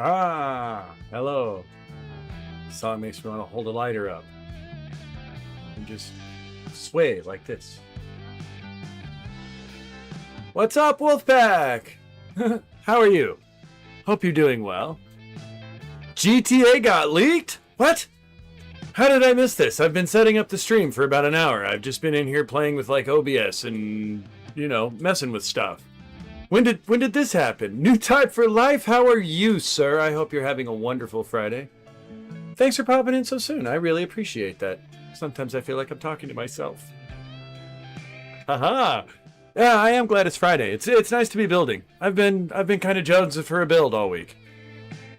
Hello. Song makes me want to hold a lighter up and just sway like this. What's up, Wolfpack? How are you? Hope you're doing well. GTA got leaked? What? How did I miss this? I've been setting up the stream for about an hour. I've just been in here playing with like OBS and, messing with stuff. When did this happen? New type for life? How are you, sir? I hope you're having a wonderful Friday. Thanks for popping in so soon. I really appreciate that. Sometimes I feel like I'm talking to myself. Haha. Yeah, I am glad it's Friday. It's nice to be building. I've been kind of jonesing for a build all week.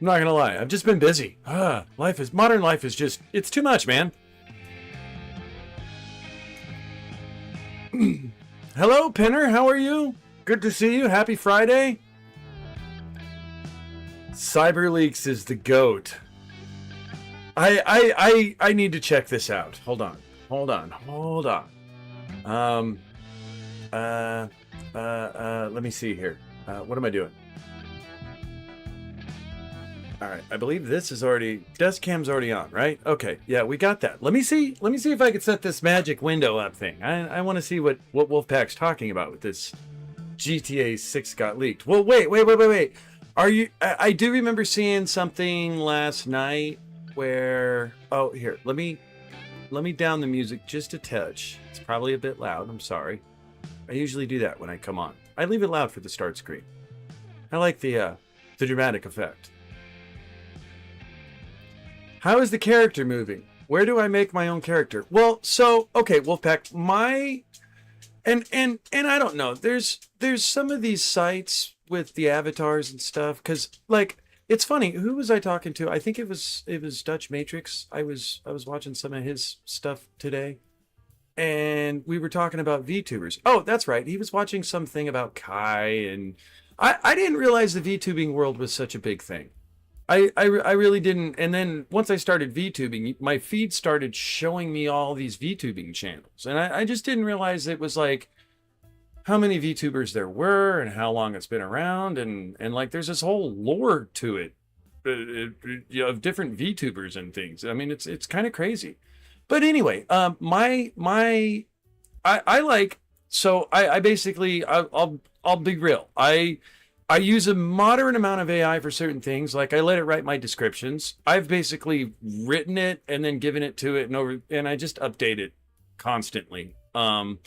I'm not gonna lie. I've just been busy. Modern life is just, it's too much, man. Hello, Pinner. How are you? Good to see you. Happy Friday. CyberLeaks is the GOAT. I need to check this out. Hold on. Let me see here. What am I doing? All right, I believe this is already, desk cam's already on, right? Okay, yeah, we got that. Let me see if I can set this magic window up thing. I want to see what Wolfpack's talking about with this GTA 6 got leaked. Well, wait. Are you, I do remember seeing something last night where, oh, here, let me down the music just a touch. It's probably a bit loud, I'm sorry. I usually do that when I come on. I leave it loud for the start screen. I like the dramatic effect. How is the character moving? Where do I make my own character? Well, so, okay, Wolfpack, and I don't know, there's some of these sites with the avatars and stuff, because, like, it's funny, who was I talking to? I think it was Dutch Matrix. I was watching some of his stuff today, and we were talking about VTubers. Oh, that's right, he was watching something about Kai, and I didn't realize the VTubing world was such a big thing. I really didn't. And then once I started VTubing, my feed started showing me all these VTubing channels. And I just didn't realize it was like how many VTubers there were and how long it's been around. And like there's this whole lore to it of different VTubers and things. I mean, it's kind of crazy. But anyway, I basically, I'll be real. I use a moderate amount of AI for certain things. Like I let it write my descriptions. I've basically written it and then given it to it and I just update it constantly. And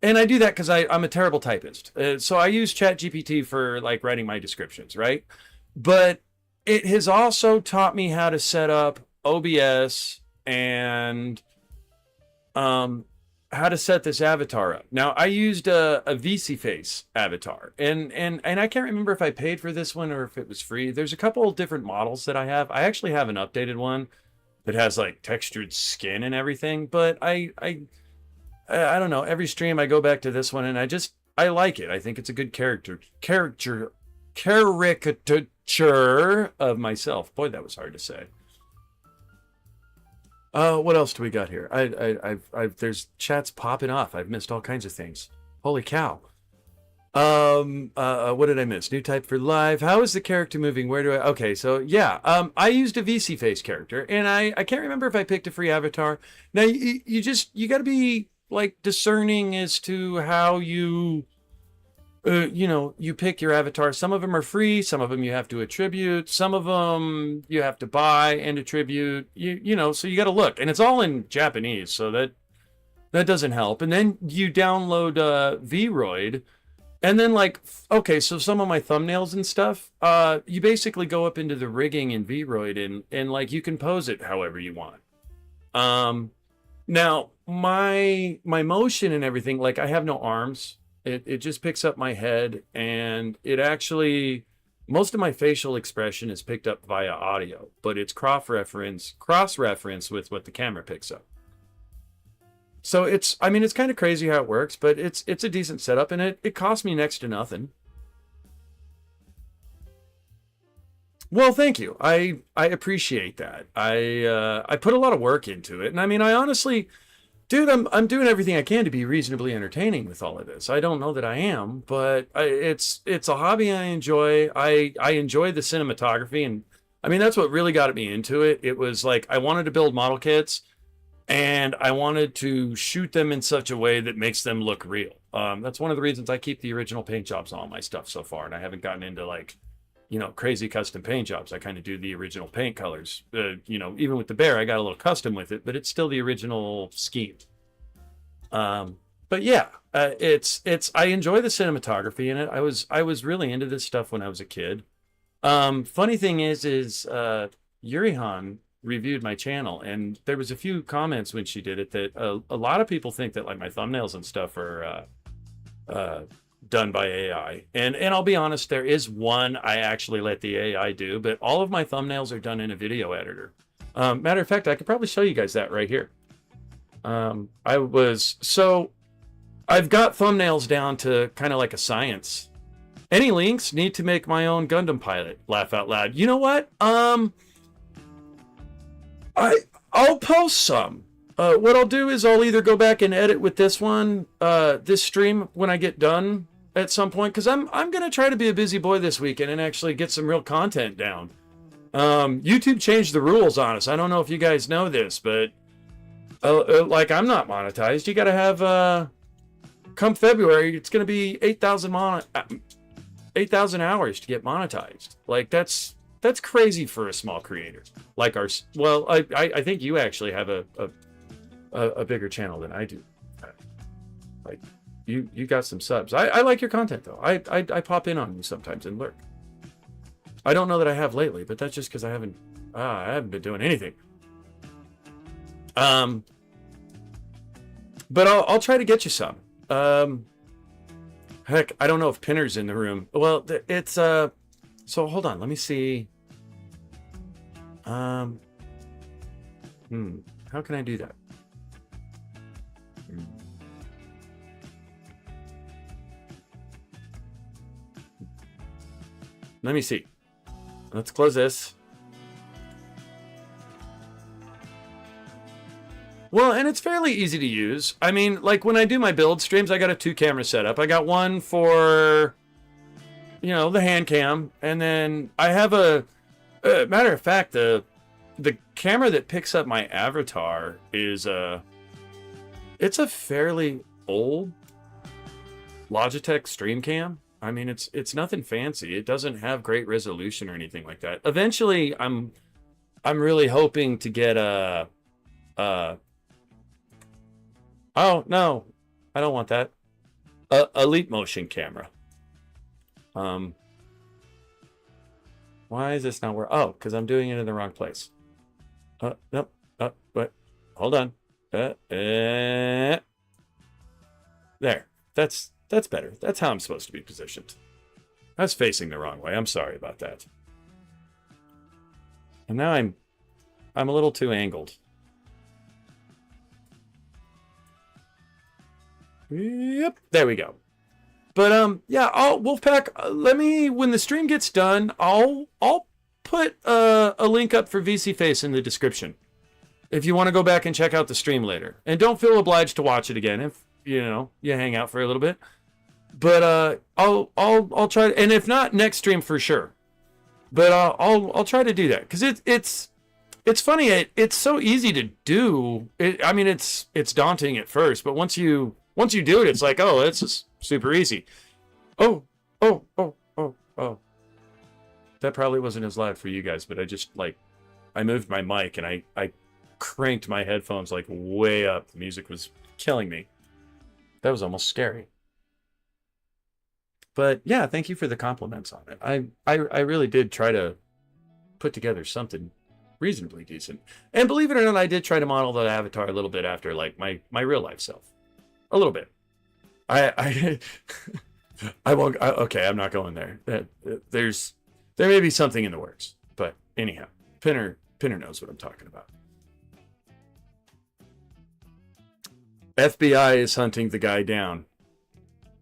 I do that because I'm a terrible typist. So I use ChatGPT for like writing my descriptions, right? But it has also taught me how to set up OBS and how to set this avatar up. Now I used a VC face avatar and I can't remember if I paid for this one or if it was free. There's a couple of different models that I have. I actually have an updated one that has like textured skin and everything, but I don't know. Every stream I go back to this one and I like it. I think it's a good caricature of myself. Boy, that was hard to say. What else do we got here? There's chats popping off. I've missed all kinds of things. Holy cow. What did I miss? New type for live. How is the character moving? Where do I, okay, so yeah, I used a VC face character and I can't remember if I picked a free avatar. Now you gotta be like discerning as to how you pick your avatar. Some of them are free. Some of them you have to attribute. Some of them you have to buy and attribute. So you got to look. And it's all in Japanese, so that doesn't help. And then you download Vroid. And then okay, so some of my thumbnails and stuff, you basically go up into the rigging in Vroid and like you can pose it however you want. Now my motion and everything, like I have no arms. It just picks up my head and it actually, most of my facial expression is picked up via audio, but it's cross-reference with what the camera picks up. So it's kind of crazy how it works, but it's a decent setup and it cost me next to nothing. Well, thank you. I appreciate that. I put a lot of work into it. And I mean, I honestly, dude, I'm doing everything I can to be reasonably entertaining with all of this. I don't know that I am, but it's a hobby I enjoy. I enjoy the cinematography, and I mean, that's what really got me into it. It was like I wanted to build model kits, and I wanted to shoot them in such a way that makes them look real. That's one of the reasons I keep the original paint jobs on all my stuff so far, and I haven't gotten into like, you know, crazy custom paint jobs. I kind of do the original paint colors. You know, even with the bear, I got a little custom with it, but it's still the original scheme. But yeah, it's I enjoy the cinematography in it. I was really into this stuff when I was a kid. Funny thing is Yurihan reviewed my channel, and there was a few comments when she did it that a lot of people think that like my thumbnails and stuff are done by AI. And I'll be honest, there is one I actually let the AI do, but all of my thumbnails are done in a video editor. Matter of fact, I could probably show you guys that right here. I've got thumbnails down to kind of like a science. Any links? Need to make my own Gundam pilot. Laugh out loud. You know what? I'll post some. What I'll do is I'll either go back and edit with this one, this stream when I get done at some point, because I'm gonna try to be a busy boy this weekend and actually get some real content down. YouTube changed the rules on us. I don't know if you guys know this, but like I'm not monetized. You gotta have come February, it's gonna be 8,000 hours to get monetized. Like that's crazy for a small creator like ours. Well, I think you actually have a bigger channel than I do. Like you got some subs. I like your content though. I pop in on you sometimes and lurk. I don't know that I have lately, but that's just because I haven't been doing anything. But I'll try to get you some. Heck, I don't know if Pinner's in the room. Well, it's so hold on, let me see. How can I do that? Let me see. Let's close this. Well, and it's fairly easy to use. I mean, like when I do my build streams, I got a 2-camera setup. I got one for, you know, the hand cam, and then I have a matter of fact, the camera that picks up my avatar is it's a fairly old Logitech stream cam. I mean, it's nothing fancy. It doesn't have great resolution or anything like that. Eventually, I'm really hoping to get a oh no, I don't want that. Elite motion camera. Why is this not where? Oh, because I'm doing it in the wrong place. Nope. But hold on. There. That's better. That's how I'm supposed to be positioned. I was facing the wrong way. I'm sorry about that. And now I'm a little too angled. Yep, there we go. But yeah, Wolfpack, let me, when the stream gets done, I'll put a link up for VC Face in the description if you want to go back and check out the stream later. And don't feel obliged to watch it again if you know you hang out for a little bit. But I'll try, and if not, next stream for sure. But I'll try to do that because it's funny. It's so easy to do. I mean, it's daunting at first, but once you do it, it's like, oh, it's just super easy. Oh. That probably wasn't as loud for you guys, but I just I moved my mic and I cranked my headphones like way up. The music was killing me. That was almost scary. But yeah, thank you for the compliments on it. I really did try to put together something reasonably decent. And believe it or not, I did try to model the avatar a little bit after like my real life self. A little bit. I won't. Okay, I'm not going there. There may be something in the works, but anyhow, Pinner knows what I'm talking about. FBI is hunting the guy down.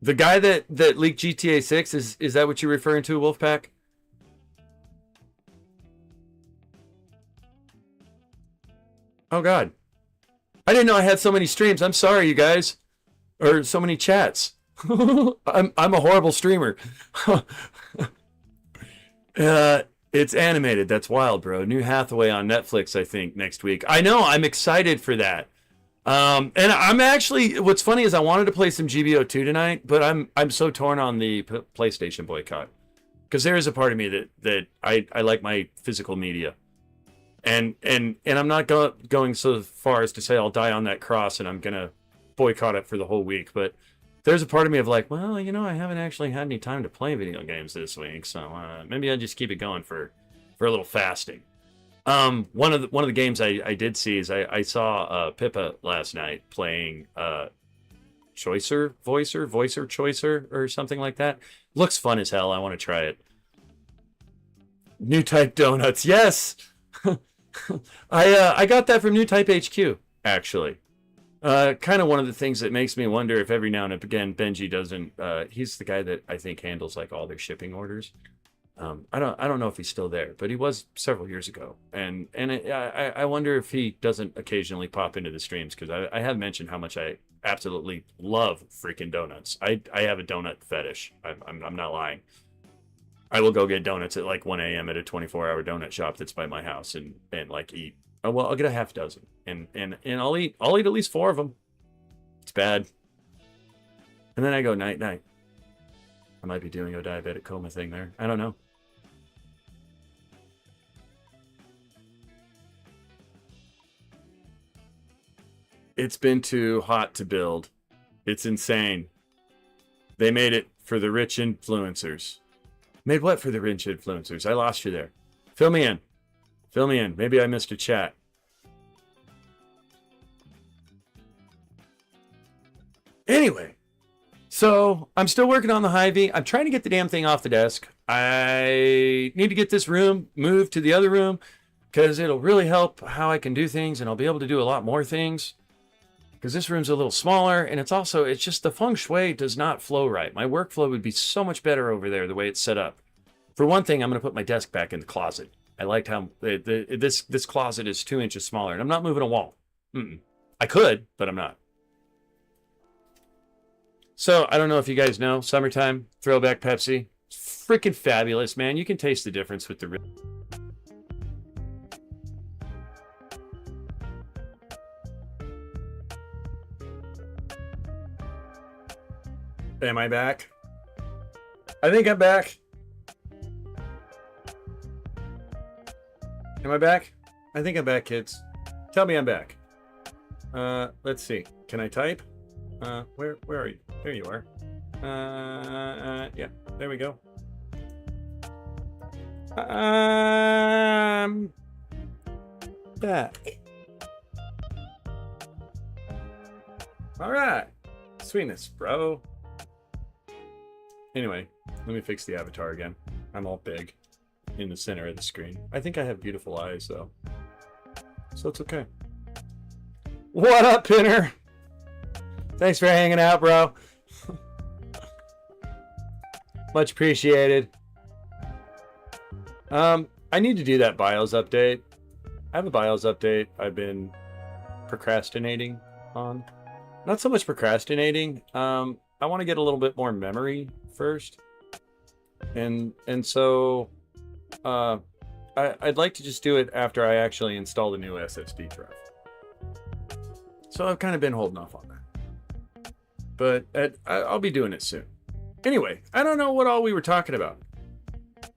The guy that leaked GTA 6 is that what you're referring to, Wolfpack? Oh God, I didn't know I had so many streams. I'm sorry, you guys. Or so many chats. I'm a horrible streamer. It's animated. That's wild, bro. New Hathaway on Netflix, I think, next week. I know. I'm excited for that. And I'm actually. What's funny is I wanted to play some GBO2 tonight, but I'm so torn on the PlayStation boycott because there is a part of me that I like my physical media, and I'm not going so far as to say I'll die on that cross and I'm gonna boycott it for the whole week, but. There's a part of me of like, well, you know, I haven't actually had any time to play video games this week, so maybe I'll just keep it going for a little fasting. One of the games I did see is I saw Pippa last night playing Voicer Choicer or something like that. Looks fun as hell. I want to try it. New Type donuts, yes. I got that from New Type HQ actually. Kind of one of the things that makes me wonder if every now and again Benji doesn't. He's the guy that I think handles like all their shipping orders. I don't know if he's still there, but he was several years ago. And I wonder if he doesn't occasionally pop into the streams because I have mentioned how much I absolutely love freaking donuts. I have a donut fetish. I'm not lying. I will go get donuts at like 1 a.m. at a 24-hour donut shop that's by my house and like eat. Oh, well, I'll get a half dozen, and I'll eat at least 4 of them. It's bad. And then I go night. I might be doing a diabetic coma thing there. I don't know. It's been too hot to build. It's insane. They made it for the rich influencers. Made what for the rich influencers? I lost you there. Fill me in. Maybe I missed a chat. Anyway, so I'm still working on the Hy-Vee. I'm trying to get the damn thing off the desk. I need to get this room moved to the other room because it'll really help how I can do things and I'll be able to do a lot more things because this room's a little smaller and it's just the feng shui does not flow right. My workflow would be so much better over there the way it's set up. For one thing, I'm going to put my desk back in the closet. I liked how this closet is 2 inches smaller, and I'm not moving a wall. I could, but I'm not. So I don't know if you guys know, summertime throwback Pepsi, it's freaking fabulous, man. You can taste the difference with the. Am I back? I think I'm back. Am I back? I think I'm back, kids. Tell me I'm back. Let's see. Can I type? Where are you? There you are. Yeah, there we go. Back. All right. Sweetness, bro. Anyway, let me fix the avatar again. I'm all big in the center of the screen. I think I have beautiful eyes, though. So it's okay. What up, Pinner? Thanks for hanging out, bro. Much appreciated. I need to do that BIOS update. I have a BIOS update I've been procrastinating on. Not so much procrastinating. I want to get a little bit more memory first. And so I'd like to just do it after I actually install the new SSD drive. So I've kind of been holding off on that. But I'll be doing it soon. Anyway, I don't know what all we were talking about.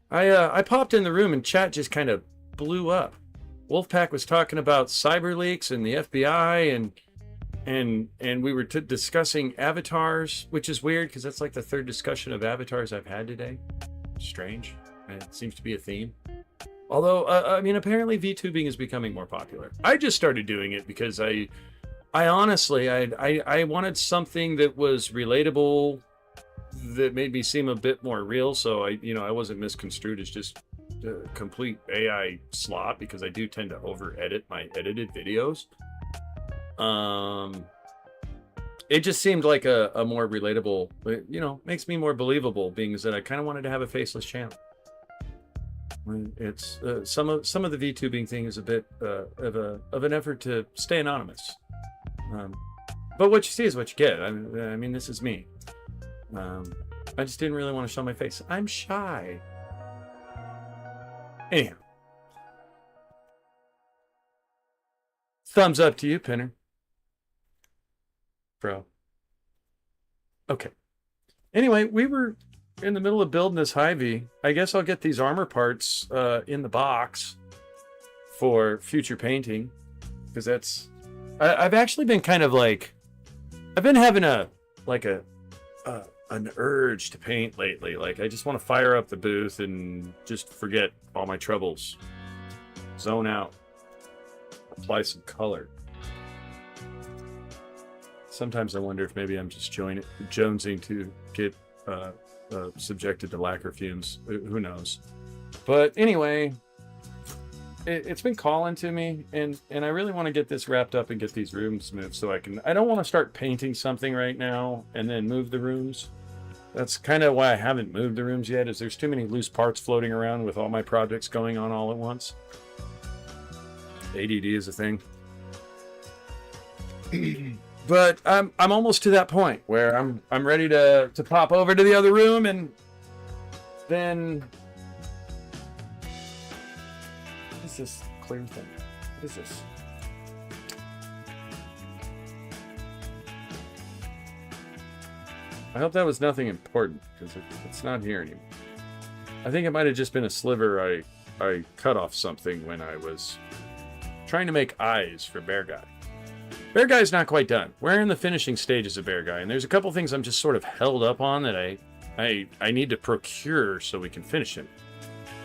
I popped in the room and chat just kind of blew up. Wolfpack was talking about cyber leaks and the FBI and we were discussing avatars, which is weird because that's like the third discussion of avatars I've had today. Strange. It seems to be a theme. Although, I mean, apparently VTubing is becoming more popular. I just started doing it because I honestly, I wanted something that was relatable, that made me seem a bit more real. So I wasn't misconstrued as just a complete AI slot, because I do tend to over edit my edited videos. It just seemed like a more relatable, makes me more believable, being that I kind of wanted to have a faceless channel. It's some of the VTubing thing is a bit of an effort to stay anonymous. But what you see is what you get. I mean, this is me. I just didn't really want to show my face. I'm shy. Anyhow. Thumbs up to you, Pinner. Bro. Okay. Anyway, we were in the middle of building this Hy-Vee. I guess I'll get these armor parts in the box for future painting. Because that's... I've actually been kind of like... I've been having an urge to paint lately. Like, I just want to fire up the booth and just forget all my troubles. Zone out. Apply some color. Sometimes I wonder if maybe I'm just jonesing to get subjected to lacquer fumes. Who knows? But anyway, it's been calling to me, and I really want to get this wrapped up and get these rooms moved so I can... I don't want to start painting something right now and then move the rooms. That's kind of why I haven't moved the rooms yet, is there's too many loose parts floating around with all my projects going on all at once. ADD is a thing. But I'm almost to that point where I'm ready to pop over to the other room, and then... What is this clear thing? What is this? I hope that was nothing important, because it's not here anymore. I think it might have just been a sliver I cut off something when I was trying to make eyes for Bear Guy. Bear Guy's not quite done. We're in the finishing stages of Bear Guy, and there's a couple things I'm just sort of held up on that I need to procure so we can finish him.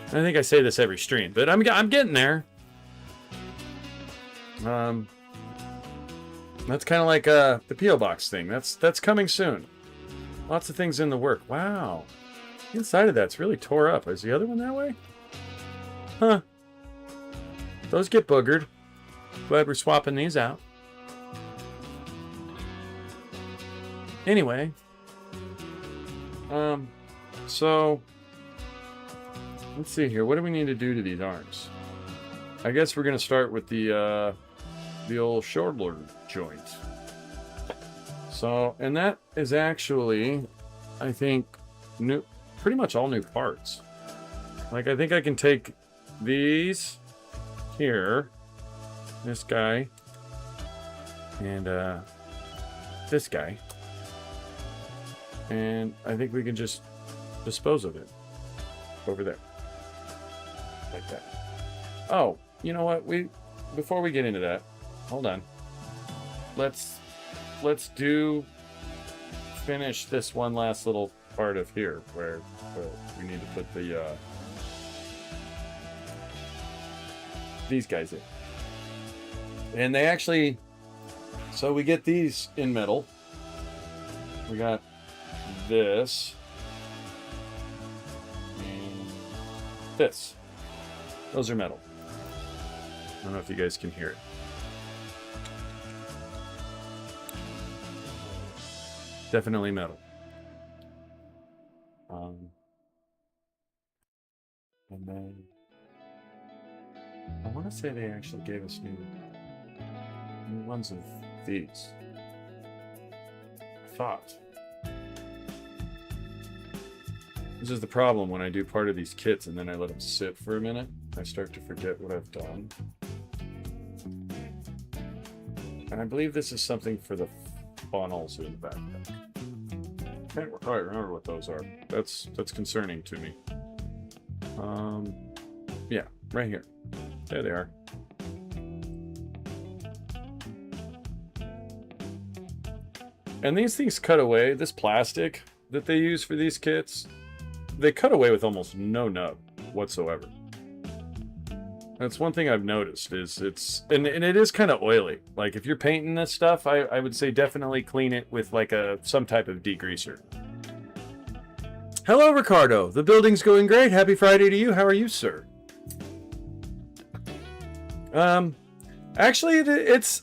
And I think I say this every stream, but I'm getting there. That's kind of like the P.O. Box thing. That's coming soon. Lots of things in the work. Wow. The inside of that's really tore up. Is the other one that way? Huh. Those get boogered. Glad we're swapping these out. Anyway. So let's see here. What do we need to do to these arms? I guess we're going to start with the old shoulder joint. So, and that is actually, I think, pretty much all new parts. Like, I think I can take these here, this guy, and this guy, and I think we can just dispose of it over there, like that. Oh, you know what? Before we get into that, hold on. Let's finish this one last little part of here where we need to put these guys in. And they actually, so we get these in metal. We got this and this. Those are metal. I don't know if you guys can hear it. Definitely metal. And then I want to say they actually gave us new ones of these. I thought. This is the problem when I do part of these kits and then I let them sit for a minute. I start to forget what I've done. And I believe this is something for the funnels in the backpack. Can't quite remember what those are. That's concerning to me. Yeah, right here. There they are. And these things cut away. This plastic that they use for these kits, they cut away with almost no nub whatsoever. That's one thing I've noticed is and it is kind of oily. Like if you're painting this stuff, I would say definitely clean it with like some type of degreaser. Hello, Ricardo. The building's going great. Happy Friday to you. How are you, sir? Actually,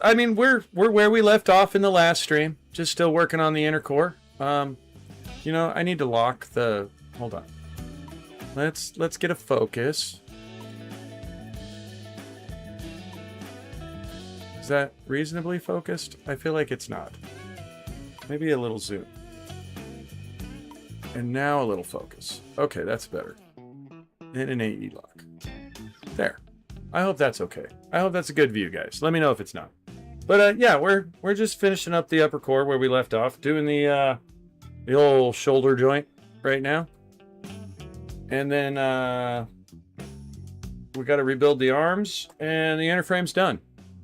I mean, we're where we left off in the last stream. Just still working on the inner core. You know, I need to lock the. Hold on. Let's get a focus. Is that reasonably focused? I feel like it's not. Maybe a little zoom. And now a little focus. Okay, that's better. And an AE lock. There. I hope that's okay. I hope that's a good view, guys. Let me know if it's not. But yeah, we're just finishing up the upper core where we left off, doing the old shoulder joint right now. And then we got to rebuild the arms, and the inner frame's done.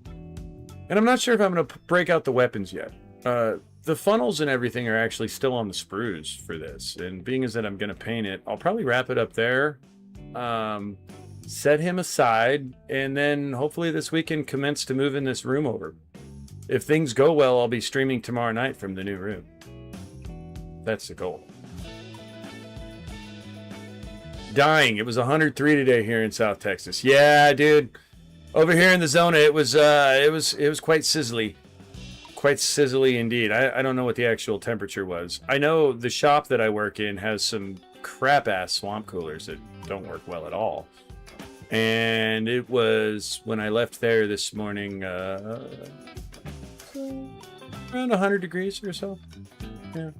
And I'm not sure if I'm going to break out the weapons yet. The funnels and everything are actually still on the sprues for this. And being as that I'm going to paint it, I'll probably wrap it up there, set him aside, and then hopefully this weekend commence to moving this room over. If things go well, I'll be streaming tomorrow night from the new room. That's the goal. Dying. It was 103 today here in South Texas. Yeah, dude. Over here in the zona, it was quite sizzly. Quite sizzly indeed. I don't know what the actual temperature was. I know the shop that I work in has some crap-ass swamp coolers that don't work well at all. And it was, when I left there this morning, around 100 degrees or so. Yeah.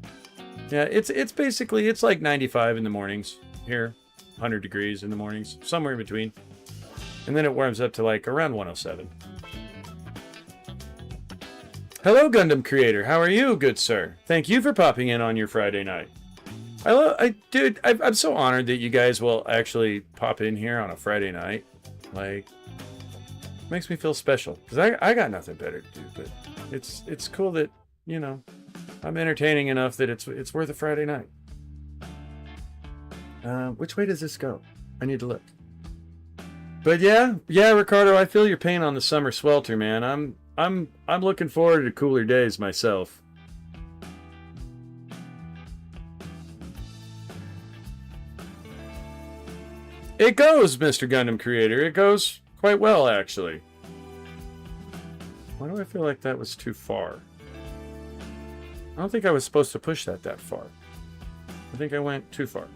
Yeah, it's basically, it's like 95 in the mornings here. 100 degrees in the mornings, somewhere in between. And then it warms up to like around 107. Hello, Gundam Creator. How are you, good sir? Thank you for popping in on your Friday night. Dude, I'm so honored that you guys will actually pop in here on a Friday night. Like, makes me feel special. Because I got nothing better to do. But it's cool that, you know, I'm entertaining enough that it's worth a Friday night. Which way does this go? I need to look. But yeah, Ricardo, I feel your pain on the summer swelter, man. I'm looking forward to cooler days myself. It goes, Mr. Gundam Creator. It goes quite well, actually. Why do I feel like that was too far? I don't think I was supposed to push that far. I think I went too far.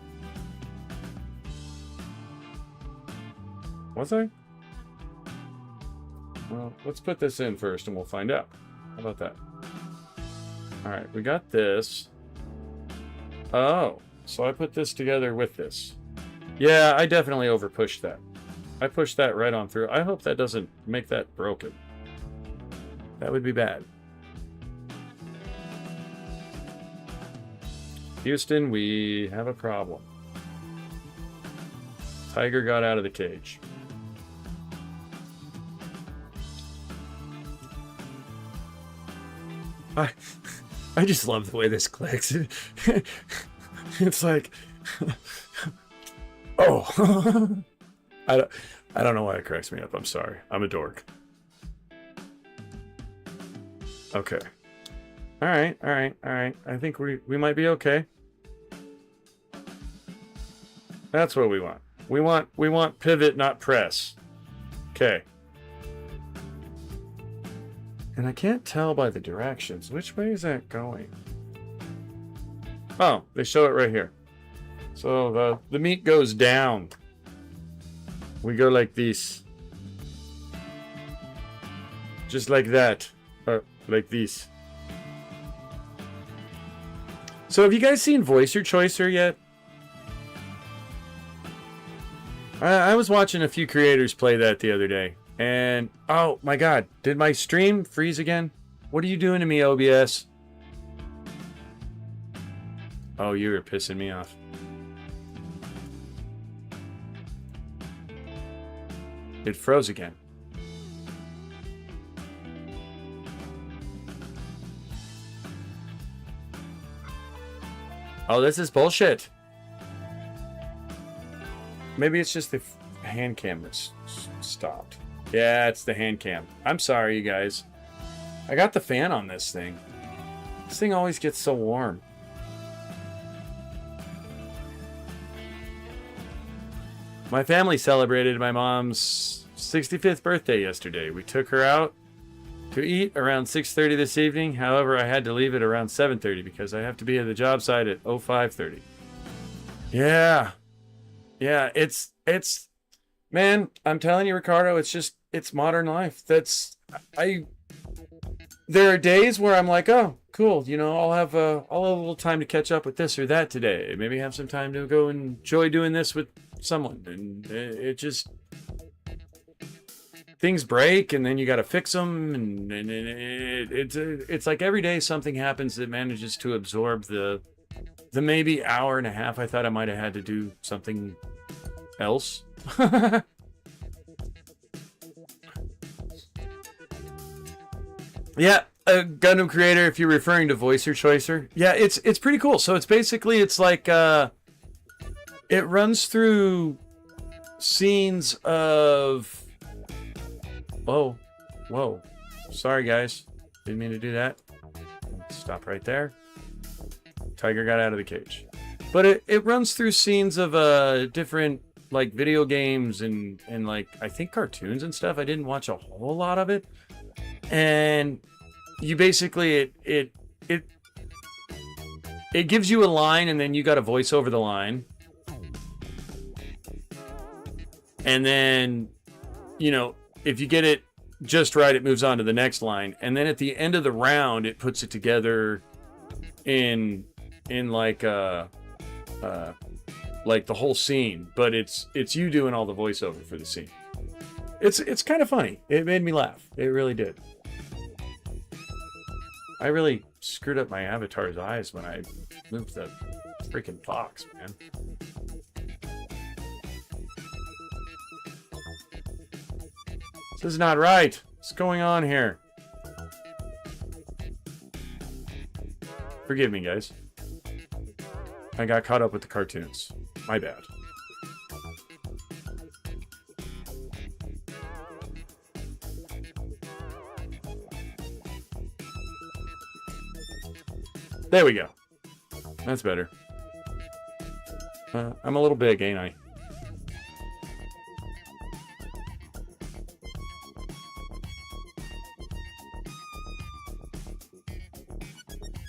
Was I? Well, let's put this in first and we'll find out. How about that? Alright, we got this. Oh, so I put this together with this. Yeah, I definitely overpushed that. I pushed that right on through. I hope that doesn't make that broken. That would be bad. Houston, we have a problem. Tiger got out of the cage. I just love the way this clicks. It's like, oh, I don't know why it cracks me up. I'm sorry. I'm a dork. Okay. All right. I think we might be okay. That's what we want. We want pivot, not press. Okay. And I can't tell by the directions. Which way is that going? Oh, they show it right here. So the meat goes down. We go like this. Just like that. Or like this. So have you guys seen Voicer Choicer yet? I was watching a few creators play that the other day. And, oh my god, did my stream freeze again? What are you doing to me, OBS? Oh, you were pissing me off. It froze again. Oh, this is bullshit. Maybe it's just the hand cam that's stopped. Yeah, it's the hand cam. I'm sorry, you guys. I got the fan on this thing. This thing always gets so warm. My family celebrated my mom's 65th birthday yesterday. We took her out to eat around 6:30 this evening. However, I had to leave it around 7:30 because I have to be at the job site at 05:30. Yeah. Yeah, it's man, I'm telling you, Ricardo, it's modern life. There are days where I'm like, oh, cool, you know, I'll have a little time to catch up with this or that today. Maybe have some time to go enjoy doing this with someone. And it just, things break and then you got to fix them, and it's like every day something happens that manages to absorb the maybe hour and a half I thought I might have had to do something else. Yeah, a Gundam creator, if you're referring to Voicer Choicer. Yeah, it's pretty cool. So it's basically, it's like it runs through scenes of whoa, sorry guys, didn't mean to do that. Stop right there. Tiger got out of the cage. But it runs through scenes of different like video games and like I think cartoons and stuff. I didn't watch a whole lot of it. And you basically it gives you a line and then you got to voice over the line. And then, you know, if you get it just right, it moves on to the next line. And then at the end of the round, it puts it together in like the whole scene. But it's you doing all the voiceover for the scene. It's kind of funny. It made me laugh. It really did. I really screwed up my avatar's eyes when I moved the freaking fox, man. This is not right. What's going on here? Forgive me, guys. I got caught up with the cartoons. My bad. There we go. That's better. I'm a little big, ain't I?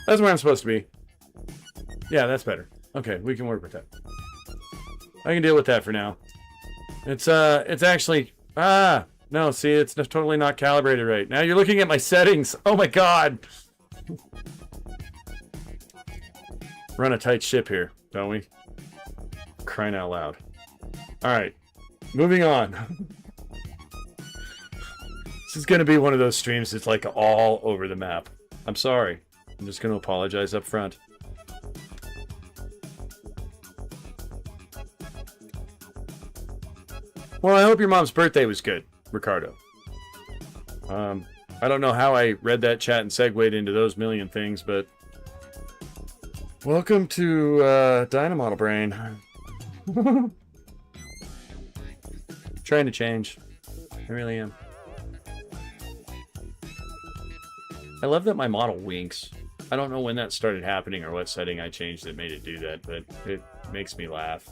That's where I'm supposed to be. Yeah, that's better. Okay, we can work with that. I can deal with that for now. It's actually... no, see, it's totally not calibrated right. Now you're looking at my settings. Oh my god! Run a tight ship here, don't we? Crying out loud. Alright, moving on. This is gonna be one of those streams that's like all over the map. I'm sorry. I'm just gonna apologize up front. Well, I hope your mom's birthday was good, Ricardo. I don't know how I read that chat and segued into those million things, but... Welcome to Dynamodel Brain. Trying to change. I really am. I love that my model winks. I don't know when that started happening or what setting I changed that made it do that, but it makes me laugh.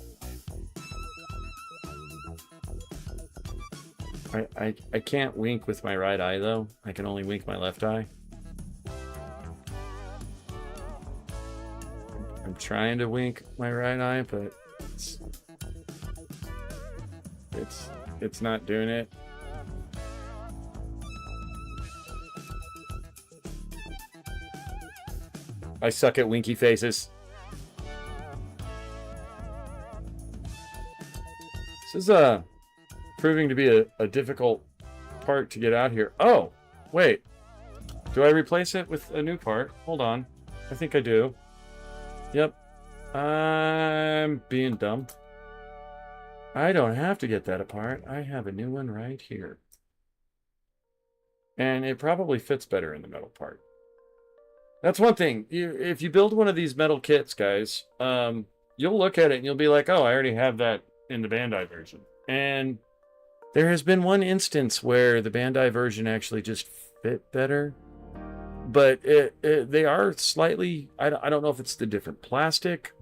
I can't wink with my right eye, though. I can only wink my left eye. I'm trying to wink my right eye, but it's not doing it. I suck at winky faces. This is proving to be a difficult part to get out here. Oh, wait. Do I replace it with a new part? Hold on. I think I do. Yep. I'm being dumb. I don't have to get that apart. I have a new one right here. And it probably fits better in the metal part. That's one thing. If you build one of these metal kits, guys, you'll look at it and you'll be like, oh, I already have that in the Bandai version. And there has been one instance where the Bandai version actually just fit better. But they are slightly, I don't know if it's the different plastic,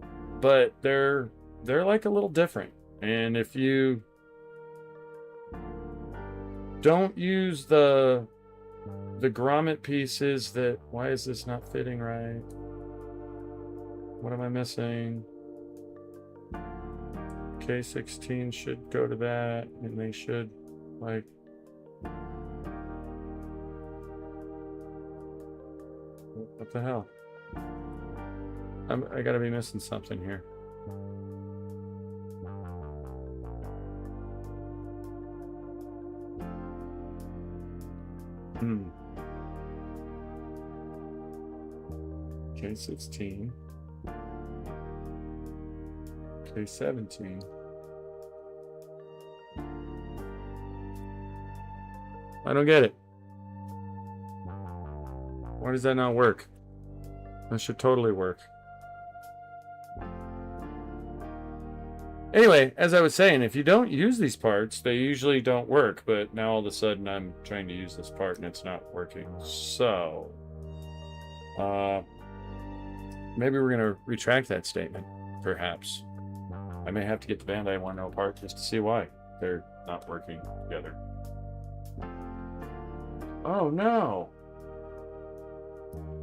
but they're like a little different. And if you don't use the grommet pieces that, why is this not fitting right? What am I missing? K16 should go to that, and they should, like... What the hell? I gotta be missing something here. K16. K17. I don't get it. Why does that not work? That should totally work. Anyway, as I was saying, if you don't use these parts, they usually don't work. But now all of a sudden I'm trying to use this part and it's not working. So, maybe we're going to retract that statement, perhaps. I may have to get the Bandai 1.0 apart just to see why they're not working together. Oh no!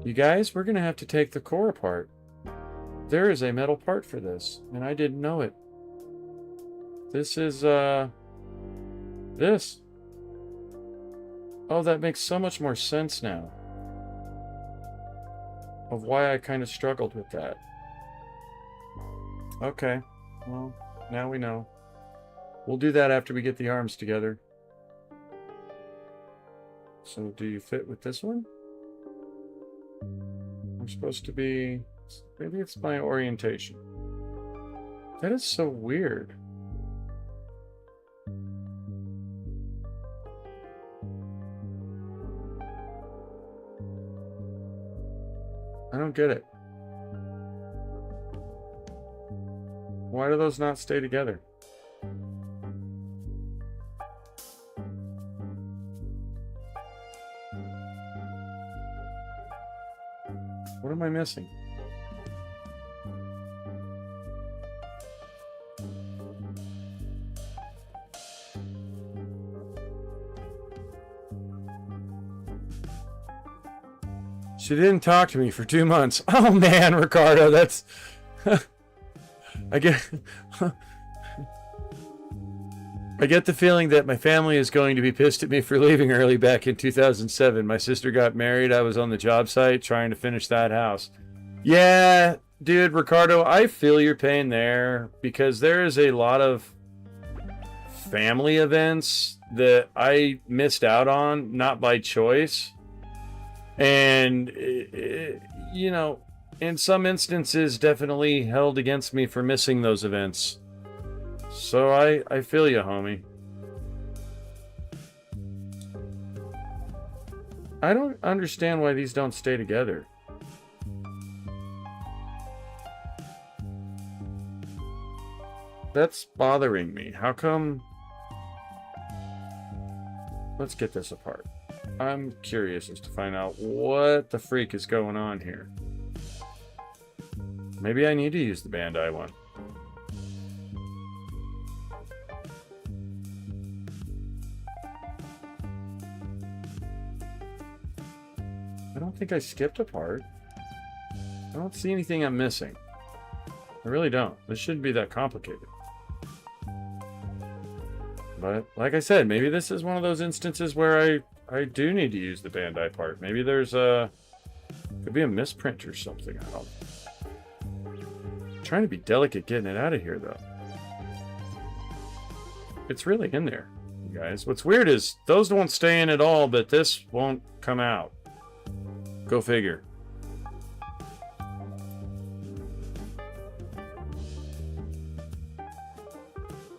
You guys, we're going to have to take the core apart. There is a metal part for this, and I didn't know it. This is, this. Oh, that makes so much more sense now. Of why I kind of struggled with that. Okay, well, now we know. We'll do that after we get the arms together. So, do you fit with this one? I'm supposed to be... Maybe it's my orientation. That is so weird. I don't get it. Why do those not stay together? What am I missing? She didn't talk to me for 2 months. Oh man, Ricardo, that's... I get the feeling that my family is going to be pissed at me for leaving early back in 2007. My sister got married. I was on the job site trying to finish that house. Yeah, dude, Ricardo, I feel your pain there because there is a lot of family events that I missed out on, not by choice. And, you know, in some instances, definitely held against me for missing those events. So I feel you, homie. I don't understand why these don't stay together. That's bothering me. How come... Let's get this apart. I'm curious as to find out what the freak is going on here. Maybe I need to use the Bandai one. I don't think I skipped a part. I don't see anything I'm missing. I really don't. This shouldn't be that complicated. But, like I said, maybe this is one of those instances where I do need to use the Bandai part. Maybe there's a... Could be a misprint or something. I don't know. I'm trying to be delicate getting it out of here, though. It's really in there, you guys. What's weird is those won't stay in at all, but this won't come out. Go figure.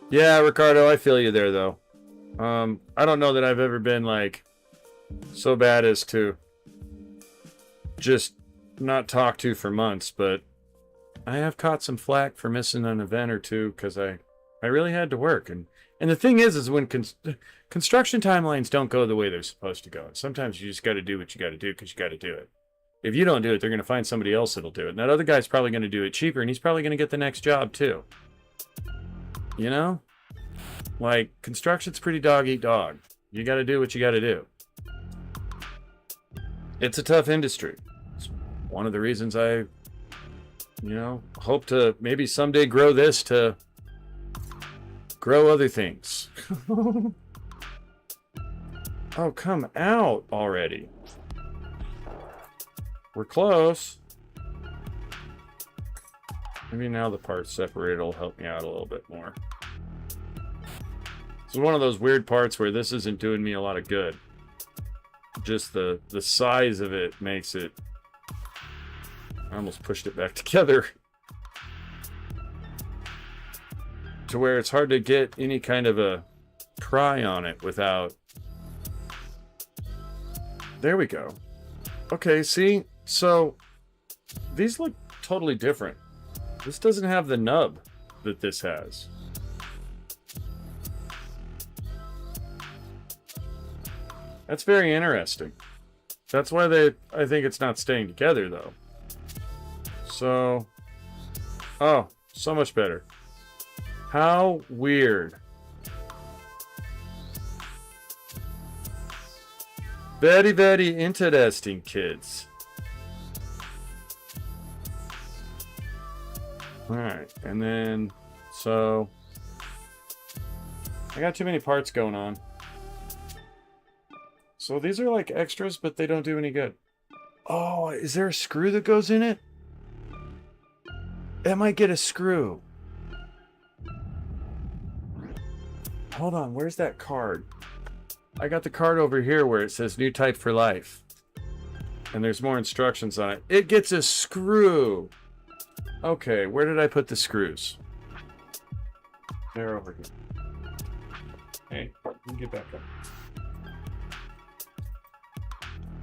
Yeah, Ricardo, I feel you there, though. I don't know that I've ever been, like, so bad as to just not talk to for months, but I have caught some flack for missing an event or two because I really had to work. And the thing is when construction timelines don't go the way they're supposed to go. Sometimes you just got to do what you got to do because you got to do it. If you don't do it, they're going to find somebody else that'll do it. And that other guy's probably going to do it cheaper, and he's probably going to get the next job, too. You know? Like, construction's pretty dog-eat-dog. You got to do what you got to do. It's a tough industry. It's one of the reasons I, hope to maybe someday grow this to grow other things. Oh, come out already. We're close. Maybe now the parts separated will help me out a little bit more. This is one of those weird parts where this isn't doing me a lot of good. just the size of it makes it... I almost pushed it back together. To where it's hard to get any kind of a pry on it without... There we go. Okay, see? So, these look totally different. This doesn't have the nub that this has. That's very interesting. That's why I think it's not staying together, though. So... Oh, so much better. How weird. Very, very interesting, kids. Alright, and then... So... I got too many parts going on. So these are like extras, but they don't do any good. Oh, is there a screw that goes in it? I might get a screw. Hold on, where's that card? I got the card over here where it says new type for life. And there's more instructions on it. It gets a screw. Okay, where did I put the screws? They're over here. Hey, you can get back up.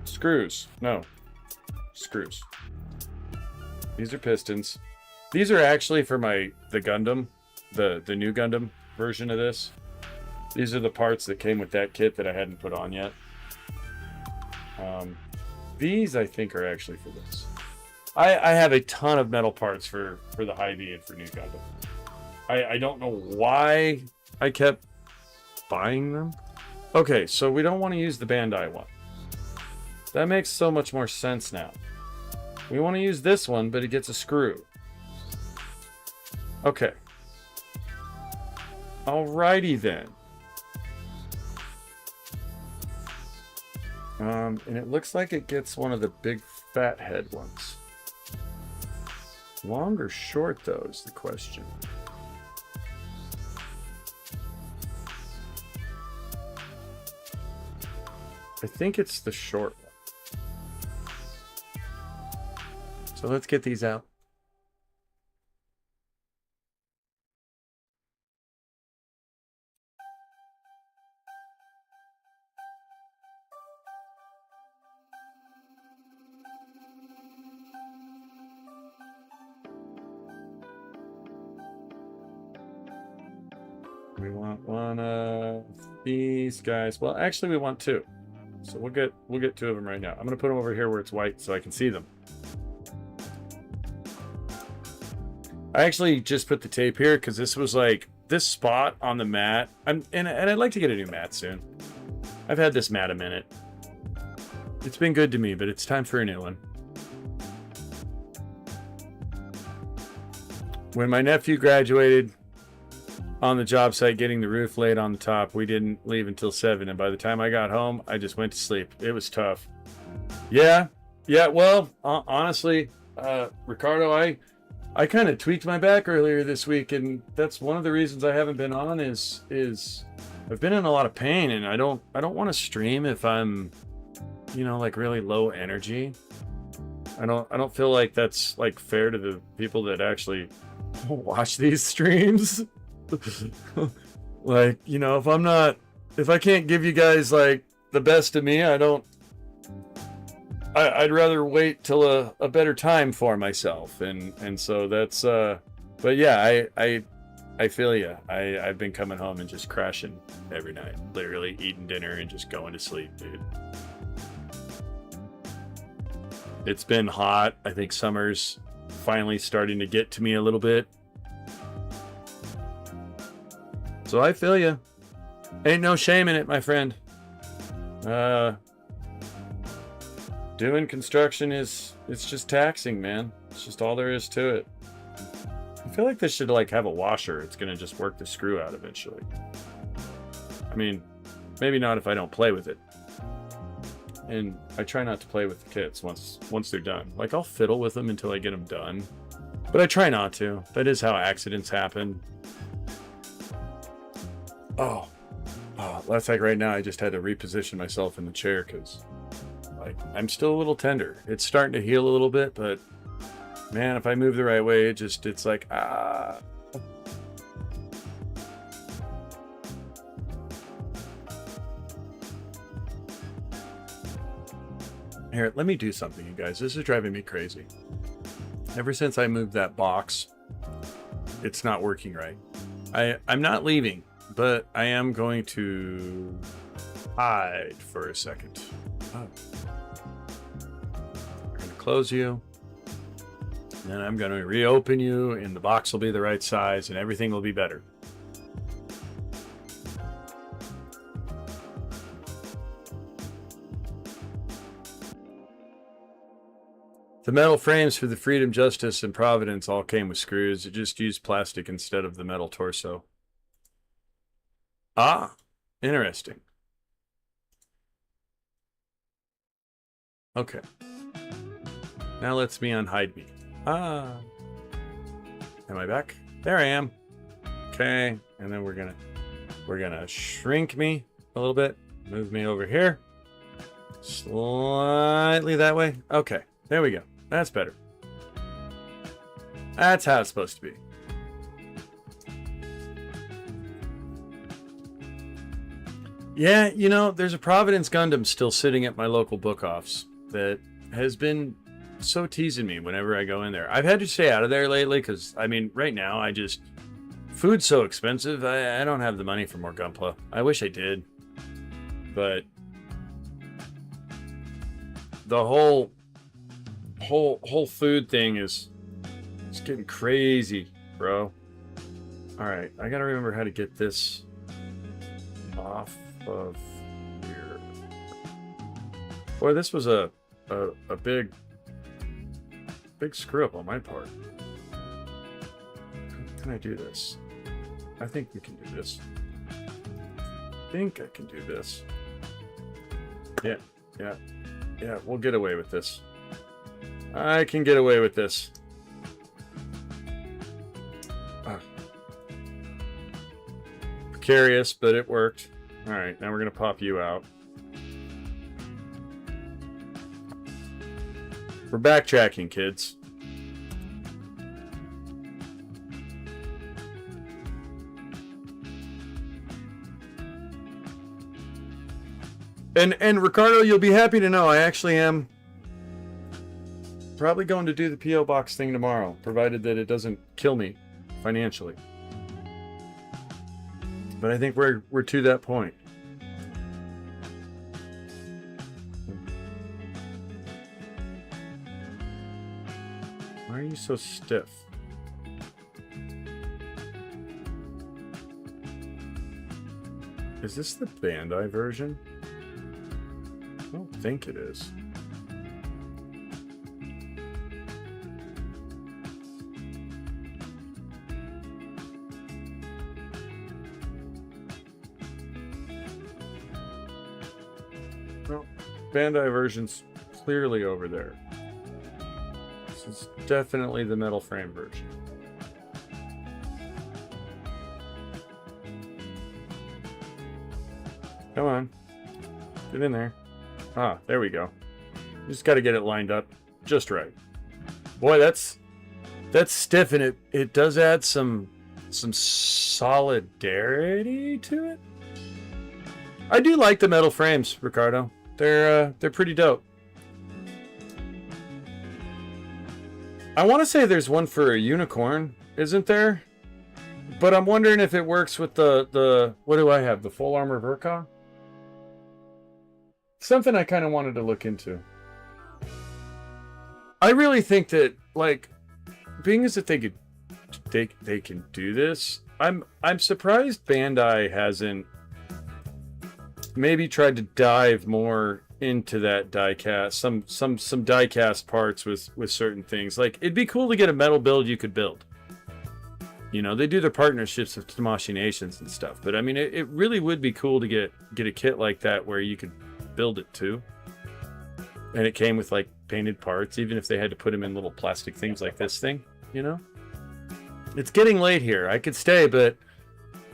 Screws. No. Screws. These are pistons. These are actually for the Gundam. The new Gundam version of this. These are the parts that came with that kit that I hadn't put on yet. These, I think, are actually for this. I have a ton of metal parts for the Hy-Nu and for New Gundam. I don't know why I kept buying them. Okay, so we don't want to use the Bandai one. That makes so much more sense now. We want to use this one, but it gets a screw. Okay. Alrighty then. And it looks like it gets one of the big fat head ones. Long or short, though, is the question. I think it's the short one. So let's get these out. We want one of these guys. Well, actually, we want two. So we'll get two of them right now. I'm gonna put them over here where it's white so I can see them. I actually just put the tape here because this was like this spot on the mat. And I'd like to get a new mat soon. I've had this mat a minute. It's been good to me, but it's time for a new one. When my nephew graduated on the job site getting the roof laid on the top, we didn't leave until 7, and by the time I got home, I just went to sleep. It was tough. Yeah, well, honestly, Ricardo, I kind of tweaked my back earlier this week, and that's one of the reasons I haven't been on is I've been in a lot of pain, and I don't want to stream if I'm, you know, like really low energy. I don't feel like that's like fair to the people that actually watch these streams. Like, you know, if I can't give you guys like the best of me, I'd rather wait till a better time for myself, and so that's but yeah, I feel you. I've been coming home and just crashing every night, literally eating dinner and just going to sleep, dude. It's been hot. I think summer's finally starting to get to me a little bit. So I feel you. Ain't no shame in it, my friend. Doing construction it's just taxing, man. It's just all there is to it. I feel like this should like have a washer. It's gonna just work the screw out eventually. I mean, maybe not if I don't play with it. And I try not to play with the kits once they're done. Like, I'll fiddle with them until I get them done. But I try not to. That is how accidents happen. Oh, That's like right now I just had to reposition myself in the chair because like I'm still a little tender. It's starting to heal a little bit, but man, if I move the right way, it's like ah. Here, let me do something, you guys. This is driving me crazy. Ever since I moved that box, it's not working right. I'm not leaving, but I am going to hide for a second. Oh. I'm going to close you. And then I'm going to reopen you, and the box will be the right size, and everything will be better. The metal frames for the Freedom, Justice, and Providence all came with screws. It just used plastic instead of the metal torso. Ah, interesting. Okay. Now let's me unhide me. Ah. Am I back? There I am. Okay, and then we're gonna shrink me a little bit. Move me over here. Slightly that way. Okay, there we go. That's better. That's how it's supposed to be. Yeah, you know, there's a Providence Gundam still sitting at my local book-offs that has been so teasing me whenever I go in there. I've had to stay out of there lately because, I mean, right now, food's so expensive, I don't have the money for more Gunpla. I wish I did. But the whole food thing is getting crazy, bro. All right, I gotta remember how to get this off of here. Boy, this was a big screw up on my part. How can I do this? I think we can do this. I think I can do this. Yeah, we'll get away with this. I can get away with this. Precarious, but it worked. All right, now we're going to pop you out. We're backtracking, kids. And Ricardo, you'll be happy to know I actually am probably going to do the P.O. Box thing tomorrow, provided that it doesn't kill me financially. But I think we're to that point. Why are you so stiff? Is this the Bandai version? I don't think it is. Well, Bandai version's clearly over there. This is definitely the metal frame version. Come on. Get in there. Ah, there we go. You just got to get it lined up just right. Boy, that's stiff, and it does add some solidarity to it. I do like the metal frames, Ricardo. They're pretty dope. I want to say there's one for a unicorn, isn't there? But I'm wondering if it works with the what do I have? The full armor Ver.Ka? Something I kind of wanted to look into. I really think that, like, being as if they can do this, I'm surprised Bandai hasn't maybe tried to dive more into that diecast, some diecast parts with certain things. Like, it'd be cool to get a metal build you could build. You know, they do their partnerships with Tamashii Nations and stuff, but I mean, it really would be cool to get a kit like that where you could build it too, and it came with like painted parts, even if they had to put them in little plastic things like this thing. You know, it's getting late here. I could stay, but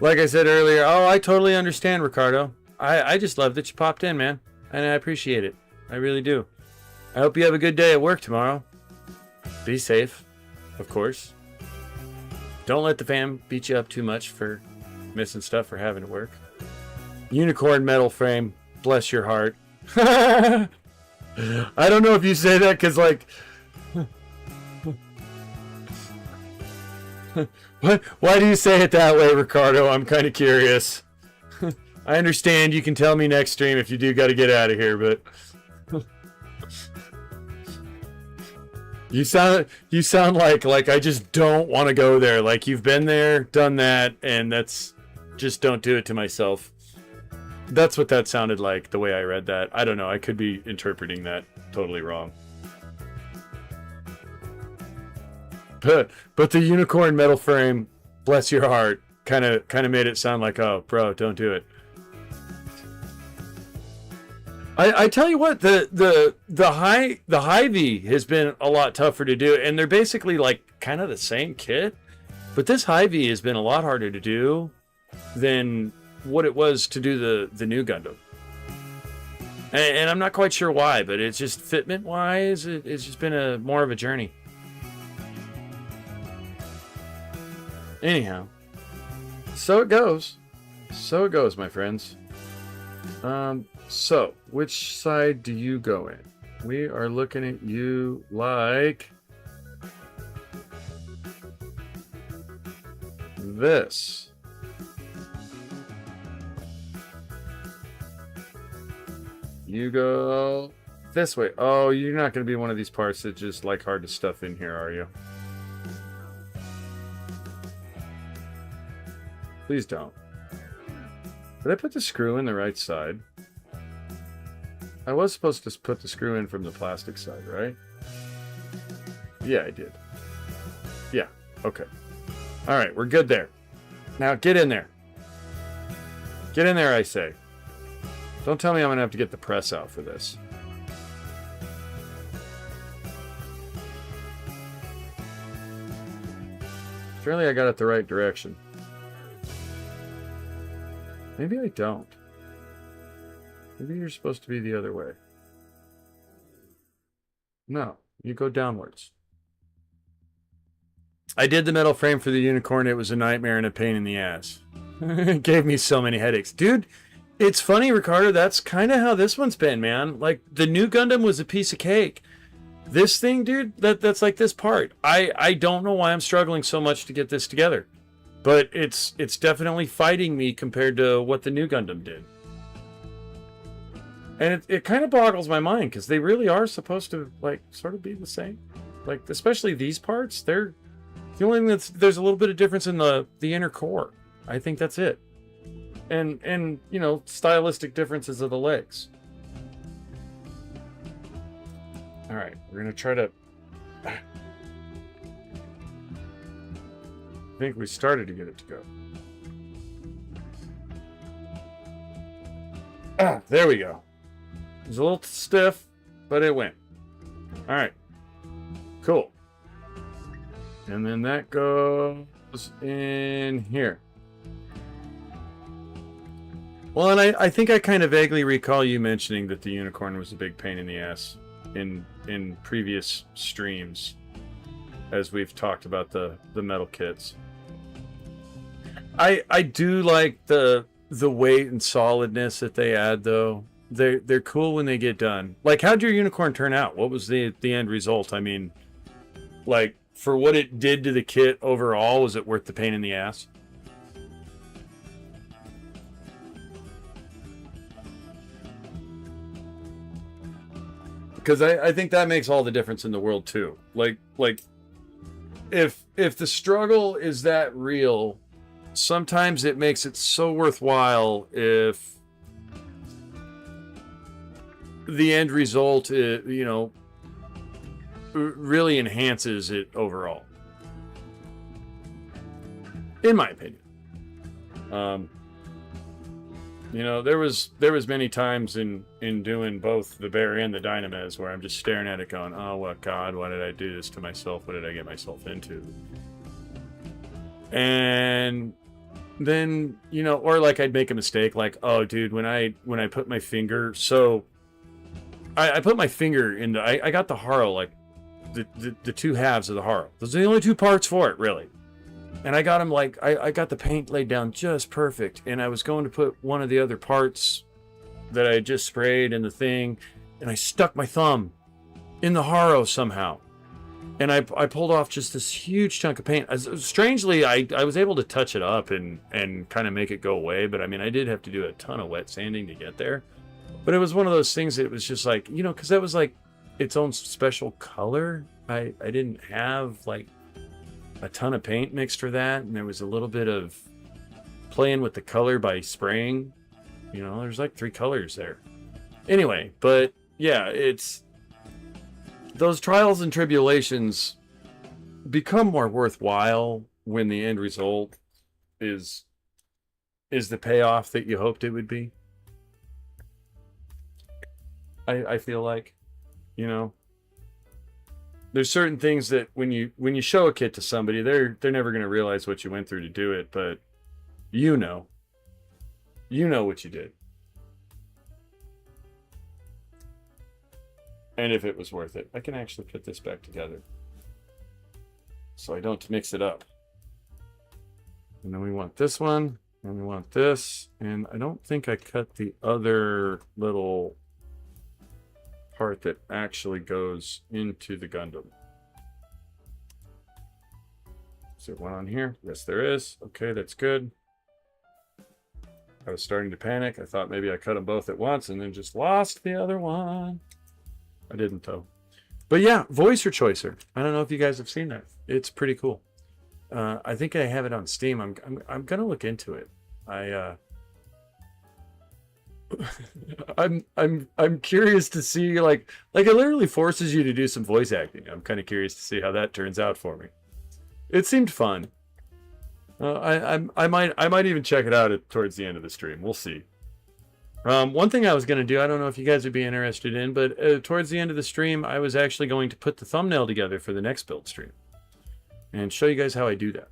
like I said earlier, oh, I totally understand, Ricardo. I just love that you popped in, man. And I appreciate it. I really do. I hope you have a good day at work tomorrow. Be safe, of course. Don't let the fam beat you up too much for missing stuff or having to work. Unicorn metal frame, bless your heart. I don't know if you say that because, like... What? Why do you say it that way, Ricardo? I'm kind of curious. I understand you can tell me next stream if you do got to get out of here, but... You sound like I just don't want to go there. Like you've been there, done that, and that's just don't do it to myself. That's what that sounded like, the way I read that. I don't know. I could be interpreting that totally wrong. But the unicorn metal frame, bless your heart, kind of made it sound like, oh, bro, don't do it. I tell you what, the Hy-V has been a lot tougher to do, and they're basically like kind of the same kit, but this Hy-V has been a lot harder to do than what it was to do the new Gundam. And I'm not quite sure why, but it's just fitment wise, it's just been more of a journey. Anyhow, so it goes, my friends. So, which side do you go in? We are looking at you like this. You go this way. Oh, you're not going to be one of these parts that just like hard to stuff in here, are you? Please don't. Did I put the screw in the right side? I was supposed to put the screw in from the plastic side, right? Yeah, I did. Yeah, okay. All right, we're good there. Now get in there. Get in there, I say. Don't tell me I'm going to have to get the press out for this. Surely I got it the right direction. Maybe I don't. Maybe you're supposed to be the other way. No, you go downwards. I did the metal frame for the unicorn. It was a nightmare and a pain in the ass. It gave me so many headaches. Dude, it's funny, Ricardo. That's kind of how this one's been, man. Like, the new Gundam was a piece of cake. This thing, dude, that's like this part. I don't know why I'm struggling so much to get this together. But it's definitely fighting me compared to what the new Gundam did. And it kind of boggles my mind, because they really are supposed to, like, sort of be the same. Like, especially these parts, they're... The only thing there's a little bit of difference in the inner core. I think that's it. And you know, stylistic differences of the legs. Alright, we're going to try to... I think we started to get it to go. Ah, there we go. It was a little stiff, but it went. All right. Cool. And then that goes in here. Well, and I think I kind of vaguely recall you mentioning that the unicorn was a big pain in the ass in previous streams, as we've talked about the metal kits. I do like the weight and solidness that they add, though. They're cool when they get done. Like, how'd your unicorn turn out? What was the end result? I mean, like, for what it did to the kit overall, was it worth the pain in the ass? Because I think that makes all the difference in the world too. Like if the struggle is that real, sometimes it makes it so worthwhile if the end result, you know, really enhances it overall. In my opinion. You know, there was many times in doing both the Bear and the Dynamodel where I'm just staring at it going, oh, what God, why did I do this to myself? What did I get myself into? And then, you know, or like I'd make a mistake, like, oh dude, when I put my finger, so I put my finger into, I got the Haro, like the two halves of the Haro. Those are the only two parts for it, really. And I got them like, I got the paint laid down just perfect. And I was going to put one of the other parts that I had just sprayed in the thing, and I stuck my thumb in the Haro somehow. And I pulled off just this huge chunk of paint. Strangely, I was able to touch it up and kind of make it go away. But I mean, I did have to do a ton of wet sanding to get there. But it was one of those things that it was just like, you know, because that was like its own special color. I didn't have like a ton of paint mixed for that. And there was a little bit of playing with the color by spraying. You know, there's like 3 colors there. Anyway, but yeah, it's... those trials and tribulations become more worthwhile when the end result is the payoff that you hoped it would be. I feel like, you know, there's certain things that when you show a kit to somebody, they're never going to realize what you went through to do it, but you know what you did. And if it was worth it. I can actually put this back together so I don't mix it up. And then we want this one, and we want this, and I don't think I cut the other little part that actually goes into the Gundam. Is there one on here? Yes, there is. Okay, that's good. I was starting to panic. I thought maybe I cut them both at once and then just lost the other one. I didn't though. But yeah, Voicer Choicer. I don't know if you guys have seen that. It's pretty cool. I think I have it on Steam. I'm gonna look into it. I'm curious to see like it literally forces you to do some voice acting. I'm kind of curious to see how that turns out for me. It seemed fun. I might even check it out towards the end of the stream. We'll see. One thing I was going to do, I don't know if you guys would be interested in, but towards the end of the stream, I was actually going to put the thumbnail together for the next build stream and show you guys how I do that.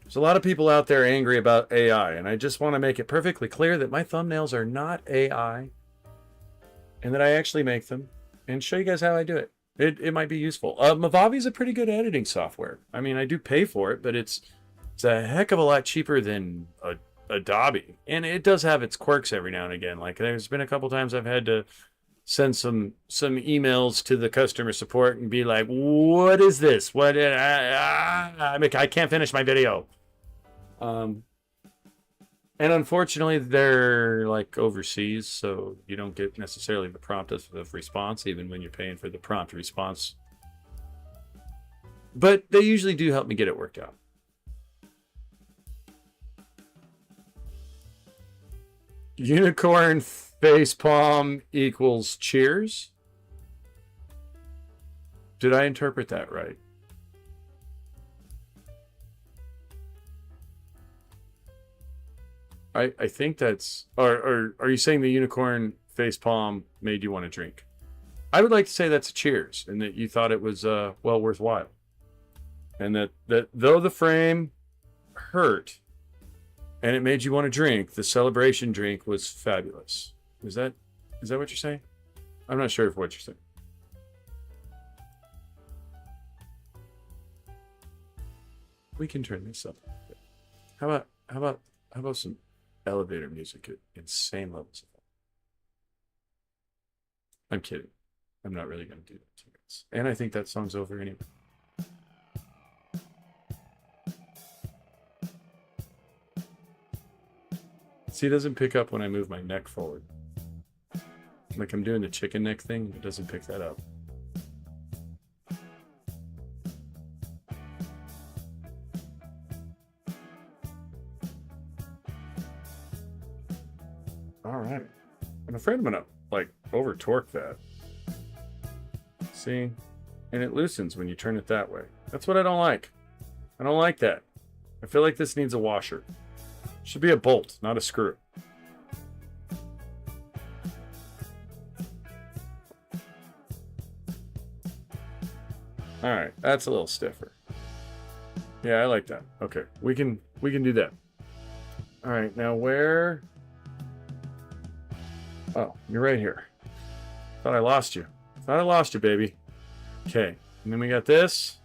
There's a lot of people out there angry about AI, and I just want to make it perfectly clear that my thumbnails are not AI and that I actually make them and show you guys how I do it. It might be useful. Movavi is a pretty good editing software. I mean, I do pay for it, but it's a heck of a lot cheaper than Adobe, and it does have its quirks every now and again. Like there's been a couple times I've had to send some emails to the customer support and be like, "What is this? What? I can't finish my video." And unfortunately, they're like overseas, so you don't get necessarily the prompt of response, even when you're paying for the prompt response. But they usually do help me get it worked out. Unicorn facepalm equals cheers? Did I interpret that right? I think that's... Or are you saying the unicorn facepalm made you want to drink? I would like to say that's a cheers, and that you thought it was well worthwhile. And that though the frame hurt and it made you want to drink, the celebration drink was fabulous. Is that what you're saying? I'm not sure of what you're saying. We can turn this up. How about some elevator music at insane levels of fun? I'm kidding. I'm not really going to do that to you guys. And I think that song's over anyway. See, it doesn't pick up when I move my neck forward. Like I'm doing the chicken neck thing, it doesn't pick that up. All right. I'm afraid I'm gonna like over torque that. See? And it loosens when you turn it that way. That's what I don't like. I don't like that. I feel like this needs a washer. Should be a bolt, not a screw. All right, that's a little stiffer. Yeah, I like that. Okay, we can do that. All right, now where? Oh, you're right here. Thought I lost you. Thought I lost you, baby. Okay, and then we got this.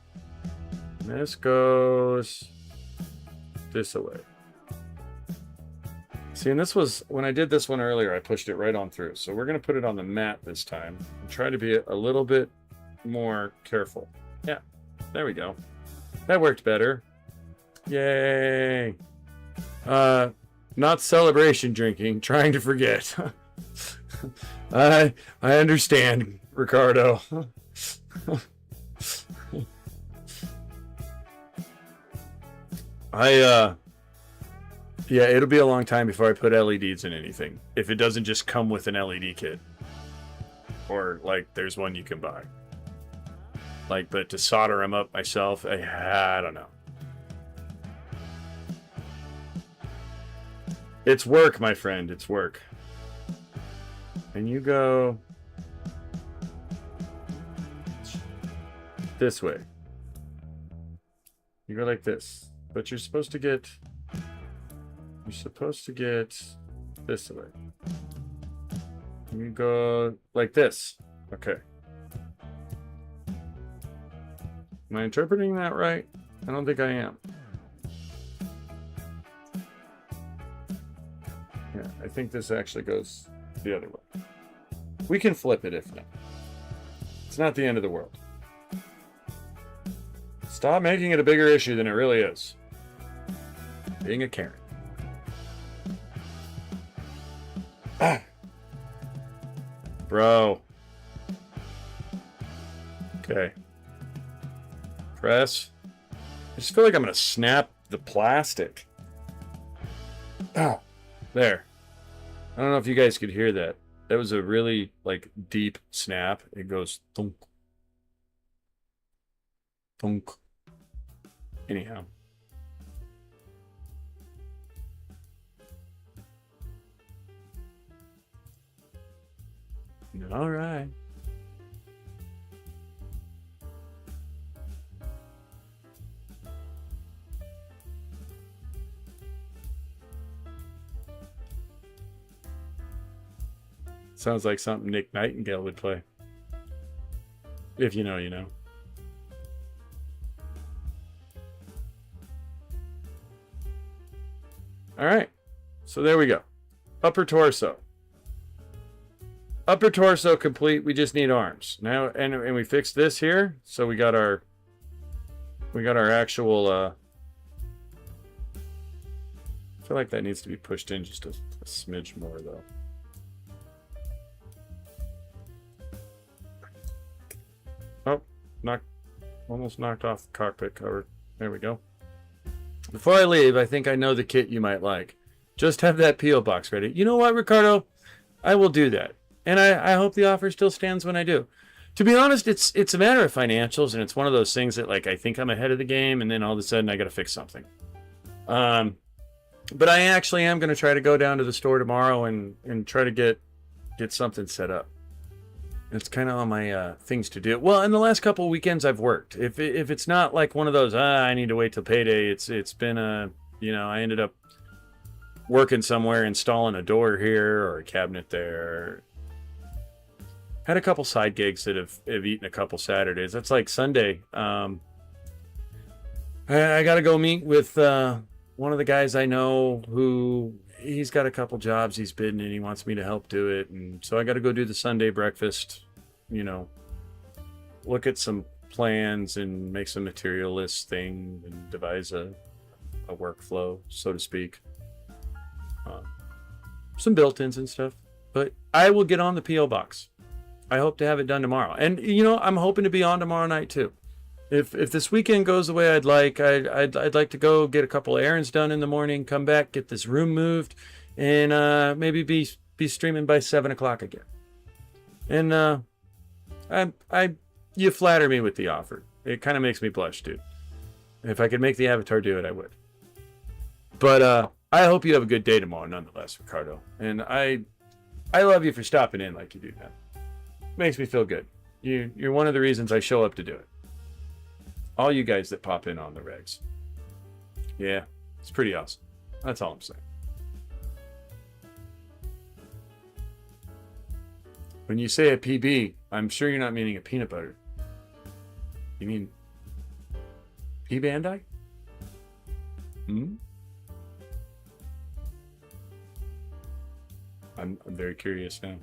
And this goes this away. See, and this was, when I did this one earlier, I pushed it right on through. So we're going to put it on the mat this time and try to be a little bit more careful. Yeah, there we go. That worked better. Yay. Not celebration drinking, trying to forget. I understand, Ricardo. Yeah, it'll be a long time before I put LEDs in anything. If it doesn't just come with an LED kit. Or, like, there's one you can buy. Like, but to solder them up myself, I don't know. It's work, my friend. It's work. And you go this way. You go like this. But you're supposed to get this way. You go like this. Okay. Am I interpreting that right? I don't think I am. Yeah, I think this actually goes the other way. We can flip it if not. It's not the end of the world. Stop making it a bigger issue than it really is. Being a Karen. Ah. Bro. Okay. Press. I just feel like I'm going to snap the plastic. Ah. There. I don't know if you guys could hear that. That was a really, like, deep snap. It goes thunk. Thunk. Anyhow. All right. Sounds like something Nick Nightingale would play. If you know, you know. All right. So there we go. Upper torso. Upper torso complete. We just need arms. Now, and we fixed this here. So we got our actual I feel like that needs to be pushed in just a smidge more though. Oh, almost knocked off the cockpit cover. There we go. Before I leave, I think I know the kit you might like. Just have that P.O. box ready. You know what, Ricardo? I will do that. And I hope the offer still stands when I do. To be honest, it's a matter of financials, and it's one of those things that, like, I think I'm ahead of the game, and then all of a sudden I got to fix something. But I actually am going to try to go down to the store tomorrow and try to get something set up. It's kind of on my things to do. Well, in the last couple of weekends I've worked. If it's not like one of those, I need to wait till payday. It's been I ended up working somewhere, installing a door here or a cabinet there. Had a couple side gigs that have eaten a couple Saturdays. That's like Sunday. I got to go meet with one of the guys I know who he's got a couple jobs he's bidding and he wants me to help do it. And so I got to go do the Sunday breakfast, look at some plans and make some material list thing and devise a workflow, so to speak. Some built-ins and stuff. But I will get on the P.O. box. I hope to have it done tomorrow. And, I'm hoping to be on tomorrow night too. If this weekend goes the way I'd like, I'd like to go get a couple errands done in the morning, come back, get this room moved, and maybe be streaming by 7 o'clock again. And you flatter me with the offer. It kind of makes me blush, dude. If I could make the avatar do it, I would. But I hope you have a good day tomorrow, nonetheless, Ricardo. And I love you for stopping in like you do, man. Makes me feel good. You're one of the reasons I show up to do it. All you guys that pop in on the regs. Yeah, it's pretty awesome. That's all I'm saying. When you say a PB, I'm sure you're not meaning a peanut butter. You mean P-Bandai? Hmm? I'm very curious now.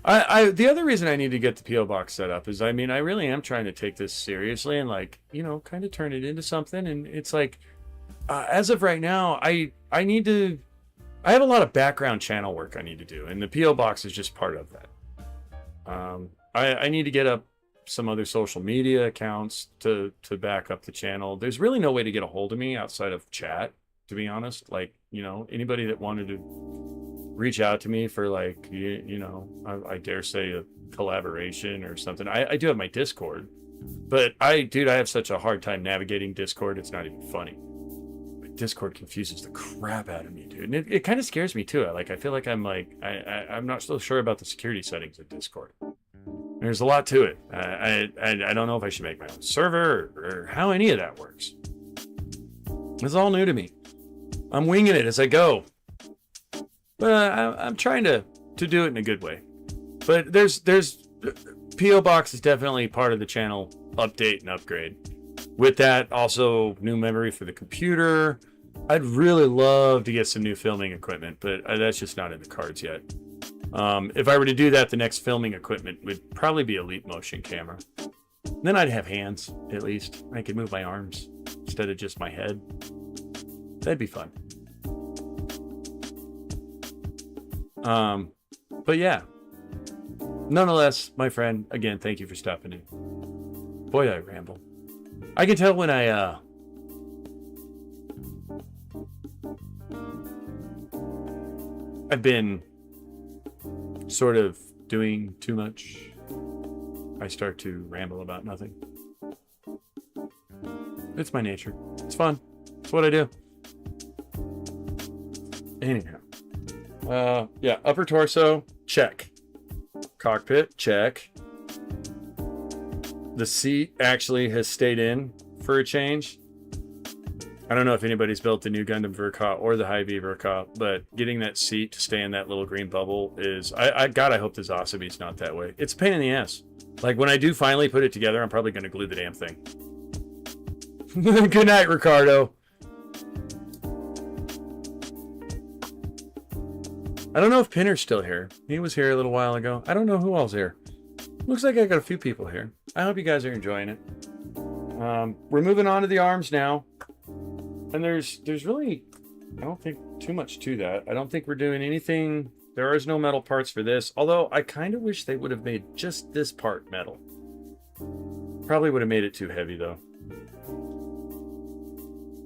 The other reason I need to get the P.O. box set up is, I mean, I really am trying to take this seriously and, like, you know, kind of turn it into something. And it's like, as of right now, I have a lot of background channel work I need to do, and the P.O. box is just part of that. I need to get up some other social media accounts to back up the channel. There's really no way to get a hold of me outside of chat, to be honest. Like, you know, anybody that wanted to reach out to me for, like, you know, I dare say a collaboration or something. I do have my Discord, but dude, I have such a hard time navigating Discord. It's not even funny. Discord confuses the crap out of me, dude. And it kind of scares me too. I feel like I'm not so sure about the security settings of Discord. There's a lot to it. I don't know if I should make my own server or how any of that works. It's all new to me. I'm winging it as I go. But I'm trying to do it in a good way. But there's P.O. Box is definitely part of the channel update and upgrade. With that, also new memory for the computer. I'd really love to get some new filming equipment, but that's just not in the cards yet. If I were to do that, the next filming equipment would probably be a Leap Motion camera. Then I'd have hands, at least. I could move my arms instead of just my head. That'd be fun. But yeah. Nonetheless, my friend, again, thank you for stopping in. Boy, I ramble. I can tell when I've been sort of doing too much. I start to ramble about nothing. It's my nature. It's fun. It's what I do. Anyhow. Yeah, upper torso, check. Cockpit, check. The seat actually has stayed in for a change. I don't know if anybody's built the new Gundam Ver.Ka or the Hi-Nu Ver.Ka, but getting that seat to stay in that little green bubble is... God, I hope the Zasabi's not that way. It's a pain in the ass. Like, when I do finally put it together, I'm probably going to glue the damn thing. Good night, Ricardo. I don't know if Pinner's still here. He was here a little while ago. I don't know who else here. Looks like I got a few people here. I hope you guys are enjoying it. We're moving on to the arms now. And there's really, I don't think too much to that. I don't think we're doing anything. There is no metal parts for this. Although I kind of wish they would have made just this part metal. Probably would have made it too heavy though.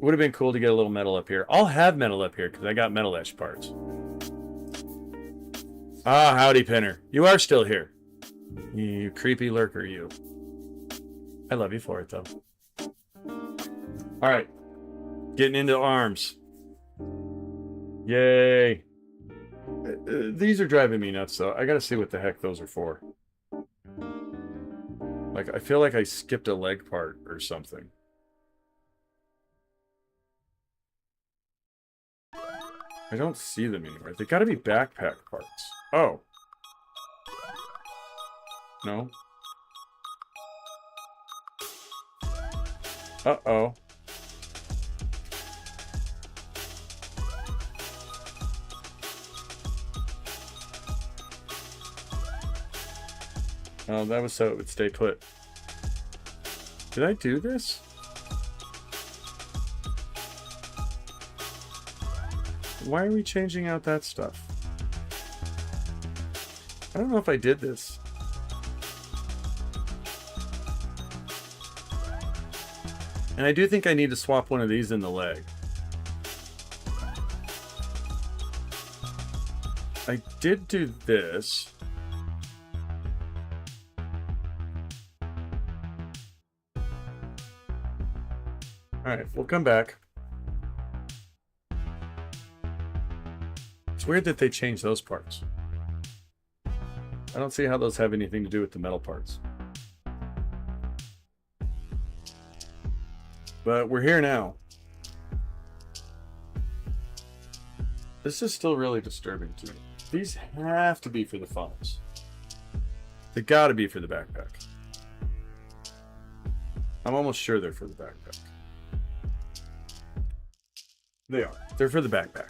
Would have been cool to get a little metal up here. I'll have metal up here because I got metal edge parts. Ah, howdy, Pinner. You are still here. You creepy lurker, you. I love you for it, though. All right. Getting into arms. Yay. These are driving me nuts, though. I gotta see what the heck those are for. Like, I feel like I skipped a leg part or something. I don't see them anywhere. They gotta be backpack parts. Oh. No. Uh-oh. Oh, that was so it would stay put. Did I do this? Why are we changing out that stuff? I don't know if I did this. And I do think I need to swap one of these in the leg. I did do this. Alright, we'll come back. It's weird that they changed those parts. I don't see how those have anything to do with the metal parts. But we're here now. This is still really disturbing to me. These have to be for the funnels. They gotta be for the backpack. I'm almost sure they're for the backpack. They are. They're for the backpack.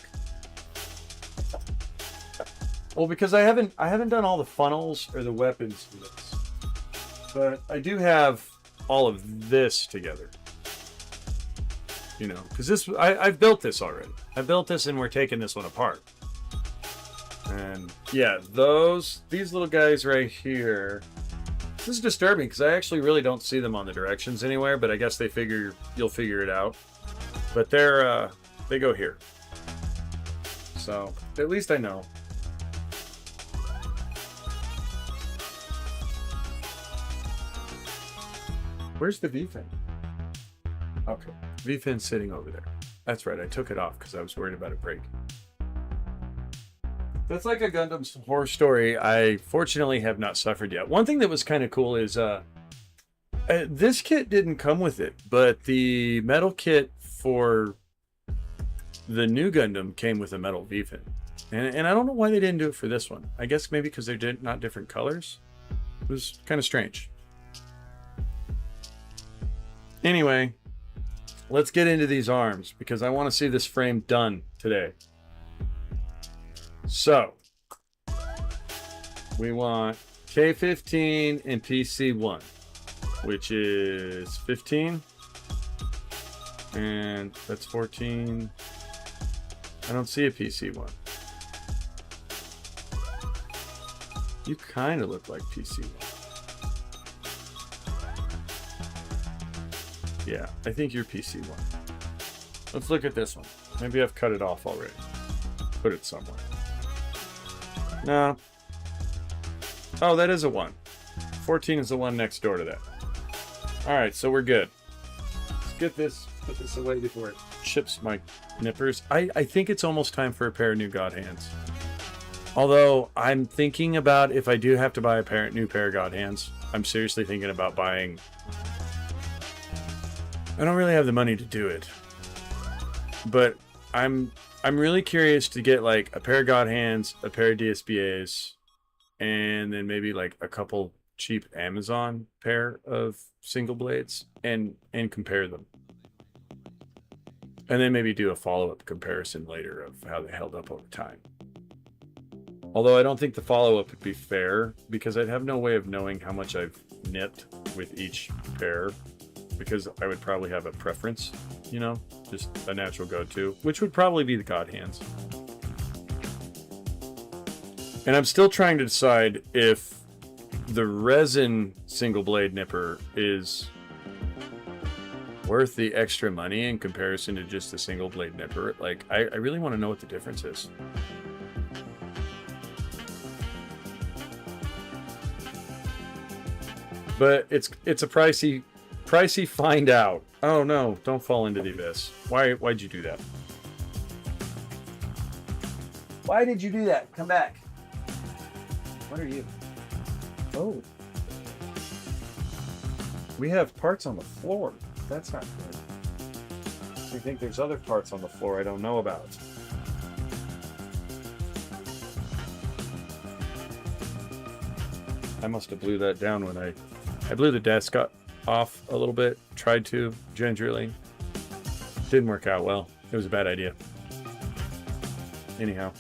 Well, because I haven't done all the funnels or the weapons for this. But I do have all of this together. You know, because this I've built this already. I built this and we're taking this one apart. And yeah, these little guys right here. This is disturbing because I actually really don't see them on the directions anywhere, but I guess they figure you'll figure it out. But they go here. So at least I know. Where's the V-fin? Okay, V-fin's sitting over there. That's right, I took it off because I was worried about it breaking. That's like a Gundam's horror story I fortunately have not suffered yet. One thing that was kind of cool is this kit didn't come with it, but the metal kit for the new Gundam came with a metal V-fin. And I don't know why they didn't do it for this one. I guess maybe because they're not different colors. It was kind of strange. Anyway, let's get into these arms because I want to see this frame done today. So, we want K15 and PC1, which is 15, and that's 14. I don't see a PC1. You kind of look like PC1. Yeah, I think you're PC1. Let's look at this one. Maybe I've cut it off already. Put it somewhere. No. Oh, that is a 1. 14 is the one next door to that. Alright, so we're good. Let's get this, put this away before it chips my nippers. I think it's almost time for a pair of new God hands. Although, I'm thinking about if I do have to buy a new pair of God hands. I'm seriously thinking about buying... I don't really have the money to do it. But I'm really curious to get like a pair of God hands, a pair of DSBAs, and then maybe like a couple cheap Amazon pair of single blades and compare them. And then maybe do a follow-up comparison later of how they held up over time. Although I don't think the follow-up would be fair because I'd have no way of knowing how much I've nipped with each pair. Because I would probably have a preference, you know, just a natural go-to, which would probably be the God hands. And I'm still trying to decide if the resin single blade nipper is worth the extra money in comparison to just the single blade nipper. Like, I really want to know what the difference is. But it's a pricey find out. Oh no, don't fall into the abyss. Why'd you do that? Why did you do that? Come back. What are you? Oh. We have parts on the floor. That's not good. I think there's other parts on the floor I don't know about. I must have blew that down when I blew the desk off a little bit. Tried to, gingerly. Didn't work out well. It was a bad idea. Anyhow.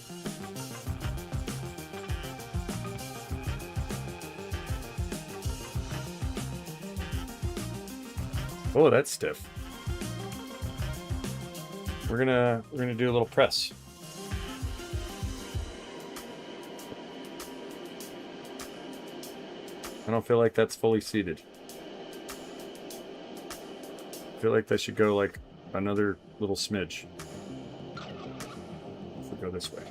Oh, that's stiff. We're gonna do a little press. I don't feel like that's fully seated. I feel like that should go like another little smidge. If we go this way.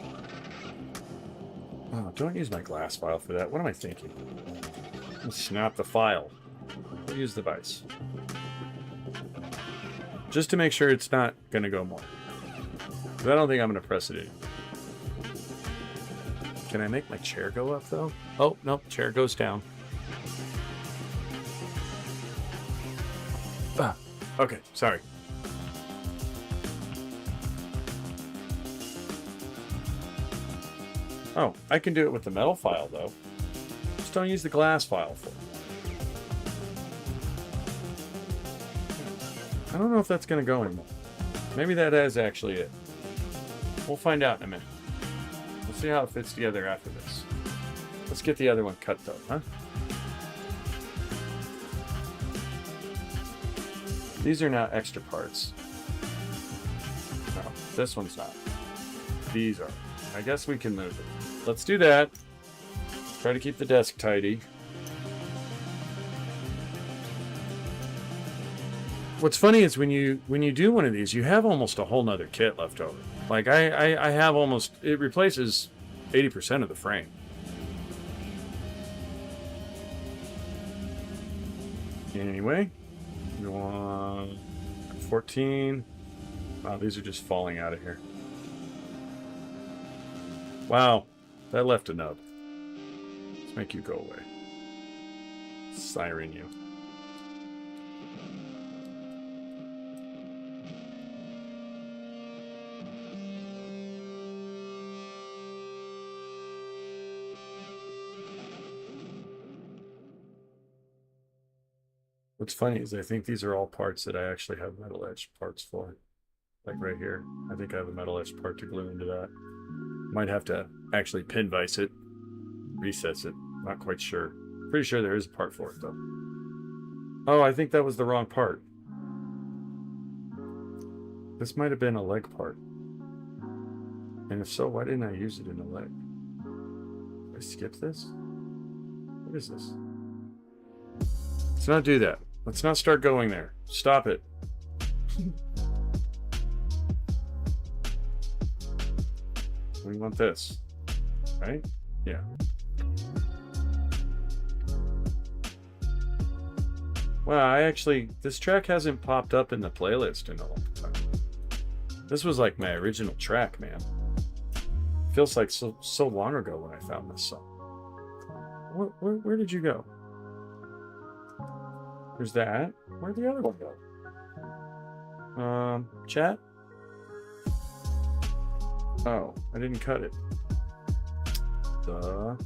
Oh, don't use my glass file for that. What am I thinking? Let's snap the file. We'll use the vise. Just to make sure it's not going to go more. But I don't think I'm going to press it in. Can I make my chair go up, though? Oh, nope. Chair goes down. Okay, sorry. Oh, I can do it with the metal file, though. Just don't use the glass file for it. I don't know if that's going to go anymore. Maybe that is actually it. We'll find out in a minute. We'll see how it fits together after this. Let's get the other one cut, though, huh? These are now extra parts. No, this one's not. These are. I guess we can move it. Let's do that. Try to keep the desk tidy. What's funny is when you do one of these, you have almost a whole nother kit left over. Like I have almost, it replaces 80% of the frame. Anyway, we want 14. Wow, these are just falling out of here. Wow, that left a nub. Let's make you go away. Siren you. What's funny is I think these are all parts that I actually have metal edge parts for. Like right here. I think I have a metal edge part to glue into that. Might have to actually pin vise it, recess it. Not quite sure. Pretty sure there is a part for it though. Oh, I think that was the wrong part. This might have been a leg part. And if so, why didn't I use it in the leg? Did I skip this? What is this? Let's not do that. Let's not start going there. Stop it. We want this, right? Yeah. Wow, this track hasn't popped up in the playlist in a long time. This was like my original track, man. Feels like so long ago when I found this song. Where did you go? There's that. Where'd the other one go? Chat? Oh, I didn't cut it. Duh.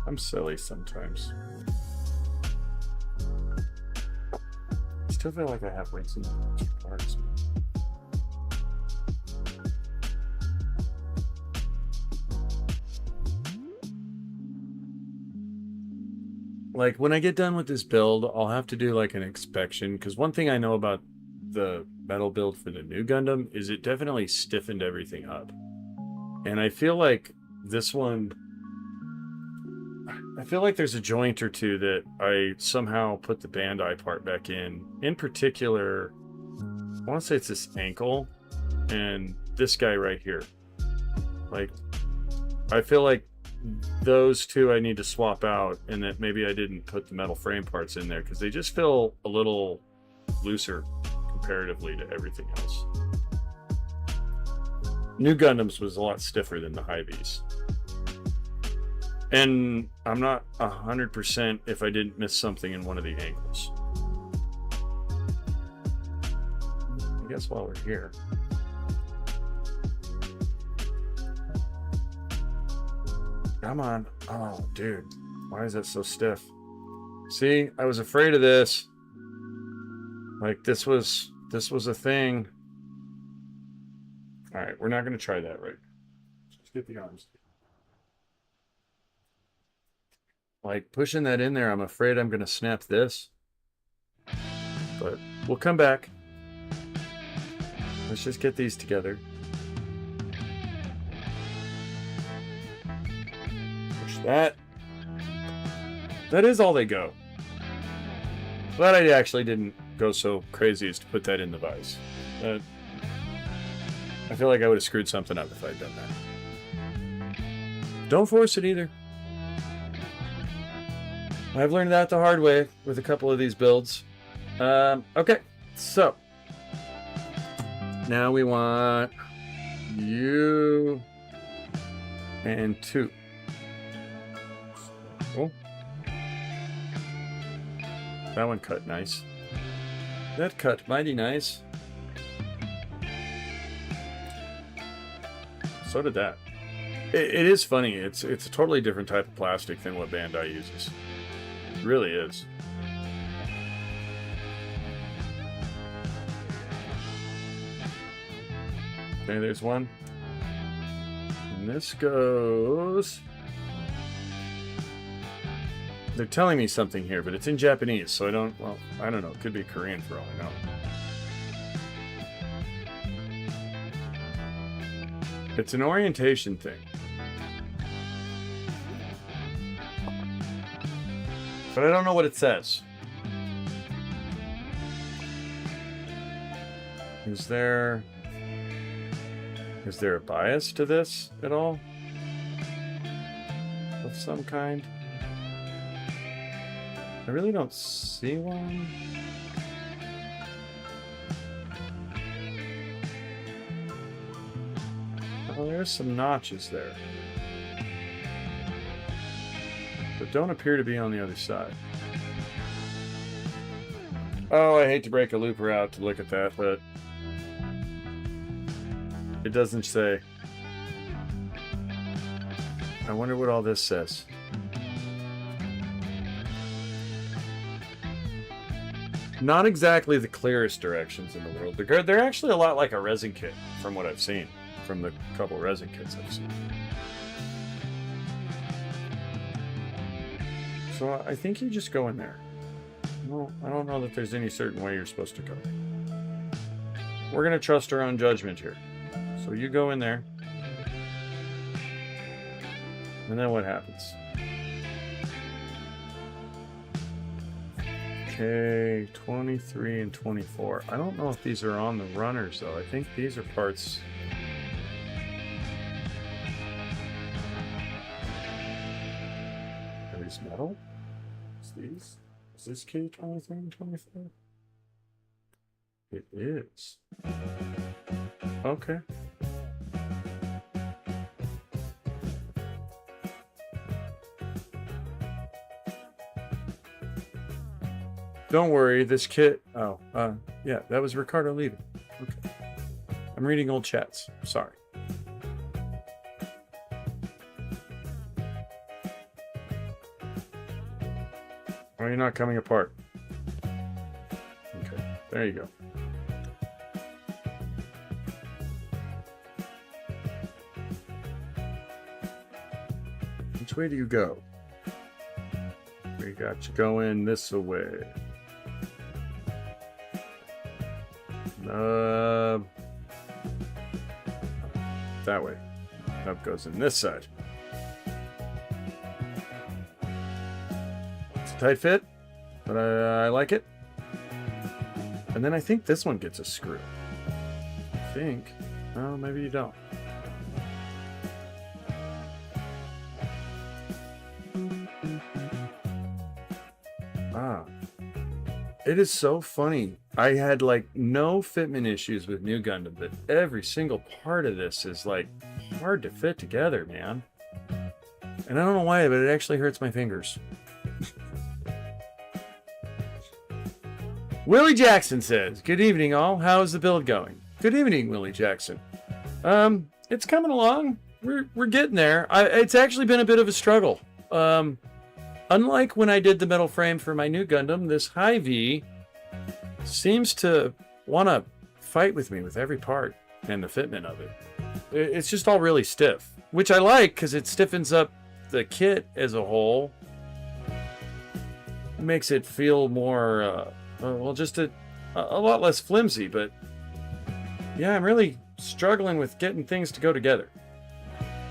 I'm silly sometimes. I still feel like I have way too many parts. Like when I get done with this build, I'll have to do like an inspection, because one thing I know about the metal build for the new Gundam is it definitely stiffened everything up. And I feel like this one, I feel like there's a joint or two that I somehow put the Bandai part back in. In particular, I want to say it's this ankle and this guy right here. Like, I feel like those two I need to swap out, and that maybe I didn't put the metal frame parts in there because they just feel a little looser comparatively to everything else. New Gundams was a lot stiffer than the Hy-Vees. And I'm not 100% if I didn't miss something in one of the angles. I guess while we're here. Come on. Oh, dude. Why is that so stiff? See, I was afraid of this. Like this was a thing. All right, we're not going to try that, right? Let's get the arms. Like pushing that in there, I'm afraid I'm going to snap this. But we'll come back. Let's just get these together. Push that. That is all they go. Glad I actually didn't go so crazy as to put that in the vise. I feel like I would have screwed something up if I'd done that. Don't force it either. I've learned that the hard way with a couple of these builds. Okay, so now we want you and 2. Cool. That one cut nice. That cut mighty nice. So did that. It is funny. It's a totally different type of plastic than what Bandai uses. It really is. Okay, there's one. And this goes... They're telling me something here, but it's in Japanese, so I don't know. It could be Korean for all I know. It's an orientation thing. But I don't know what it says. Is there a bias to this at all? Of some kind? I really don't see one. Oh, there's some notches there. But don't appear to be on the other side. Oh, I hate to break a looper out to look at that, but it doesn't say. I wonder what all this says. Not exactly the clearest directions in the world. They're actually a lot like a resin kit, from what I've seen, from the couple resin kits I've seen. So I think you just go in there. No, I don't know that there's any certain way you're supposed to go. We're going to trust our own judgment here. So you go in there. And then what happens? Okay, 23 and 24. I don't know if these are on the runners, though. I think these are parts... Are these metal? Is these? Is this K23 and 24? It is. Okay. Don't worry, this kit... Oh, yeah, that was Ricardo leaving. Okay. I'm reading old chats. Sorry. Oh, you're not coming apart. Okay, there you go. Which way do you go? We got you going this way. That way. Up goes in this side. It's a tight fit, but I like it. And then I think this one gets a screw. I think. Oh, maybe you don't. Ah. It is so funny. I had like no fitment issues with New Gundam, but every single part of this is like hard to fit together, man. And I don't know why, but it actually hurts my fingers. Willie Jackson says, "Good evening, all. How is the build going?" Good evening, Willie Jackson. It's coming along. We're getting there. It's actually been a bit of a struggle. Unlike when I did the metal frame for my New Gundam, this Hy-V seems to want to fight with me with every part and the fitment of it. It's just all really stiff, which I like because it stiffens up the kit as a whole. It makes it feel more, well, just a lot less flimsy, but yeah, I'm really struggling with getting things to go together.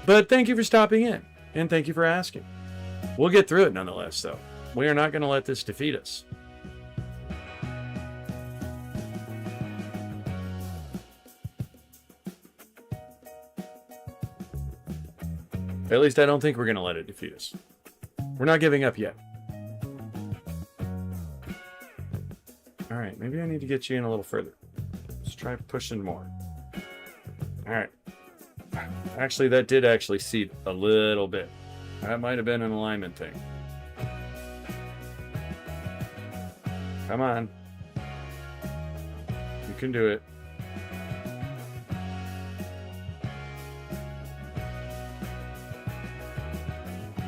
But thank you for stopping in, and thank you for asking. We'll get through it nonetheless, though. We are not going to let this defeat us. At least I don't think we're going to let it defeat us. We're not giving up yet. All right, maybe I need to get you in a little further. Let's try pushing more. All right. Actually, that did actually seat a little bit. That might have been an alignment thing. Come on. You can do it.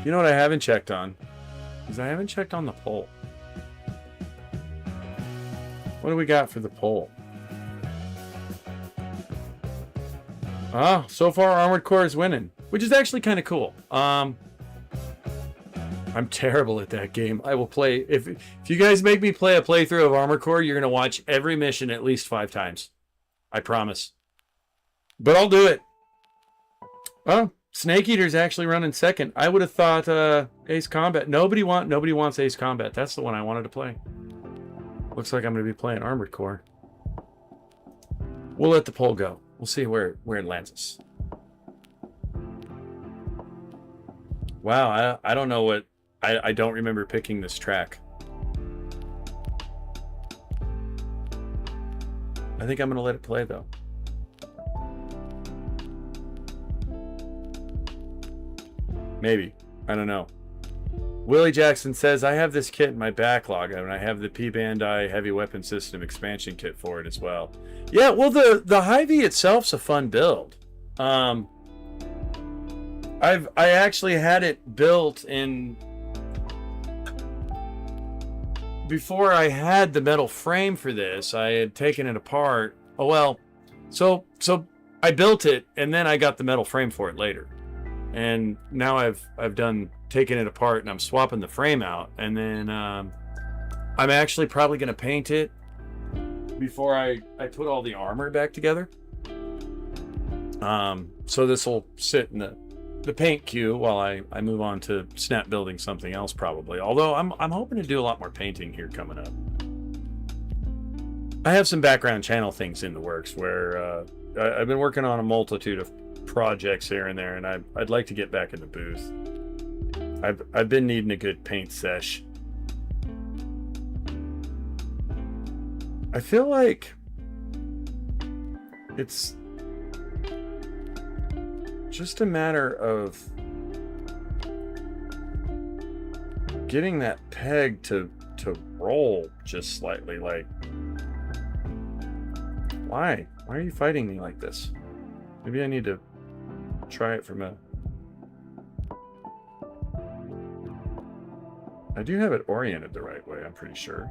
You know what I haven't checked on? Is I haven't checked on the pole. What do we got for the pole? Ah, so far Armored Core is winning, which is actually kind of cool. I'm terrible at that game. I will play if you guys make me play a playthrough of Armored Core, you're gonna watch every mission at least 5 times. I promise. But I'll do it. Oh, Snake Eater's actually running second. I would have thought Ace Combat. Nobody wants Ace Combat. That's the one I wanted to play. Looks like I'm gonna be playing Armored Core. We'll let the poll go. We'll see where it lands us. Wow, I don't know what... I don't remember picking this track. I think I'm going to let it play, though. Maybe. I don't know. Willie Jackson says, I have this kit in my backlog, and I have the P-Bandai Heavy Weapon System expansion kit for it as well. Yeah, well, the Hy-Vee itself's a fun build. I actually had it built in... Before I had the metal frame for this, I had taken it apart. Oh, well, so I built it, and then I got the metal frame for it later. And now I've taken it apart, and I'm swapping the frame out. And then I'm actually probably going to paint it before I put all the armor back together. So this will sit in the paint queue while I move on to snap building something else probably. Although I'm hoping to do a lot more painting here coming up. I have some background channel things in the works where I've been working on a multitude of projects here and there, and I'd like to get back in the booth. I've been needing a good paint sesh. I feel like it's just a matter of getting that peg to roll just slightly. Like, why are you fighting me like this? Maybe I need to try it from a... I do have it oriented the right way, I'm pretty sure.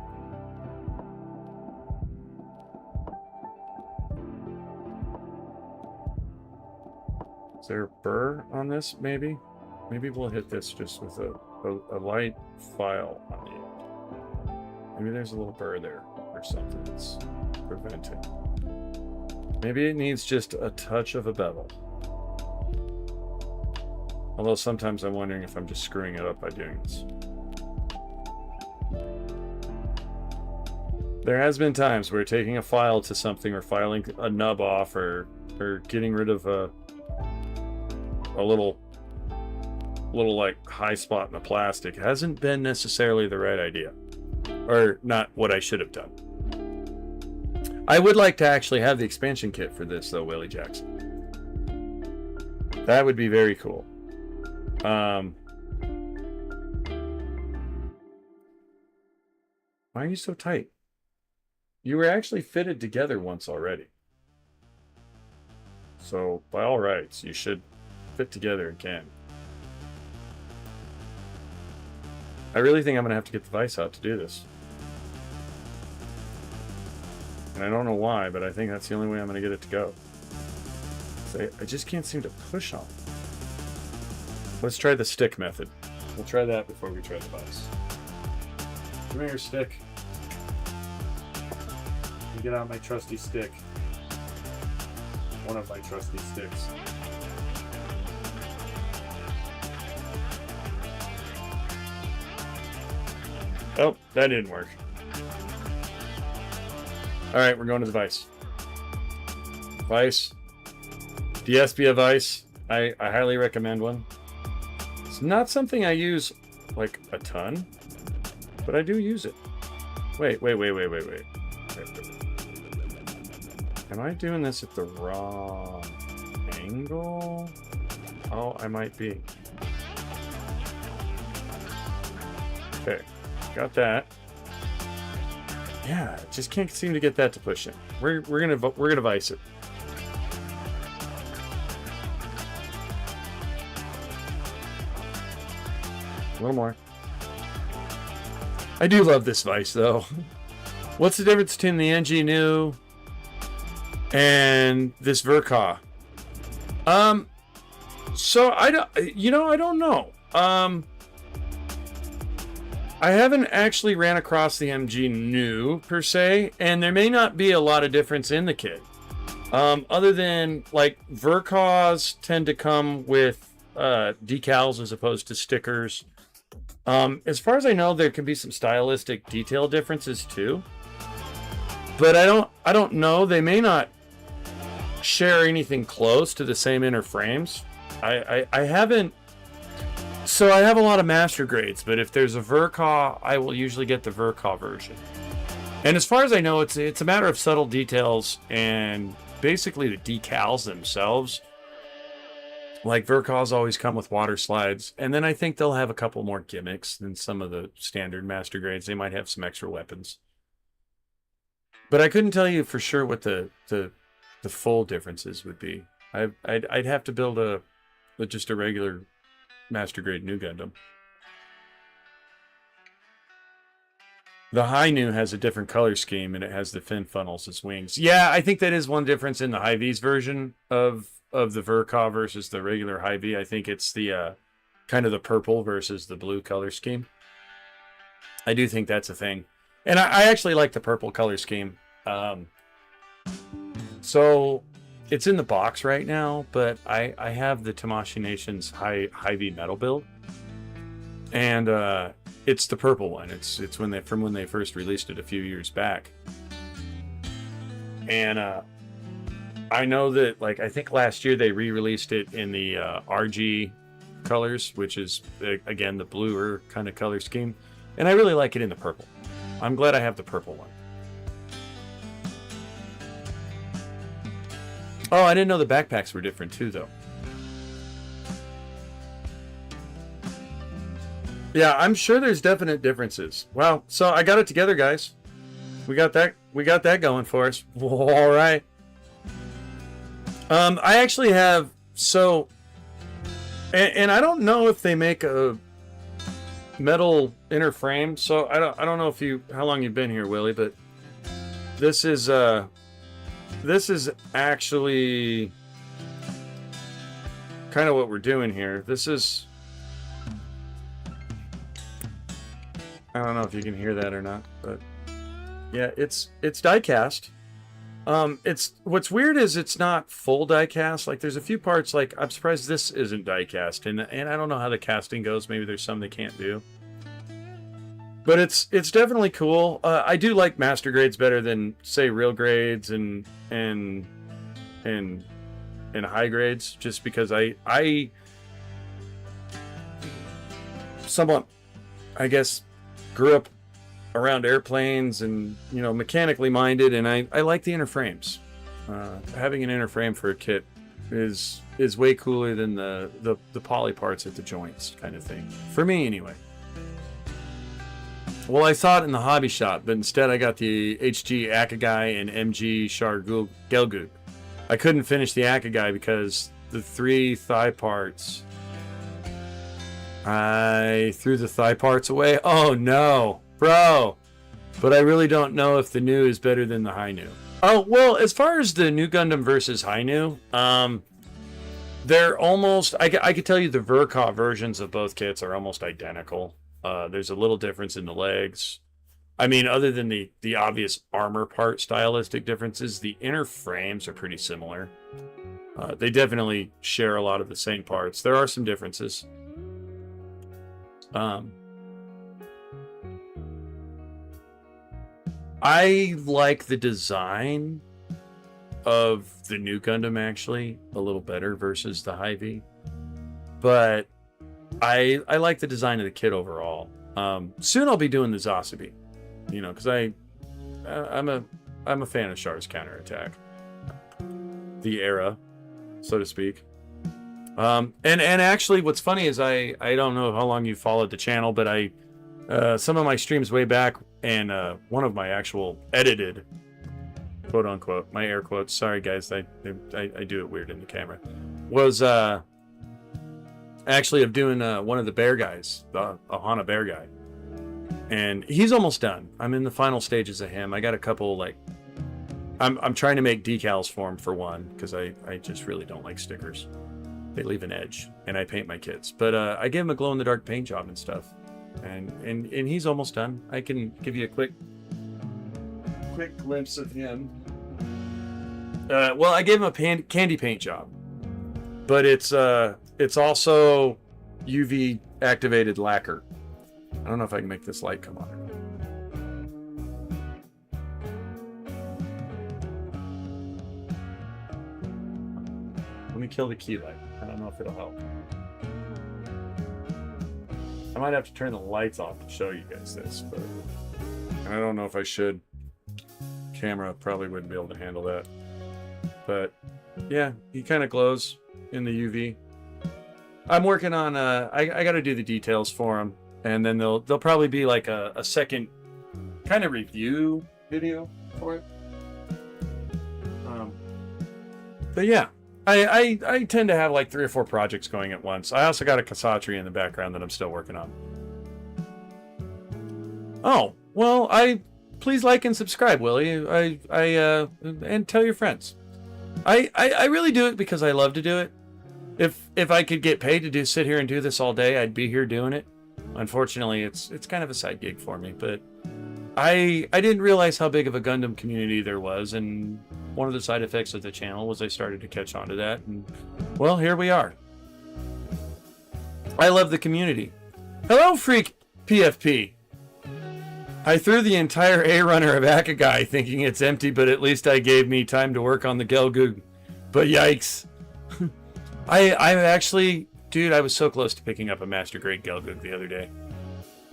Is there a burr on this, maybe? Maybe we'll hit this just with a light file on the end. Maybe there's a little burr there or something that's preventing. Maybe it needs just a touch of a bevel. Although sometimes I'm wondering if I'm just screwing it up by doing this. There has been times where taking a file to something or filing a nub off or getting rid of a little like high spot in the plastic hasn't been necessarily the right idea, or not what I should have done. I would like to actually have the expansion kit for this though, Willie Jackson. That would be very cool. Why are you so tight? You were actually fitted together once already. So by all rights, you should fit together again. I really think I'm going to have to get the vise out to do this. And I don't know why, but I think that's the only way I'm going to get it to go. So I just can't seem to push on it. Let's try the stick method. We'll try that before we try the vise. Come here, stick. Let me get out my trusty stick. One of my trusty sticks. Oh, that didn't work. Alright, we're going to the vise. Vise. DSP vise. I highly recommend one. It's not something I use like a ton, but I do use it. Wait. Am I doing this at the wrong angle? Oh, I might be. Okay, got that. Yeah, just can't seem to get that to push in. We're gonna vise it. A little more. I do love this vise, though. What's the difference between the MG Hi-Nu and this Ver.Ka? So I don't know. I haven't actually ran across the MG Hi-Nu per se, and there may not be a lot of difference in the kit. Other than like Ver.Kas tend to come with decals as opposed to stickers. As far as I know, there can be some stylistic detail differences too. But I don't know. They may not share anything close to the same inner frames. I haven't. So I have a lot of master grades, but if there's a Ver.Ka, I will usually get the Ver.Ka version. And as far as I know, it's a matter of subtle details and basically the decals themselves. Like Ver.Kas always come with water slides, and then I think they'll have a couple more gimmicks than some of the standard master grades. They might have some extra weapons. But I couldn't tell you for sure what the full differences would be. I'd have to build just a regular master grade new Gundam. The Hi-Nu has a different color scheme, and it has the fin funnels as wings. Yeah, I think that is one difference in the Hy-V's version of the Ver.Ka versus the regular Hy-V. I think it's the kind of the purple versus the blue color scheme. I do think that's a thing. And I actually like the purple color scheme. So it's in the box right now, but I have the Tamashii Nation's Hy-V metal build. And it's the purple one. It's when they first released it a few years back. And I know that, like, I think last year they re-released it in the RG colors, which is again the bluer kind of color scheme. And I really like it in the purple. I'm glad I have the purple one. Oh, I didn't know the backpacks were different too, though. Yeah, I'm sure there's definite differences. Wow, so I got it together, guys. We got that going for us. All right. I actually have and I don't know if they make a metal inner frame. So I don't know how long you've been here, Willie, but this is actually kind of what we're doing here. I don't know if you can hear that or not, but yeah, it's diecast. What's weird is it's not full diecast. Like there's a few parts, like I'm surprised this isn't diecast, and I don't know how the casting goes. Maybe there's some they can't do. But it's definitely cool. I do like master grades better than say real grades and high grades, just because I somewhat, I guess, grew up around airplanes and, you know, mechanically minded, and I like the inner frames. Having an inner frame for a kit is way cooler than the poly parts at the joints kind of thing. For me, anyway. Well, I saw it in the hobby shop, but instead I got the HG Akagai and MG Gelgoop. I couldn't finish the Akagai because the 3 thigh parts... I threw the thigh parts away. Oh no, bro. But I really don't know if the new is better than the Hi-Nu. Oh, well, as far as the new Gundam versus Hi-Nu, they're almost... I could tell you the Ver.Ka versions of both kits are almost identical. There's a little difference in the legs. I mean, other than the obvious armor part stylistic differences, the inner frames are pretty similar. They definitely share a lot of the same parts. There are some differences. I like the design of the new Gundam actually a little better versus the Hy-V, but I like the design of the kit overall. Soon I'll be doing the Zasabi, you know, because I'm a fan of Char's counterattack, the era, so to speak. And actually, what's funny is I don't know how long you followed the channel, but some of my streams way back, and one of my actual edited, quote unquote, my air quotes, sorry guys, I do it weird in the camera, was I actually of doing one of the bear guys, the Ohana bear guy. And he's almost done. I'm in the final stages of him. I got a couple, like, I'm trying to make decals for him for one, because I just really don't like stickers. They leave an edge, and I paint my kids. But I gave him a glow-in-the-dark paint job and stuff. And he's almost done. I can give you a quick glimpse of him. Well, I gave him a candy paint job. But it's also UV activated lacquer. I don't know if I can make this light come on. Let me kill the key light. I don't know if it'll help. I might have to turn the lights off to show you guys this, but I don't know if I should. Camera probably wouldn't be able to handle that. But yeah, he kind of glows in the UV. I'm working on I got to do the details for him, and then they'll probably be like a second kind of review video for it. But yeah, I tend to have like 3 or 4 projects going at once. I also got a Kasatri in the background that I'm still working on. Oh, well, please like and subscribe, Willie. And tell your friends. I really do it because I love to do it. If I could get paid to sit here and do this all day, I'd be here doing it. Unfortunately, it's kind of a side gig for me, but I didn't realize how big of a Gundam community there was, and one of the side effects of the channel was I started to catch on to that, and well, here we are. I love the community. Hello, Freak PFP. I threw the entire A runner of Akagai thinking it's empty, but at least I gave me time to work on the Gelgoog. But yikes. I actually, dude, I was so close to picking up a Master Grade Gelgoog the other day.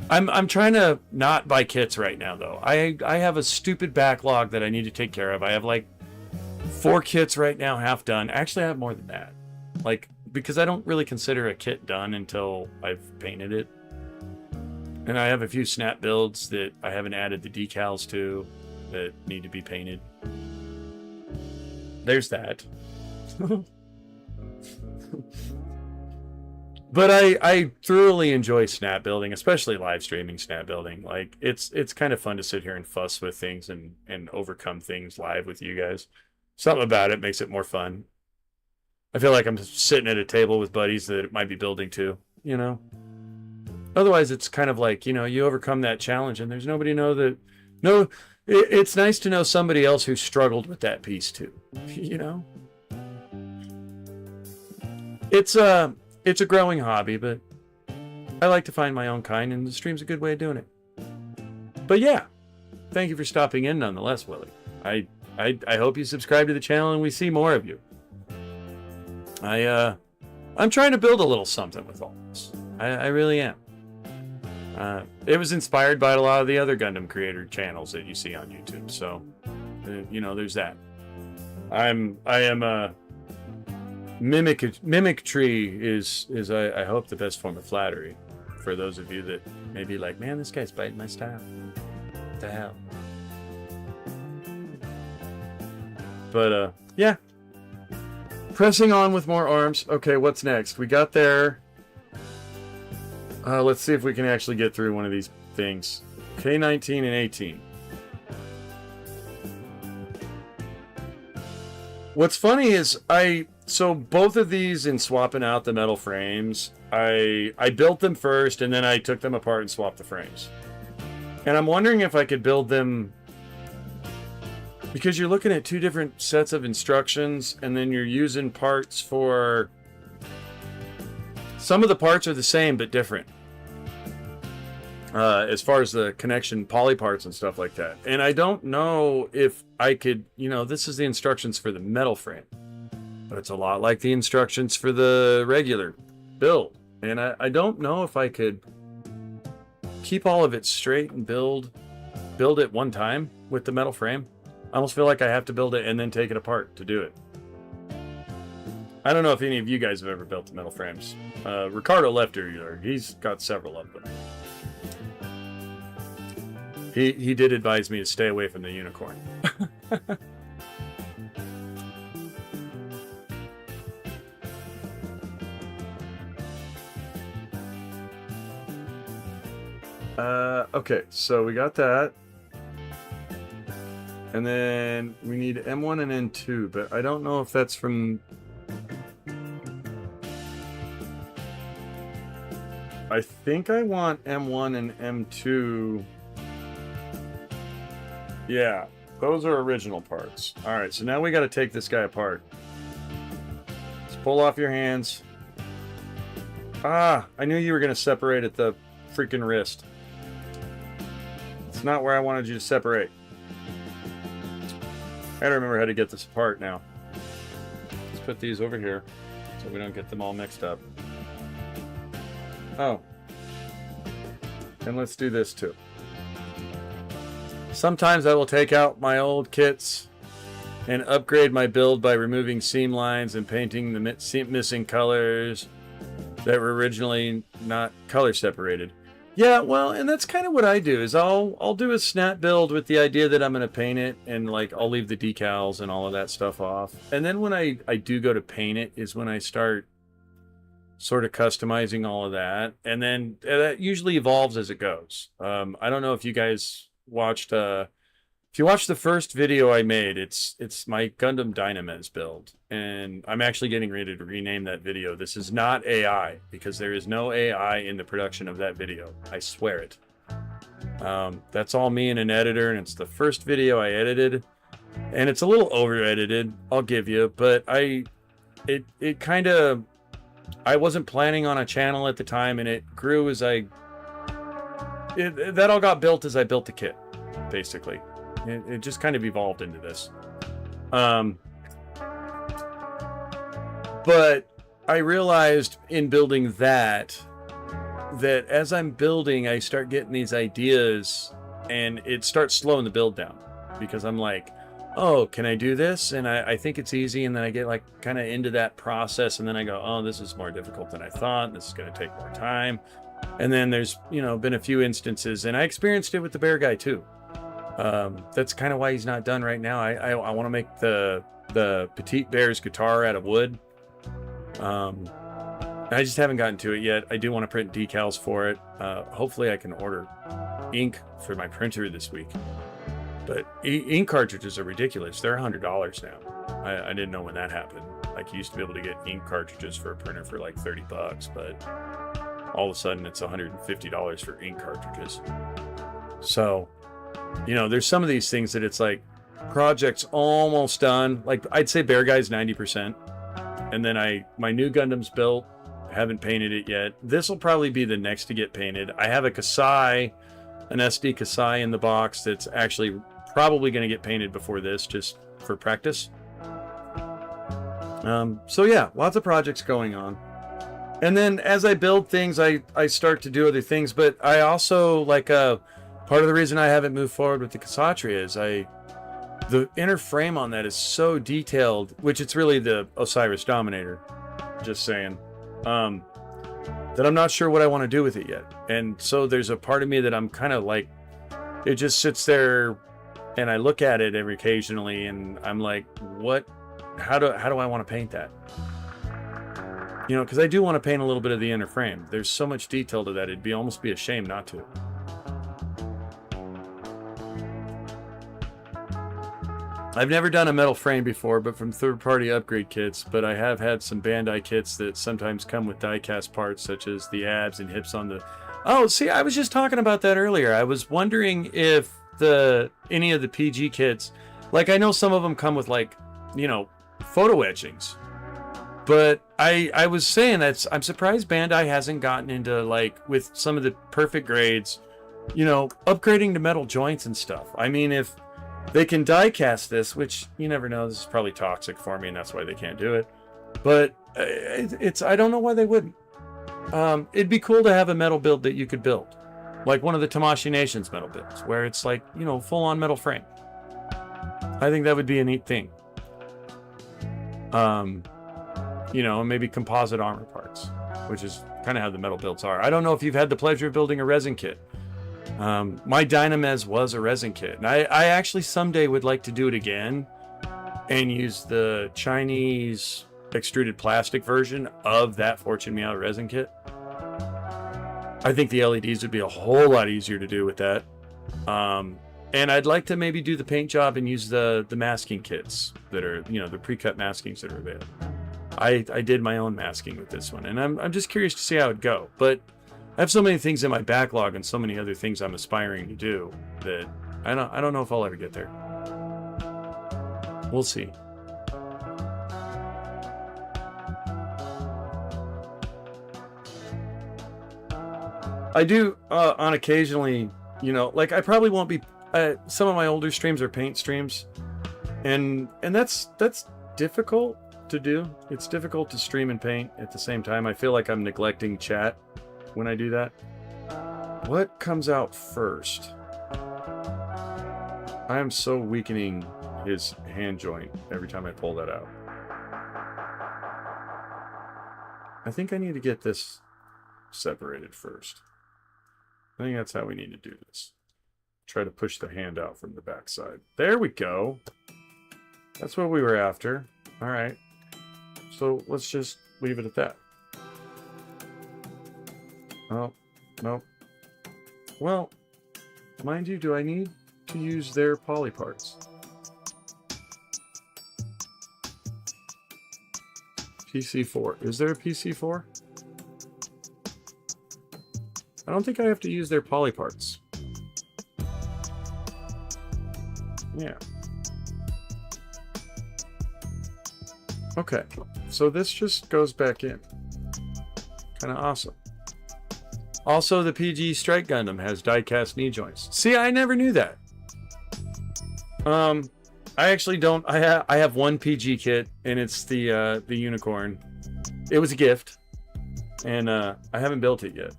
I'm trying to not buy kits right now, though. I have a stupid backlog that I need to take care of. I have like 4 kits right now, half done. Actually, I have more than that. Like, because I don't really consider a kit done until I've painted it. And I have a few snap builds that I haven't added the decals to that need to be painted. There's that. But I thoroughly enjoy snap building, especially live streaming snap building. Like, it's kind of fun to sit here and fuss with things and overcome things live with you guys. Something about it makes it more fun. I feel like I'm sitting at a table with buddies that it might be building to, you know? Otherwise, it's kind of like, you know, you overcome that challenge and there's nobody it's nice to know somebody else who struggled with that piece too, you know? It's a growing hobby, but I like to find my own kind, and the stream's a good way of doing it. But yeah, thank you for stopping in nonetheless, Willie. I hope you subscribe to the channel and we see more of you. I'm trying to build a little something with all this. I really am. It was inspired by a lot of the other Gundam creator channels that you see on YouTube, so you know, there's that. I am mimicry is I hope the best form of flattery for those of you that may be like, man, this guy's biting my style. What the hell? But yeah, pressing on with more arms. Okay, what's next? We got there. Let's see if we can actually get through one of these things. K19 and 18. What's funny is so both of these, in swapping out the metal frames, I built them first and then I took them apart and swapped the frames. And I'm wondering if I could build them, because you're looking at 2 different sets of instructions and then you're using parts for, some of the parts are the same but different. As far as the connection poly parts and stuff like that. And I don't know if I could, you know, this is the instructions for the metal frame, but it's a lot like the instructions for the regular build. And I don't know if I could keep all of it straight and build it one time with the metal frame. I almost feel like I have to build it and then take it apart to do it. I don't know if any of you guys have ever built the metal frames. Ricardo left here, he's got several of them. He did advise me to stay away from the unicorn. Okay, so we got that. And then we need M1 and N2, but I don't know if that's from... I think I want M1 and M2. Yeah, those are original parts. All right, so now we got to take this guy apart. Let's pull off your hands. Ah, I knew you were going to separate at the freaking wrist. It's not where I wanted you to separate. I gotta remember how to get this apart now. Let's put these over here so we don't get them all mixed up. Oh. And let's do this too. Sometimes I will take out my old kits and upgrade my build by removing seam lines and painting the missing colors that were originally not color separated. Yeah, well, and that's kind of what I do, is I'll do a snap build with the idea that I'm going to paint it, and like I'll leave the decals and all of that stuff off. And then when I do go to paint it is when I start sort of customizing all of that. And then that usually evolves as it goes. I don't know if you guys watched, if you watched the first video I made, it's my Gundam Dynamodel build. And I'm actually getting ready to rename that video. This is not AI, because there is no AI in the production of that video. I swear it. That's all me and an editor, and it's the first video I edited. And it's a little over-edited, I'll give you, but it kind of... I wasn't planning on a channel at the time, and it grew as that all got built as I built the kit, basically. It just kind of evolved into this. But I realized in building that as I'm building, I start getting these ideas, and it starts slowing the build down, because I'm like, oh, can I do this? And I think it's easy, and then I get like kind of into that process, and then I go, oh, this is more difficult than I thought. This is going to take more time. And then there's, been a few instances, and I experienced it with the bear guy too. That's kind of why he's not done right now. I want to make the Petite Bear's guitar out of wood. I just haven't gotten to it yet. I do want to print decals for it. Hopefully I can order ink for my printer this week. But ink cartridges are ridiculous. They're $100 now. I didn't know when that happened. Like, you used to be able to get ink cartridges for a printer for like $30, but all of a sudden it's $150 for ink cartridges. So, there's some of these things that it's like, project's almost done. Like, I'd say Bear Guy's 90%. And then my new Gundam's built. I haven't painted it yet. This will probably be the next to get painted. I have a Kasai, an SD Kasai in the box that's actually probably going to get painted before this, just for practice. So yeah, lots of projects going on. And then as I build things, I start to do other things, but I also, like, part of the reason I haven't moved forward with the Kshatriya is the inner frame on that is so detailed, which it's really the Osiris Dominator, just saying, that I'm not sure what I want to do with it yet. And so there's a part of me that I'm kind of like, it just sits there, and I look at it every occasionally, and I'm like, how do I want to paint that? Because I do want to paint a little bit of the inner frame. There's so much detail to that, it'd almost be a shame not to. I've never done a metal frame before, but from third-party upgrade kits, but I have had some Bandai kits that sometimes come with die-cast parts, such as the abs and hips on the... Oh, see, I was just talking about that earlier. I was wondering if any of the PG kits, like, I know some of them come with, like, photo etchings, but I was saying I'm surprised Bandai hasn't gotten into, like, with some of the perfect grades, upgrading to metal joints and stuff. I mean, if they can die cast this, which you never know, this is probably toxic for me and that's why they can't do it, but I don't know why they wouldn't. It'd be cool to have a metal build that you could build, like one of the Tamashii Nations metal builds, where it's like, full-on metal frame. I think that would be a neat thing. Maybe composite armor parts, which is kind of how the metal builds are. I don't know if you've had the pleasure of building a resin kit. My Dynamez was a resin kit, and I actually someday would like to do it again and use the Chinese extruded plastic version of that Fortune Meow resin kit. I think the LEDs would be a whole lot easier to do with that. And I'd like to maybe do the paint job and use the masking kits that are, you know, the pre-cut maskings that are available. I did my own masking with this one, and I'm just curious to see how it go. But I have so many things in my backlog and so many other things I'm aspiring to do that I don't know if I'll ever get there. We'll see. I do on occasionally, you know, like I probably won't be. Some of my older streams are paint streams, and that's difficult to do. It's difficult to stream and paint at the same time. I feel like I'm neglecting chat when I do that. What comes out first? I am so weakening his hand joint every time I pull that out. I think I need to get this separated first. I think that's how we need to do this. Try to push the hand out from the backside. There we go. That's what we were after. All right. So let's just leave it at that. Oh, no. Well, mind you, do I need to use their poly parts? PC4. Is there a PC4? I don't think I have to use their poly parts. Yeah. Okay, so this just goes back in. Kind of awesome. Also, the PG Strike Gundam has die-cast knee joints. See, I never knew that. I actually don't. I have one PG kit, and it's the unicorn. It was a gift, and I haven't built it yet.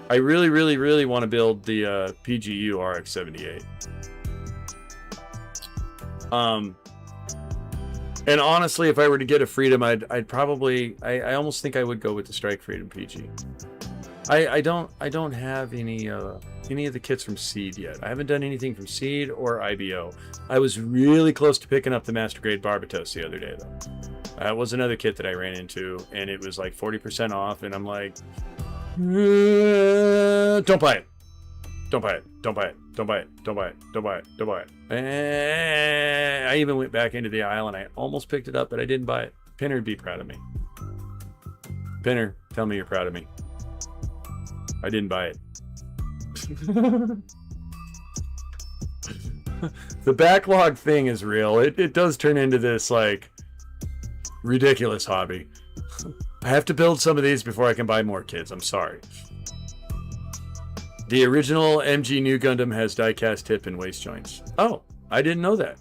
I really, really, really want to build the PGU RX-78. And honestly, if I were to get a Freedom, I'd probably, I almost think I would go with the Strike Freedom PG. I don't have any of the kits from Seed yet. I haven't done anything from Seed or IBO. I was really close to picking up the Master Grade Barbatos the other day, though. That was another kit that I ran into, and it was like 40% off, and I'm like, don't buy it. Don't buy it. Don't buy it. Don't buy it. Don't buy it. Don't buy it. Don't buy it. And I even went back into the aisle and I almost picked it up, but I didn't buy it. Pinner'd be proud of me. Pinner, tell me you're proud of me. I didn't buy it. The backlog thing is real. It does turn into this like ridiculous hobby. I have to build some of these before I can buy more kits. I'm sorry. The original MG New Gundam has die-cast hip and waist joints. Oh, I didn't know that.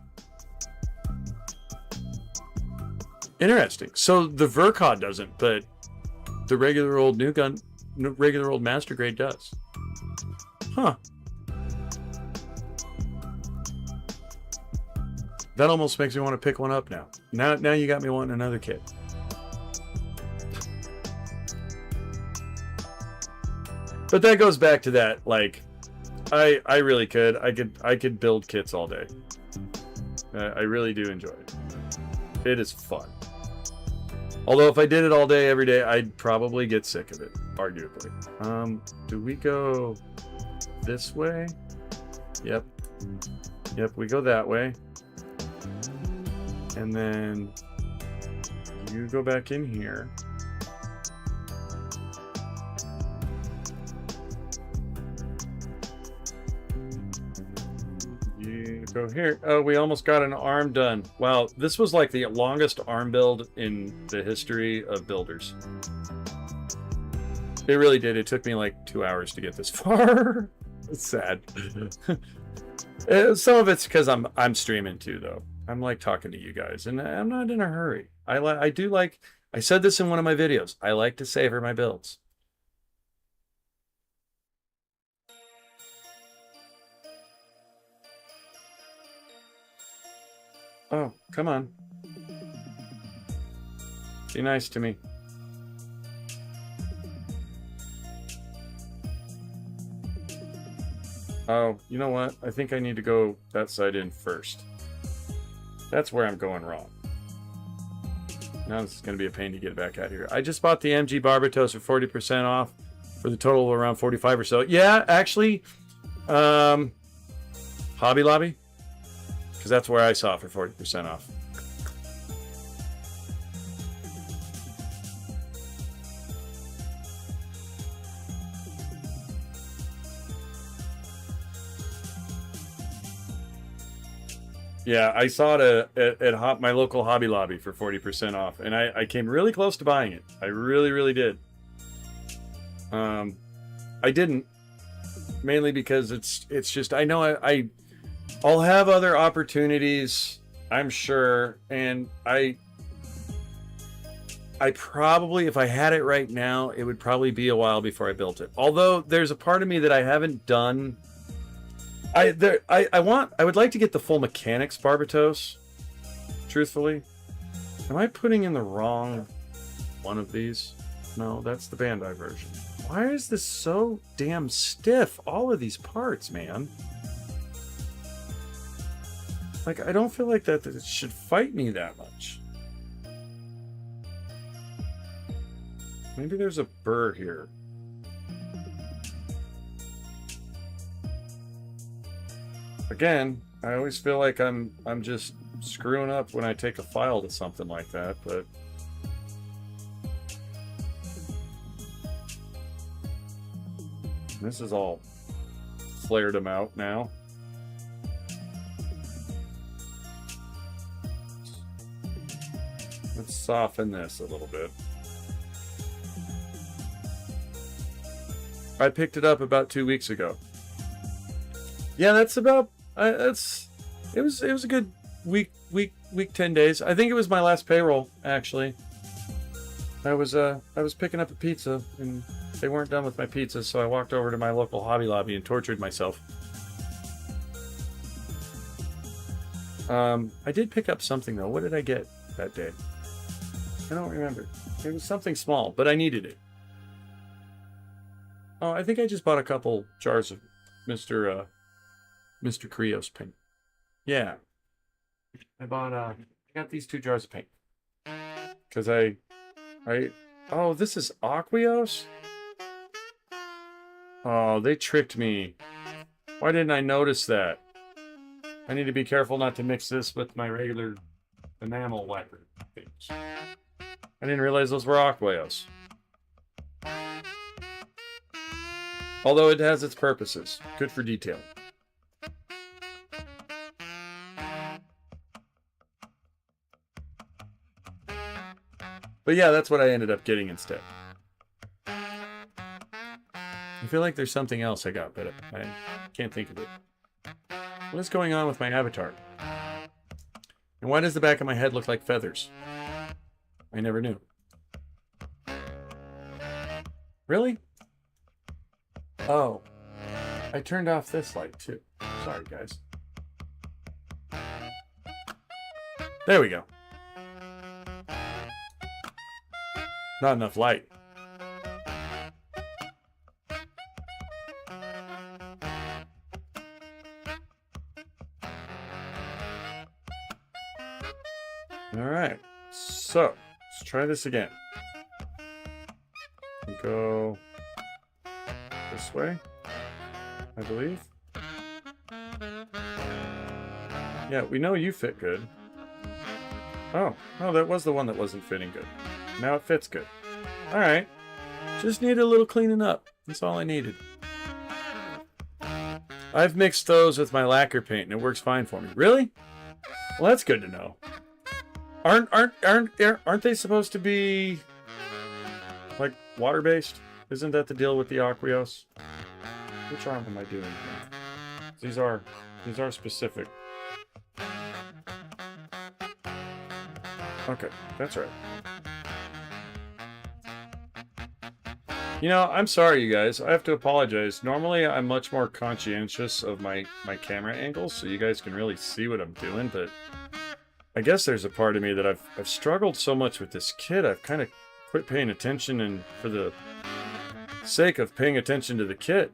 Interesting. So the Ver.Ka doesn't, but the regular old regular old Master Grade does. Huh. That almost makes me want to pick one up now. Now you got me wanting another kit. But that goes back to that, like, I really could. I could build kits all day. I really do enjoy it. It is fun. Although if I did it all day, every day, I'd probably get sick of it, arguably. Do we go this way? Yep. Yep, we go that way. And then you go back in here. Go here. Oh, we almost got an arm done. Wow, this was like the longest arm build in the history of builders. It really did. It took me like 2 hours to get this far. It's sad. Some of it's because I'm streaming too, though. I'm like talking to you guys, and I'm not in a hurry. I do like. I said this in one of my videos. I like to savor my builds. Oh, come on. Be nice to me. Oh, you know what? I think I need to go that side in first. That's where I'm going wrong. Now this is going to be a pain to get back out here. I just bought the MG Barbatos for 40% off. for the total of around 45 or so. Yeah, actually, Hobby Lobby, because that's where I saw it for 40% off. Yeah, I saw it at my local Hobby Lobby for 40% off, and I came really close to buying it. I really, really did. I didn't, mainly because it's just, I know I'll have other opportunities, I'm sure, and I probably, if I had it right now, it would probably be a while before I built it. Although there's a part of me that I haven't done. I would like to get the full mechanics Barbatos, truthfully. Am I putting in the wrong one of these? No, that's the Bandai version. Why is this so damn stiff? All of these parts, man. Like, I don't feel like that it should fight me that much. Maybe there's a burr here. Again, I always feel like I'm just screwing up when I take a file to something like that, but this is all flared them out now. Let's soften this a little bit. I picked it up about 2 weeks ago. Yeah, that's about it was a good week 10 days. I think it was my last payroll, actually. I was picking up a pizza and they weren't done with my pizza, so I walked over to my local Hobby Lobby and tortured myself. I did pick up something though. What did I get that day? I don't remember. It was something small, but I needed it. Oh, I think I just bought a couple jars of Mr. Krios paint. Yeah. I got these 2 jars of paint. Because oh, this is Aqueous? Oh, they tricked me. Why didn't I notice that? I need to be careful not to mix this with my regular enamel wiper things. I didn't realize those were Aqueous. Although it has its purposes. Good for detail. But yeah, that's what I ended up getting instead. I feel like there's something else I got, but I can't think of it. What is going on with my avatar? And why does the back of my head look like feathers? I never knew. Really? Oh. I turned off this light too. Sorry, guys. There we go. Not enough light. All right, so let's try this again. Go this way, I believe. Yeah, we know you fit good. Oh, no, that was the one that wasn't fitting good. Now it fits good. All right, just need a little cleaning up. That's all I needed. I've mixed those with my lacquer paint and it works fine for me. Really? Well, that's good to know. Aren't they supposed to be like water-based? Isn't that the deal with the Aqueous? Which arm am I doing here? These are specific. Okay, that's right. You know, I'm sorry, you guys. I have to apologize. Normally, I'm much more conscientious of my camera angles, so you guys can really see what I'm doing, but I guess there's a part of me that I've struggled so much with this kit, I've kind of quit paying attention, and for the sake of paying attention to the kit.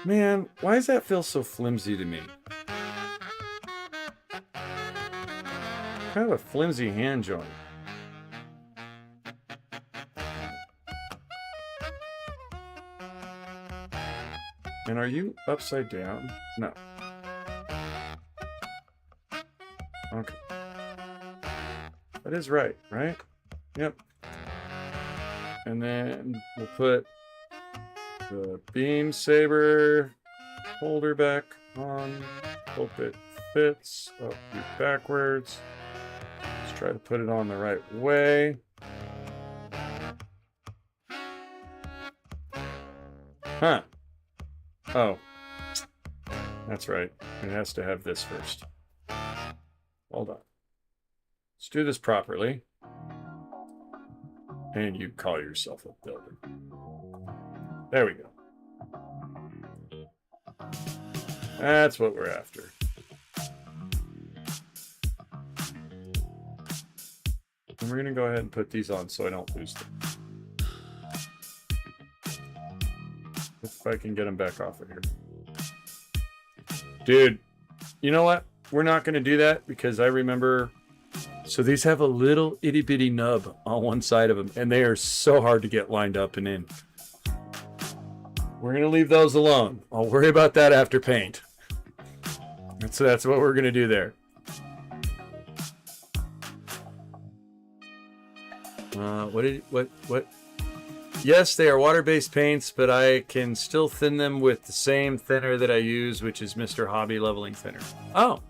Man, why does that feel so flimsy to me? Kind of a flimsy hand joint. And are you upside down? No. Okay. That is right, right? Yep. And then we'll put the beam saber holder back on. Hope it fits. Up here backwards. Let's try to put it on the right way. Huh. Oh. That's right. It has to have this first. Hold on. Let's do this properly. And you call yourself a builder. There we go. That's what we're after. And we're going to go ahead and put these on so I don't lose them. If I can get them back off of here. Dude, you know what? We're not going to do that because I remember... So these have a little itty bitty nub on one side of them, and they are so hard to get lined up and in. We're going to leave those alone. I'll worry about that after paint. So that's what we're going to do there. What? Yes, they are water-based paints, but I can still thin them with the same thinner that I use, which is Mr. Hobby Leveling Thinner. Oh.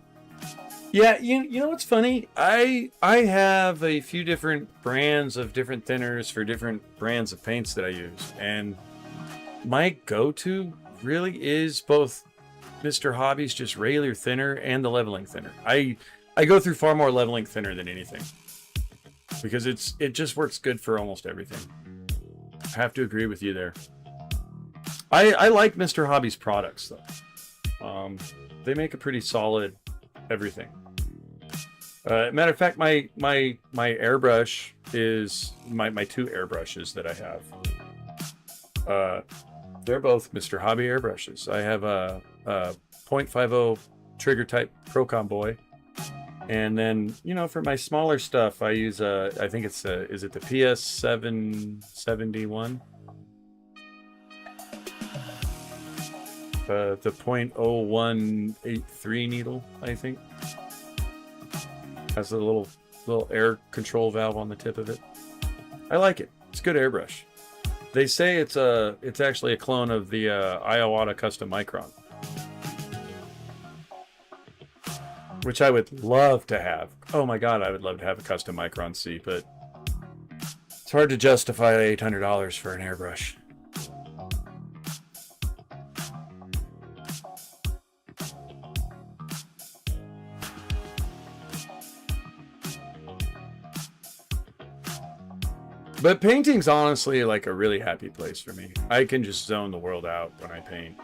Yeah, you know what's funny? I have a few different brands of different thinners for different brands of paints that I use, and my go-to really is both Mr. Hobby's just regular thinner and the leveling thinner. I go through far more leveling thinner than anything because it just works good for almost everything. I have to agree with you there. I like Mr. Hobby's products though. They make a pretty solid everything. Matter of fact, my airbrush is my two airbrushes that I have. They're both Mr. Hobby airbrushes. I have a 0.50 trigger type Procom Boy, and then for my smaller stuff I use I think it's is it the PS 771? The 0.0183 needle, I think. Has a little air control valve on the tip of it. I like it. It's a good airbrush. They say it's actually a clone of the Iowata Custom Micron, which I would love to have. Oh my god, I would love to have a custom Micron C, but it's hard to justify $800 for an airbrush. But painting's honestly like a really happy place for me. I can just zone the world out when I paint.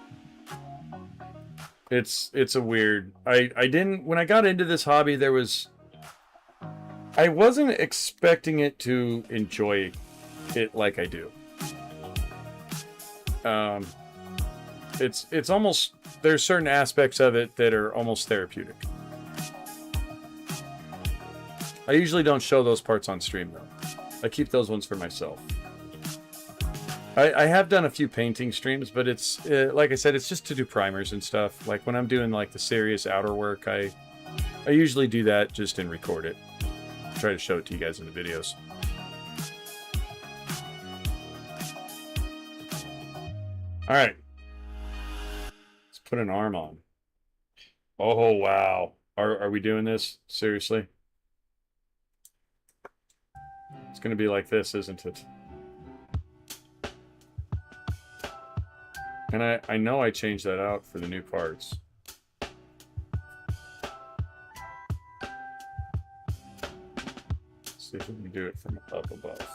It's a weird... I didn't... When I got into this hobby, I wasn't expecting it to enjoy it like I do. It's almost... There's certain aspects of it that are almost therapeutic. I usually don't show those parts on stream though. I keep those ones for myself. I have done a few painting streams, but it's like I said, it's just to do primers and stuff. Like when I'm doing like the serious outer work, I usually do that just and record it. Try to show it to you guys in the videos. All right, let's put an arm on. Oh wow, are we doing this seriously? It's going to be like this, isn't it? And I know I changed that out for the new parts. Let's see if we can do it from up above.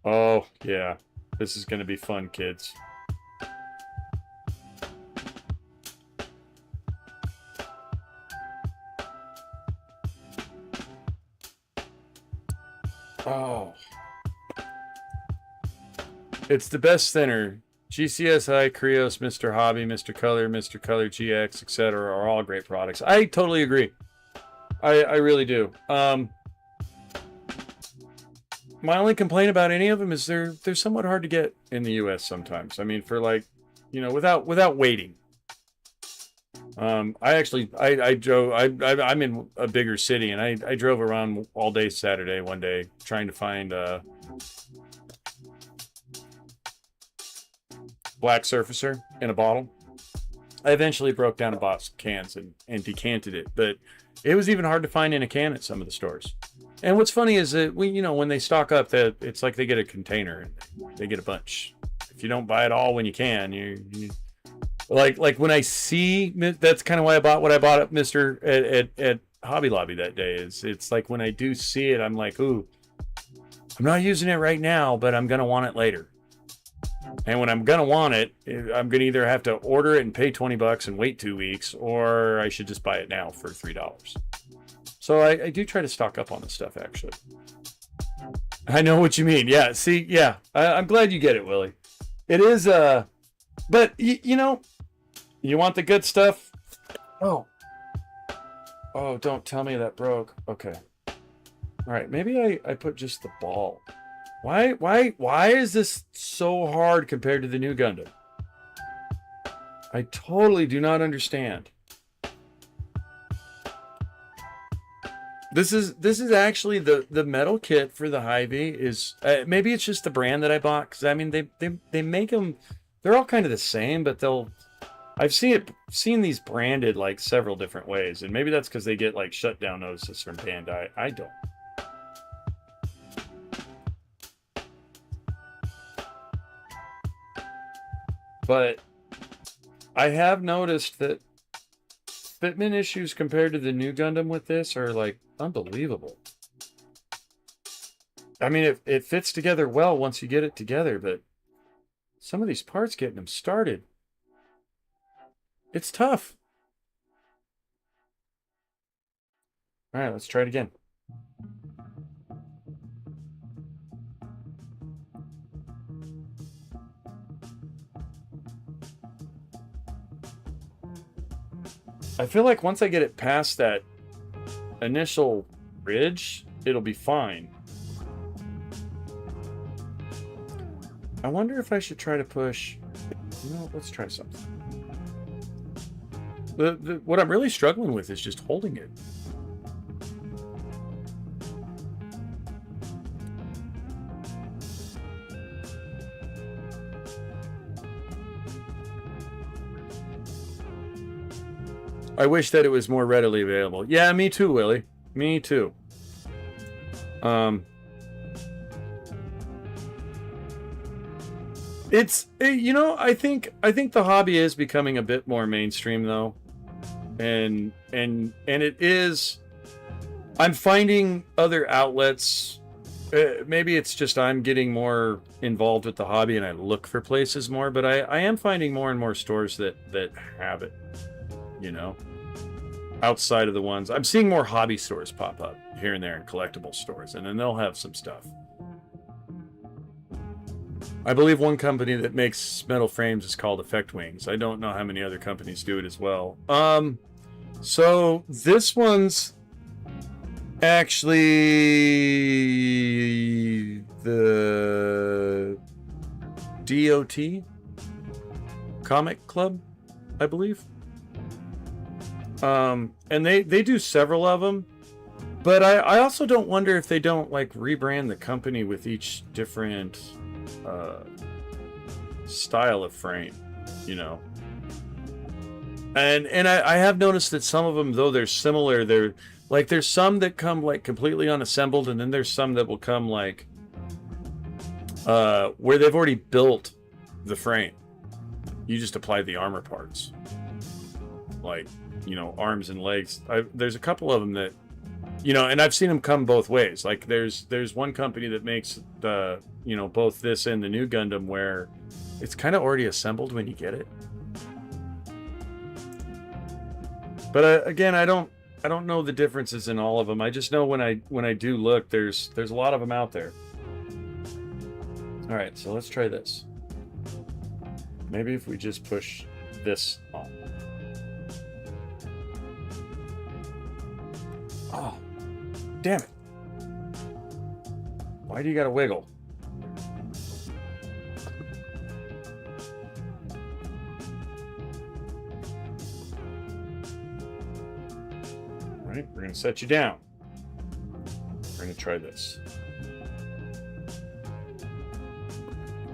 Oh, yeah. This is going to be fun, kids. Oh. It's the best thinner. GCSI, Krios, Mr. Hobby, Mr. Color GX, etc. are all great products. I totally agree. I really do. My only complaint about any of them is they're somewhat hard to get in the U.S. sometimes. I mean, for like, without waiting. I drove. I'm in a bigger city, and I drove around all day Saturday one day trying to find black surfacer in a bottle. I eventually broke down and bought some cans and decanted it, but it was even hard to find in a can at some of the stores. And what's funny is that when they stock up, that it's like they get a container and they get a bunch. If you don't buy it all when you can, you like when I see, that's kind of why I bought what I bought at at Hobby Lobby that day. It's like when I do see it, I'm like, ooh, I'm not using it right now, but I'm gonna want it later. And when I'm gonna want it, I'm gonna either have to order it and pay $20 and wait 2 weeks, or I should just buy it now for $3. So I do try to stock up on this stuff, actually. I know what you mean. Yeah, see, yeah. I'm glad you get it, Willie. It is, but, you want the good stuff? Oh, don't tell me that broke. Okay. All right, maybe I put just the ball. Why is this so hard compared to the new Gundam? I totally do not understand. This is actually the metal kit for the Hy-Vee is maybe it's just the brand that I bought, because I mean they make them, they're all kind of the same, but I've seen these branded like several different ways, and maybe that's because they get like shutdown notices from Bandai. I don't. But I have noticed that fitment issues compared to the new Gundam with this are like unbelievable. I mean, it fits together well once you get it together, but some of these parts getting them started, it's tough. All right, let's try it again. I feel like once I get it past that initial ridge, it'll be fine. I wonder if I should try to push. Let's try something. What I'm really struggling with is just holding it. I wish that it was more readily available. Yeah, me too, Willie. Me too. I think the hobby is becoming a bit more mainstream though. And it is, I'm finding other outlets. Maybe it's just I'm getting more involved with the hobby and I look for places more, but I am finding more and more stores that have it, outside of the ones. I'm seeing more hobby stores pop up here and there and collectible stores, and then they'll have some stuff. I believe one company that makes metal frames is called Effect Wings. I don't know how many other companies do it as well. So this one's actually the DOT Comic Club, I believe. And they do several of them, but I also don't wonder if they don't like rebrand the company with each different style of frame, and I have noticed that some of them, though they're similar, there's some that come like completely unassembled, and then there's some that will come like where they've already built the frame. You just apply the armor parts, like arms and legs. There's a couple of them that and I've seen them come both ways. Like there's one company that makes the both this and the new Gundam where it's kind of already assembled when you get it. But again, I don't know the differences in all of them. I just know when I do look, there's a lot of them out there. All right, so let's try this. Maybe if we just push this on. Oh, damn it. Why do you gotta wiggle? All right, we're gonna set you down. We're gonna try this.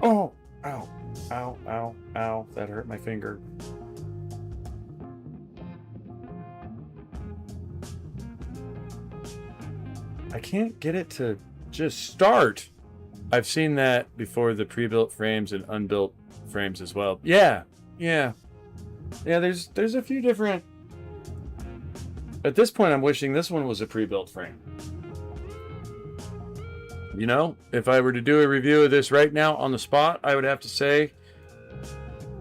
Oh, ow, ow, ow, ow. That hurt my finger. I can't get it to just start. I've seen that before, the pre-built frames and unbuilt frames as well. Yeah. There's a few different. At this point, I'm wishing this one was a pre-built frame. You know, if I were to do a review of this right now on the spot, I would have to say,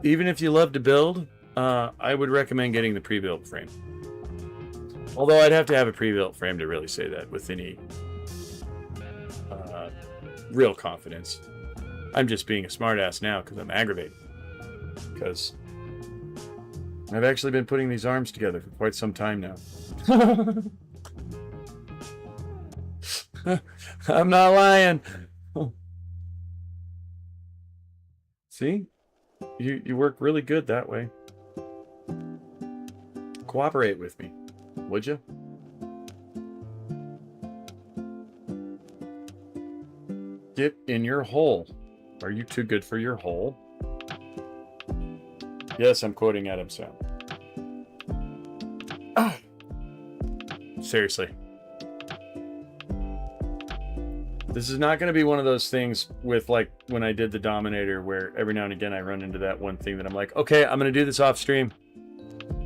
even if you love to build, I would recommend getting the pre-built frame. Although I'd have to have a pre-built frame to really say that with any real confidence. I'm just being a smartass now because I'm aggravated. Because I've actually been putting these arms together for quite some time now. I'm not lying. See? You work really good that way. Cooperate with me, would you? Get in your hole. Are you too good for your hole? Yes, I'm quoting Adam Sound. Oh. Seriously. This is not going to be one of those things with, like, when I did the Dominator, where every now and again I run into that one thing that I'm like, okay, I'm going to do this off stream,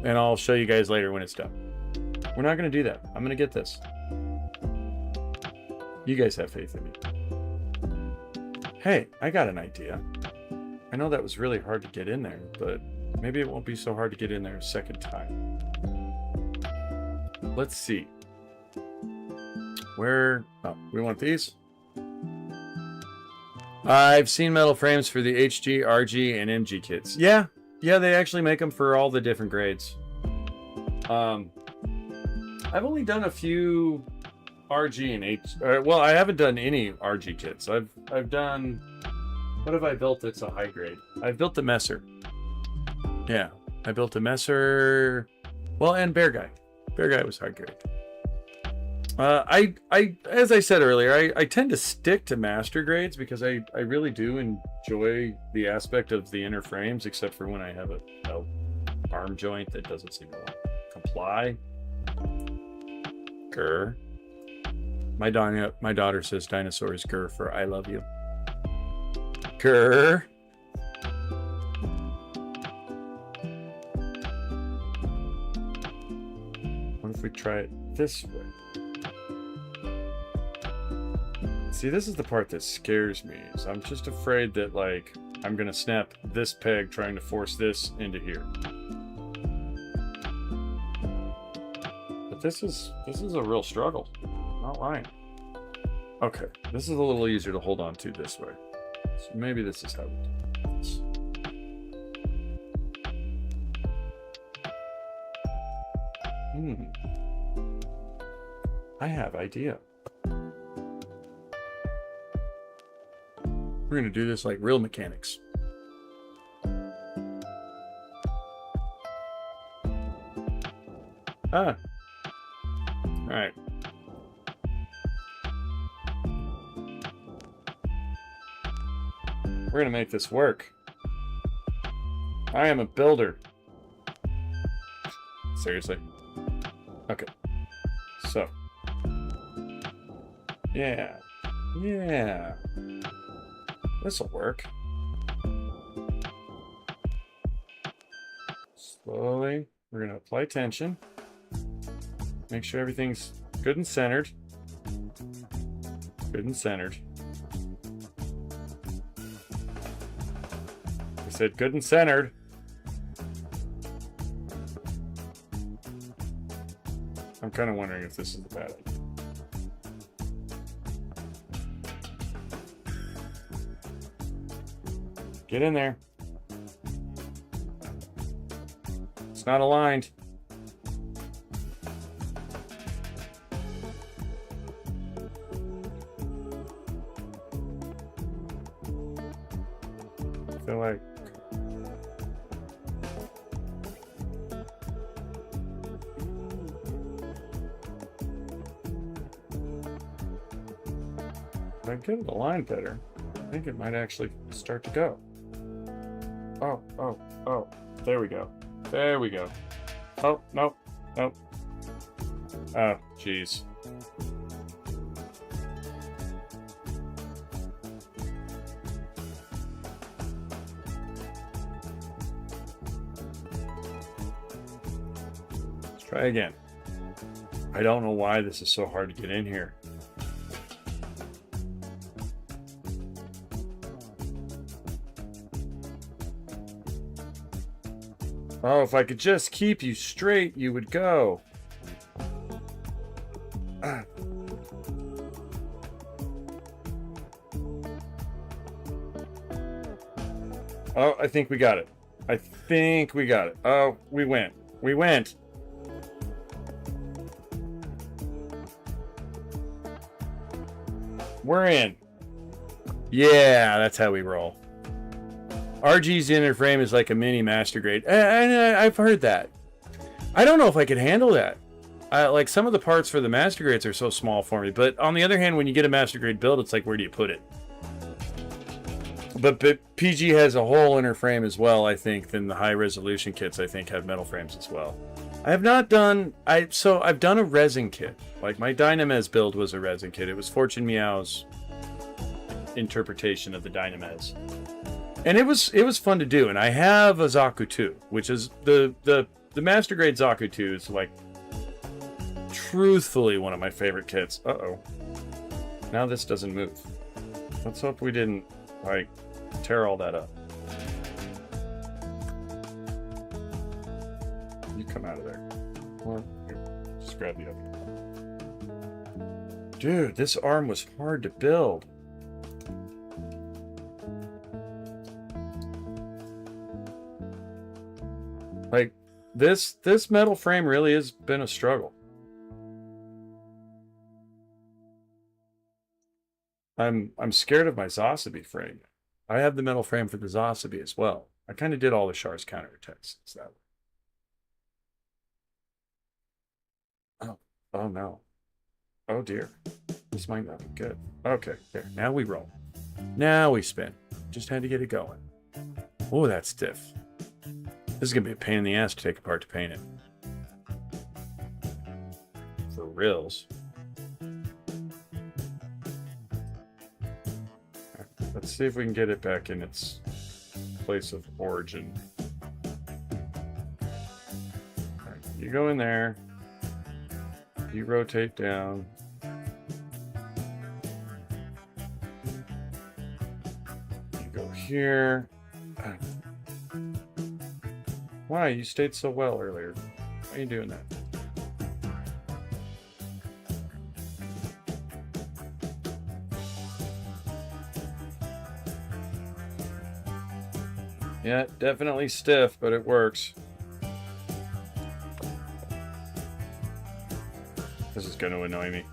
and I'll show you guys later when it's done. We're not going to do that. I'm going to get this. You guys have faith in me. Hey, I got an idea. I know that was really hard to get in there, but maybe it won't be so hard to get in there a second time. Let's see. Where? Oh, we want these? I've seen metal frames for the HG, RG, and MG kits. Yeah, they actually make them for all the different grades. I've only done a few RG and H. Well, I haven't done any RG kits. I've done. What have I built that's a high grade? I've built the Messer. Yeah, I built a Messer. Well, and Bear Guy. Bear Guy was high grade. As I said earlier, I tend to stick to master grades because I really do enjoy the aspect of the inner frames, except for when I have a arm joint that doesn't seem to comply. Grr. My daughter says dinosaur is grr for I love you. Grr. What if we try it this way? See, this is the part that scares me. So I'm just afraid that, like, I'm gonna snap this peg trying to force this into here. But this is a real struggle. Not lying. Okay, this is a little easier to hold on to this way. So maybe this is how we do this. I have idea. We're gonna do this like real mechanics. All right. We're gonna make this work. I am a builder. Seriously. Okay. So. Yeah. This'll work. Slowly, we're gonna apply tension. Make sure everything's good and centered. Good and centered. I said good and centered. I'm kind of wondering if this is a bad idea. Get in there. It's not aligned. feel like if I get the line better, I think it might actually start to go. Oh, there we go. There we go. Oh, nope, nope. Oh, jeez. Let's try again. I don't know why this is so hard to get in here. Oh, if I could just keep you straight, you would go. Ah. Oh, I think we got it. I think we got it. Oh, we went. We went. We're in. Yeah, that's how we roll. RG's inner frame is like a mini master grade. And I've heard that. I don't know if I could handle that. Like some of the parts for the master grades are so small for me. But on the other hand, when you get a master grade build, it's like, where do you put it? But PG has a whole inner frame as well, I think, than the high resolution kits, I think, have metal frames as well. I have not done... So I've done a resin kit. Like my Dynamodel build was a resin kit. It was Fortune Meow's interpretation of the Dynamodel. And it was fun to do, and I have a Zaku 2, which is the Master Grade Zaku 2 is like truthfully one of my favorite kits. Uh-oh. Now this doesn't move. Let's hope we didn't like tear all that up. You come out of there. Or here, just grab the other. Dude, this arm was hard to build. Like, this metal frame really has been a struggle. I'm scared of my Zasabi frame. I have the metal frame for the Zasabi as well. I kind of did all the Char's counterattacks that way. Oh no. Oh dear. This might not be good. Okay, there. Now we roll. Now we spin. Just had to get it going. Oh, that's stiff. This is going to be a pain in the ass to take apart to paint it. For reals. Let's see if we can get it back in its place of origin. All right, you go in there. You rotate down. You go here. Why? You stayed so well earlier. Why are you doing that? Yeah, definitely stiff, but it works. This is going to annoy me.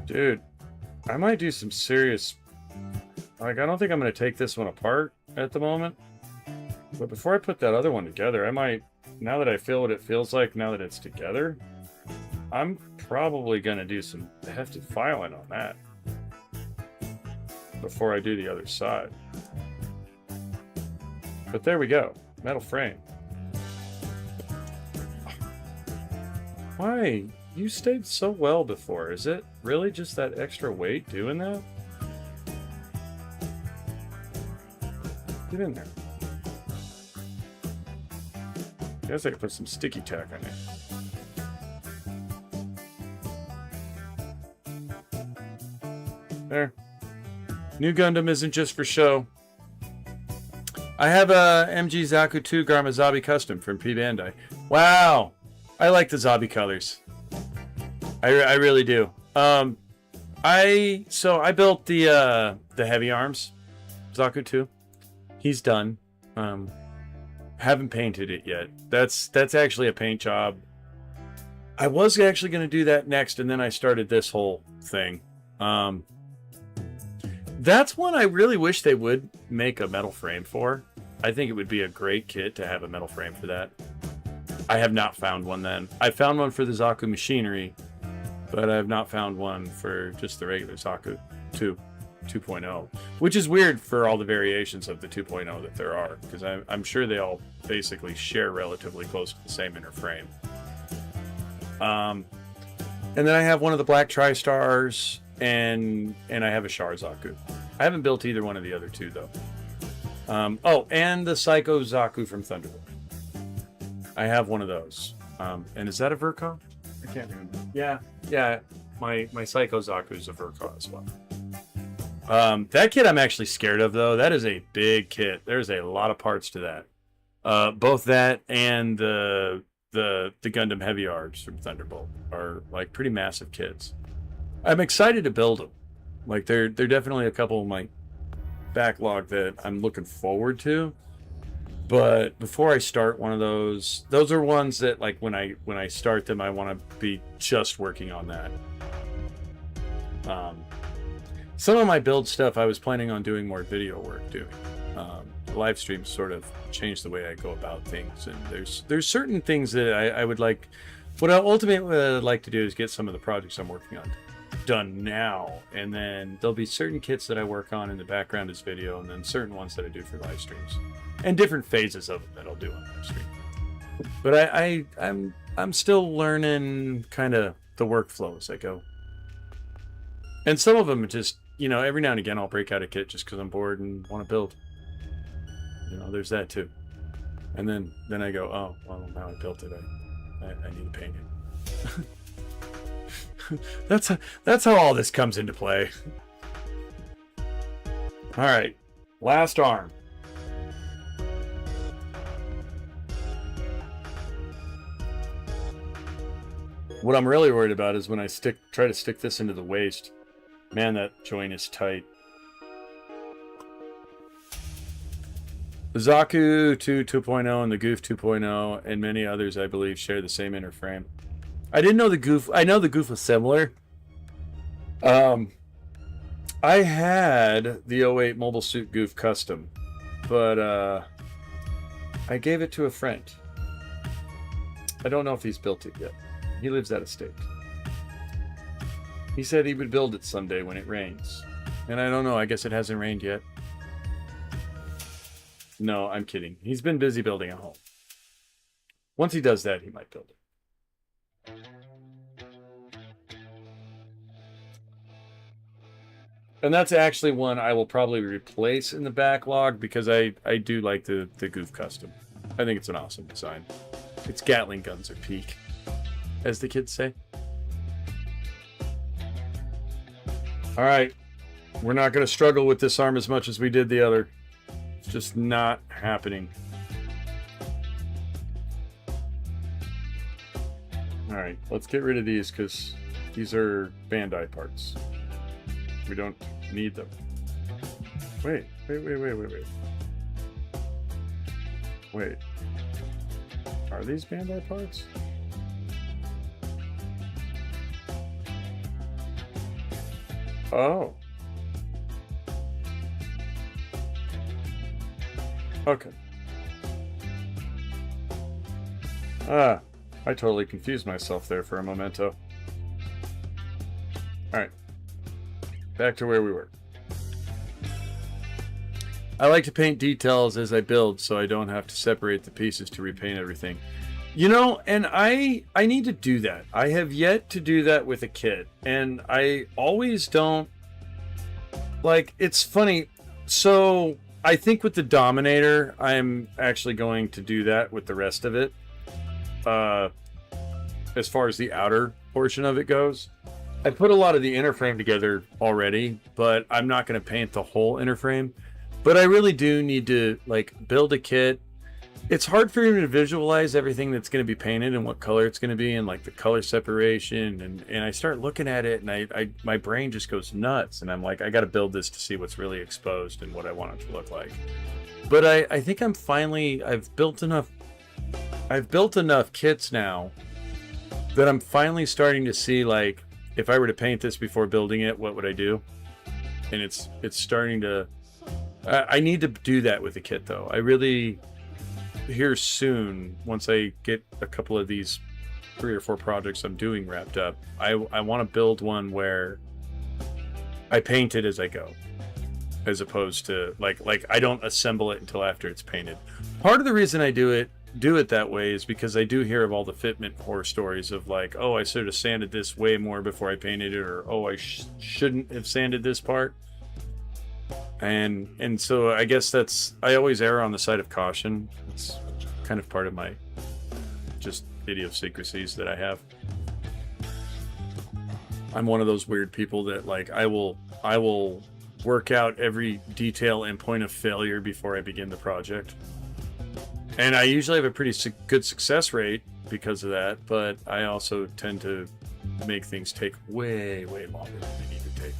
Dude, I might do some serious... Like, I don't think I'm going to take this one apart at the moment. But before I put that other one together, I might, now that I feel what it feels like, now that it's together, I'm probably going to do some hefty filing on that before I do the other side. But there we go. Metal frame. Why? You stayed so well before. Is it really just that extra weight doing that? Get in there. I guess I could put some sticky tack on it. There. New Gundam isn't just for show. I have a MG Zaku 2 Garma Zabi Custom from P-Bandai. Wow! I like the Zabi colors. I really do. I built the heavy arms Zaku 2. He's done. Haven't painted it yet. That's actually a paint job. I was actually going to do that next, and then I started this whole thing. That's one I really wish they would make a metal frame for. I think it would be a great kit to have a metal frame for that. I have not found one then. I found one for the Zaku machinery, but I have not found one for just the regular Zaku 2.0, which is weird for all the variations of the 2.0 that there are, because I'm sure they all basically share relatively close to the same inner frame. And then I have one of the black TriStars, and I have a Char Zaku. I haven't built either one of the other two though. Oh, and the Psycho Zaku from Thunderbolt. I have one of those. And is that a Ver.Ka? I can't remember. Yeah. My Psycho Zaku is a Ver.Ka as well. That kit I'm actually scared of though. That is a big kit. There's a lot of parts to that. Both that and the Gundam Heavy Arms from Thunderbolt are like pretty massive kits. I'm excited to build them. Like they're definitely a couple of my backlog that I'm looking forward to. But before I start one of those are ones that like when I start them, I want to be just working on that. Some of my build stuff I was planning on doing more video work doing. Live streams sort of changed the way I go about things, and there's certain things that I would like. What I ultimately would like to do is get some of the projects I'm working on done now, and then there'll be certain kits that I work on in the background as video, and then certain ones that I do for live streams, and different phases of it that I'll do on live stream. But I'm still learning kind of the workflow as I go, and some of them are just, you know, every now and again I'll break out a kit just because I'm bored and want to build. You know, there's that too. And then I go, oh, well, now I built it. I need to paint it. That's how all this comes into play. All right, last arm. What I'm really worried about is when I try to stick this into the waist. Man, that joint is tight. The Zaku 2.0 and the Goof 2.0 and many others, I believe, share the same inner frame. I didn't know the Goof. I know the Goof was similar. I had the 08 Mobile Suit Goof Custom, but I gave it to a friend. I don't know if he's built it yet. He lives out of state. He said he would build it someday when it rains. And I don't know, I guess it hasn't rained yet. No, I'm kidding. He's been busy building a home. Once he does that, he might build it. And that's actually one I will probably replace in the backlog because I do like the Goof Custom. I think it's an awesome design. Its Gatling guns are peak, as the kids say. All right. We're not going to struggle with this arm as much as we did the other. It's just not happening. All right, let's get rid of these because these are Bandai parts. We don't need them. Wait. Wait. Are these Bandai parts? Oh. Okay. I totally confused myself there for a momento. Alright. Back to where we were. I like to paint details as I build so I don't have to separate the pieces to repaint everything. You know, and I need to do that. I have yet to do that with a kit. And I always don't... Like, it's funny. So, I think with the Dominator, I'm actually going to do that with the rest of it. As far as the outer portion of it goes. I put a lot of the inner frame together already, but I'm not going to paint the whole inner frame. But I really do need to, like, build a kit. It's hard for me to visualize everything that's going to be painted and what color it's going to be and, like, the color separation. And I start looking at it and my brain just goes nuts. And I'm like, I got to build this to see what's really exposed and what I want it to look like. But I think I'm finally... I've built enough kits now that I'm finally starting to see, like, if I were to paint this before building it, what would I do? and it's starting to. I need to do that with the kit though. I really here soon, once I get a couple of these 3 or 4 projects I'm doing wrapped up, I want to build one where I paint it as I go, as opposed to like I don't assemble it until after it's painted. Part of the reason I do it that way is because I do hear of all the fitment horror stories of like, oh, I should have sanded this way more before I painted it, or oh, I shouldn't have sanded this part. And so I guess I always err on the side of caution. It's kind of part of my just idiosyncrasies that I have. I'm one of those weird people that like I will work out every detail and point of failure before I begin the project. And I usually have a pretty good success rate because of that, but I also tend to make things take way longer than they need to take.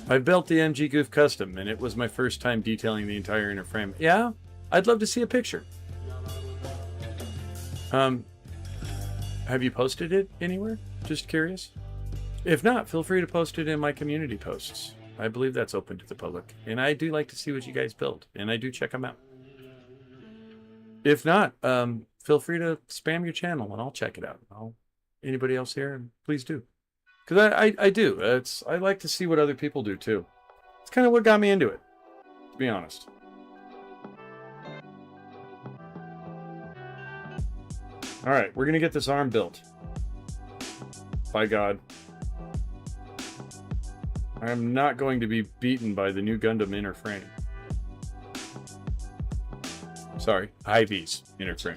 I built the MG Goof Custom, and it was my first time detailing the entire inner frame. Yeah, I'd love to see a picture. Have you posted it anywhere? Just curious. If not, feel free to post it in my community posts. I believe that's open to the public, and I do like to see what you guys build, and I do check them out. If not, feel free to spam your channel, and I'll check it out. Anybody else here, please do. Because I do. I like to see what other people do too. It's kind of what got me into it, to be honest. All right, we're gonna get this arm built. By God, I am not going to be beaten by the new Gundam inner frame. Sorry, Hy-Vee's inner frame.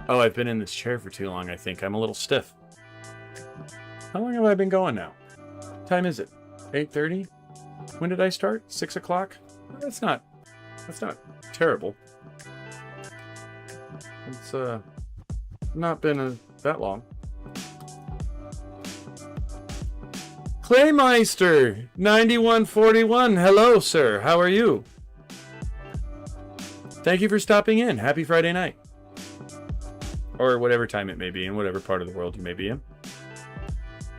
Oh, I've been in this chair for too long, I think. I'm a little stiff. How long have I been going now? What time is it? 8:30? When did I start? 6 o'clock? That's not terrible. It's not been that long. Claymeister 9141. Hello, sir. How are you? Thank you for stopping in. Happy Friday night. Or whatever time it may be in, whatever part of the world you may be in.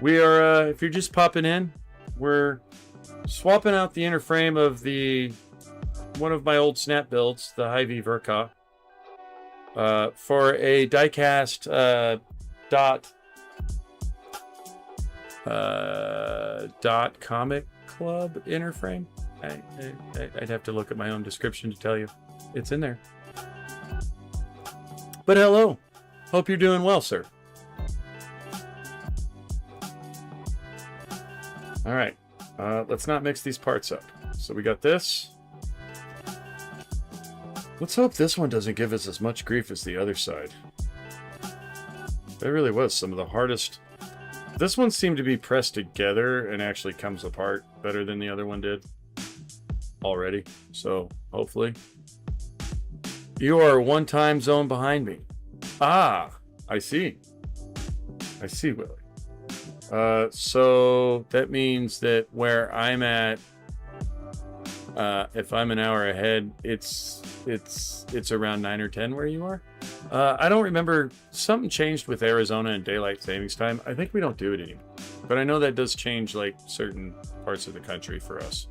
We are, if you're just popping in, we're swapping out the inner frame of one of my old snap builds, the MG Hi-Nu Ver.Ka, for a Diecast dot comic club inner frame. I'd have to look at my own description to tell you. It's in there. But hello. Hope you're doing well, sir. All right. Let's not mix these parts up. So we got this. Let's hope this one doesn't give us as much grief as the other side. That really was some of the hardest. This one seemed to be pressed together and actually comes apart better than the other one did already. So hopefully. You are 1 time zone behind me. Ah, I see. I see, Willie. So that means that where I'm at, if I'm an hour ahead, it's around 9 or 10 where you are. I don't remember. Something changed with Arizona and daylight savings time. I think we don't do it anymore, but I know that does change like certain parts of the country for us.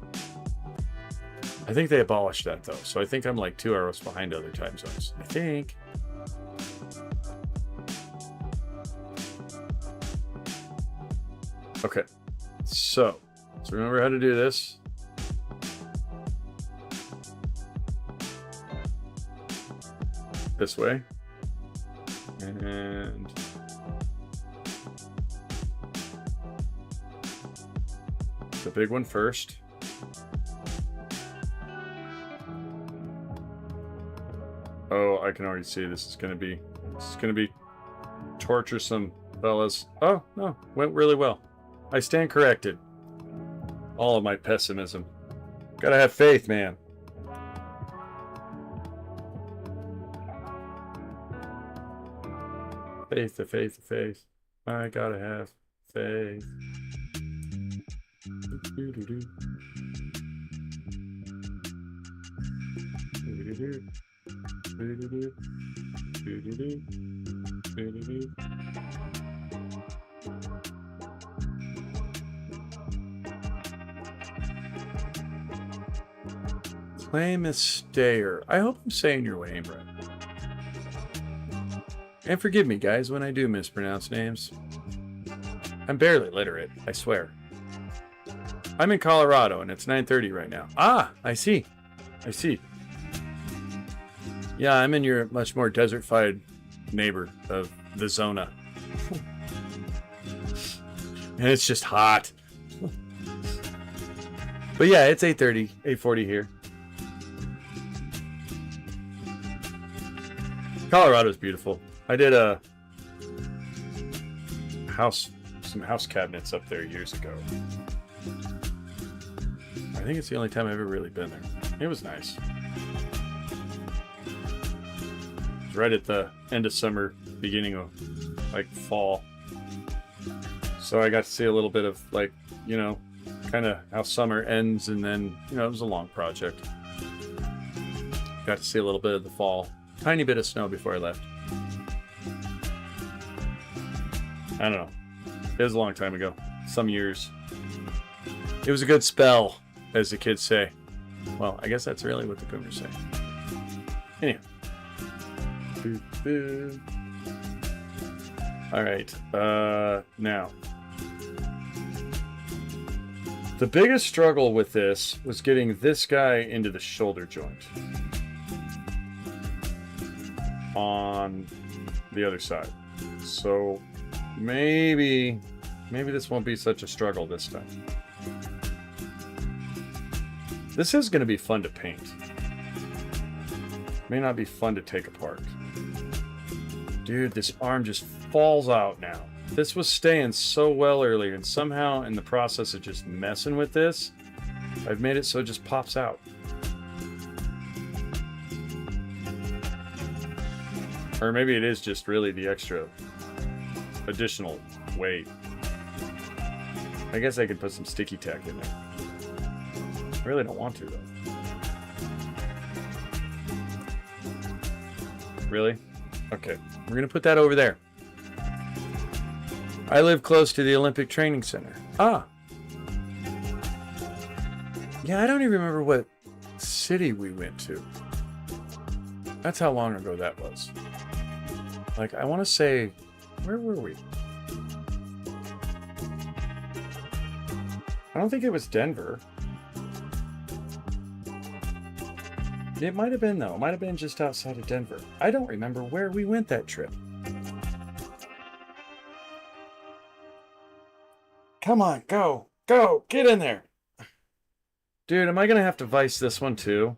I think they abolished that though, so I think I'm like 2 hours behind other time zones. I think. Okay, so remember how to do this. This way. And the big one first. Oh, I can already see this is gonna be torturesome, fellas. Oh no, went really well. I stand corrected. All of my pessimism. Gotta have faith, man. Faith, the faith, the faith. I gotta have faith. Claim a stayer. I hope I'm saying your name right. And forgive me, guys, when I do mispronounce names. I'm barely literate, I swear. I'm in Colorado, and it's 9:30 right now. Ah, I see. I see. Yeah, I'm in your much more desert-fied neighbor of the Zona. And it's just hot. But yeah, it's 8:30, 8:40 here. Colorado's beautiful. I did some house cabinets up there years ago. I think it's the only time I've ever really been there. It was nice. It was right at the end of summer, beginning of like fall. So I got to see a little bit of like, you know, kind of how summer ends, and then, you know, it was a long project. Got to see a little bit of the fall. Tiny bit of snow before I left. I don't know. It was a long time ago. Some years. It was a good spell, as the kids say. Well, I guess that's really what the boomers say. Anyhow. Alright. Now. The biggest struggle with this was getting this guy into the shoulder joint. On the other side. So maybe this won't be such a struggle this time. This is going to be fun to paint. May not be fun to take apart. Dude, this arm just falls out now. This was staying so well earlier, and somehow in the process of just messing with this, I've made it so it just pops out. Or maybe it is just really the extra additional weight. I guess I could put some sticky tack in there. I really don't want to, though. Really? Okay, we're gonna put that over there. I live close to the Olympic Training Center. Ah. Yeah, I don't even remember what city we went to. That's how long ago that was. Like, I want to say, where were we? I don't think it was Denver. It might have been, though. It might have been just outside of Denver. I don't remember where we went that trip. Come on, go. Go. Get in there. Dude, am I going to have to vise this one, too?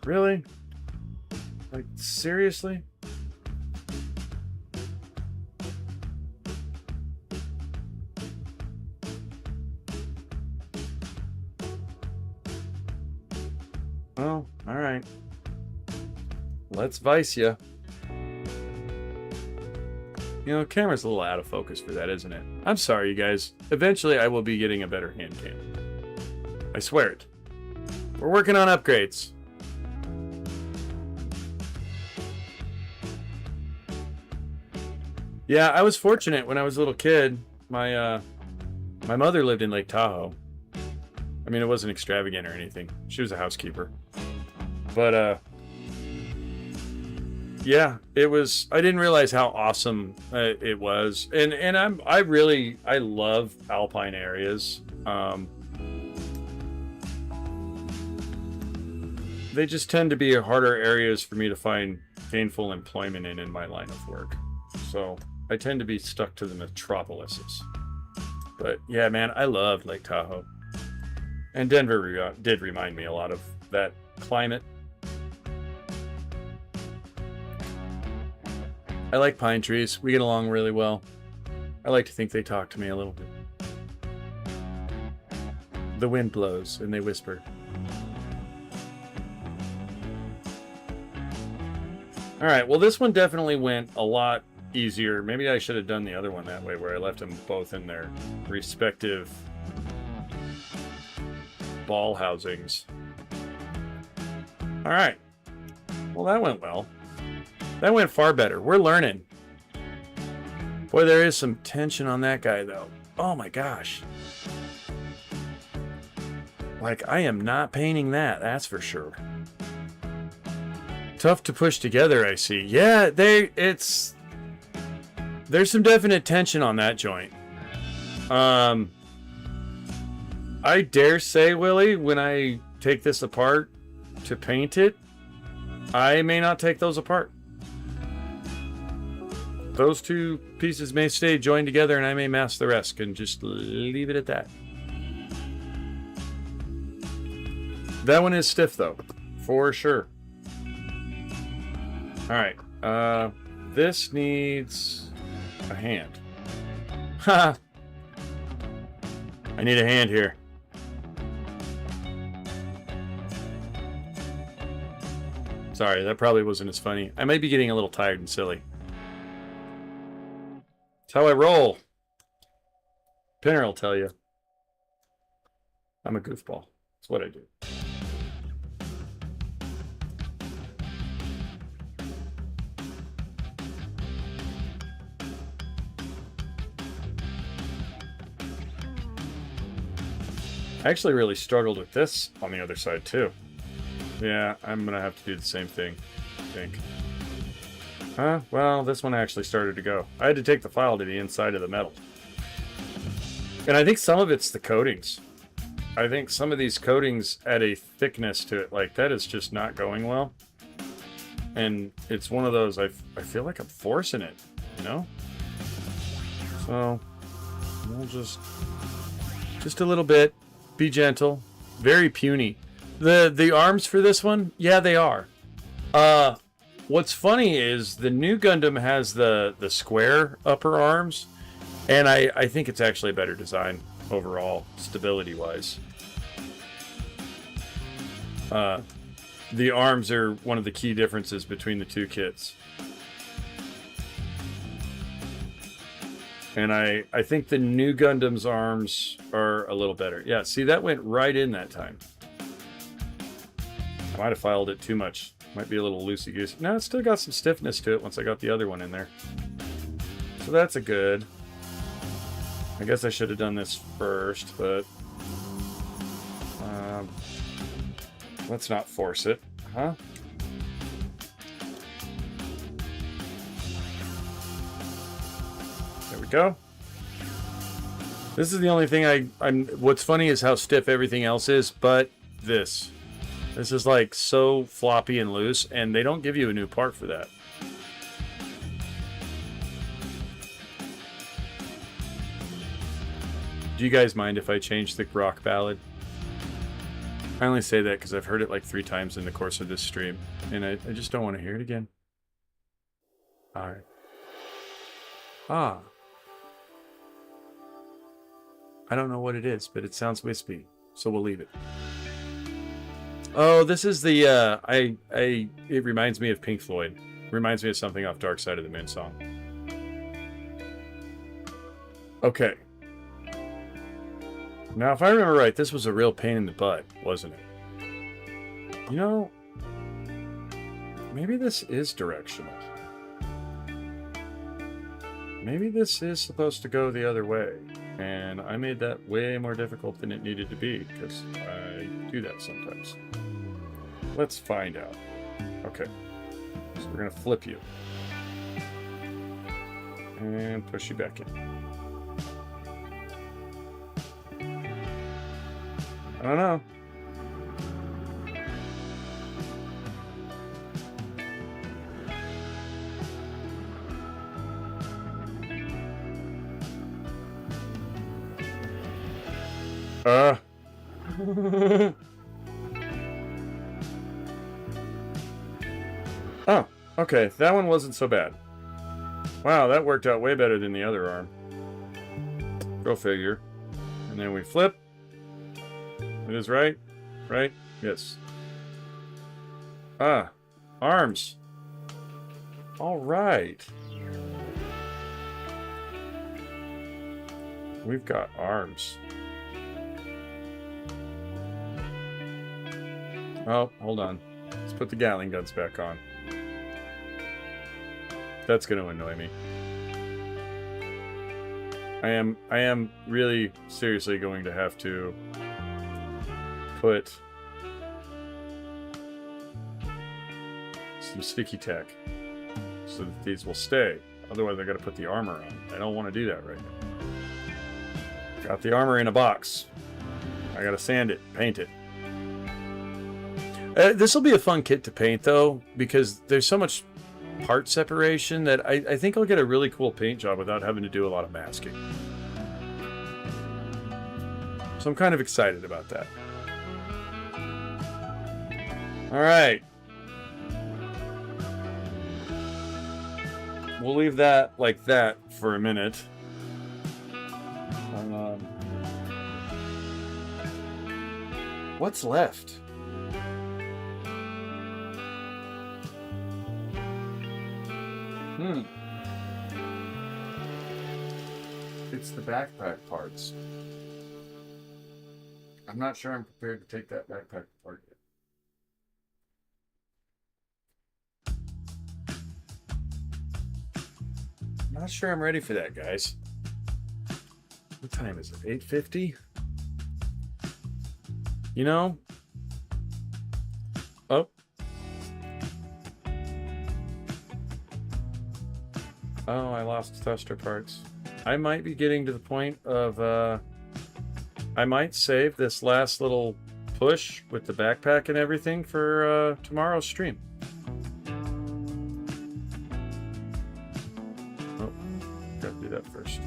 Really? Like, seriously? Oh, all right. Let's vise ya. You know, camera's a little out of focus for that, isn't it? I'm sorry, you guys. Eventually, I will be getting a better hand cam. I swear it. We're working on upgrades. Yeah, I was fortunate when I was a little kid. My mother lived in Lake Tahoe. I mean, it wasn't extravagant or anything. She was a housekeeper. But, yeah, it was. I didn't realize how awesome it was, and I love alpine areas. They just tend to be harder areas for me to find gainful employment in my line of work. So I tend to be stuck to the metropolises. But yeah, man, I loved Lake Tahoe, and Denver did remind me a lot of that climate. I like pine trees. We get along really well. I like to think they talk to me a little bit. The wind blows and they whisper. All right, well, this one definitely went a lot easier. Maybe I should have done the other one that way, where I left them both in their respective ball housings. All right. Well, that went well. That went far better. We're learning. Boy, there is some tension on that guy, though. Oh my gosh. Like, I am not painting that, that's for sure. Tough to push together, I see. Yeah, there's some definite tension on that joint. I dare say, Willie, when I take this apart to paint it, I may not take those apart. Those two pieces may stay joined together and I may mask the rest and just leave it at that. That one is stiff though, for sure. Alright, this needs a hand. Ha! I need a hand here. Sorry, that probably wasn't as funny. I might be getting a little tired and silly. It's how I roll. Pinner will tell you. I'm a goofball. That's what I do. I actually really struggled with this on the other side too. Yeah, I'm gonna have to do the same thing, I think. Well, this one actually started to go. I had to take the file to the inside of the metal. And I think some of it's the coatings. I think some of these coatings add a thickness to it. Like, that is just not going well. And it's one of those, I feel like I'm forcing it, you know? So, we'll just a little bit. Be gentle. Very puny. The arms for this one, yeah, they are. What's funny is the new Gundam has the square upper arms, and I think it's actually a better design overall, stability-wise. The arms are one of the key differences between the two kits. And I think the new Gundam's arms are a little better. Yeah, see, that went right in that time. I might have filed it too much. Might be a little loosey-goosey. No, it's still got some stiffness to it once I got the other one in there. So that's a good. I guess I should have done this first, but let's not force it, huh? There we go. This is the only thing what's funny is how stiff everything else is, but this is like so floppy and loose, and they don't give you a new part for that. Do you guys mind if I change the rock ballad? I only say that because I've heard it like 3 times in the course of this stream, and I just don't want to hear it again. Alright. Ah. I don't know what it is, but it sounds wispy, so we'll leave it. Oh, this is the, it reminds me of Pink Floyd. Reminds me of something off Dark Side of the Moon song. Okay. Now, if I remember right, this was a real pain in the butt, wasn't it? You know, maybe this is directional. Maybe this is supposed to go the other way. And I made that way more difficult than it needed to be, because I do that sometimes. Let's find out. Okay. So we're going to flip you. And push you back in. I don't know. Oh, okay. That one wasn't so bad. Wow, that worked out way better than the other arm. Go figure. And then we flip. It is right? Right? Yes. Ah, arms. All right. We've got arms. Oh, hold on. Let's put the Gatling guns back on. That's going to annoy me. I am really seriously going to have to put some sticky tack so that these will stay. Otherwise, I got to put the armor on. I don't want to do that right now. Got the armor in a box. I got to sand it, paint it. This will be a fun kit to paint, though, because there's so much part separation that I think I'll get a really cool paint job without having to do a lot of masking. So I'm kind of excited about that. All right. We'll leave that like that for a minute. What's left? It's the backpack parts. I'm not sure I'm prepared to take that backpack apart yet. I'm not sure I'm ready for that, guys. What time is it? 8:50? You know? Oh. Oh, I lost thruster parts. I might be getting to the point of, I might save this last little push with the backpack and everything for tomorrow's stream. Oh, gotta do that first.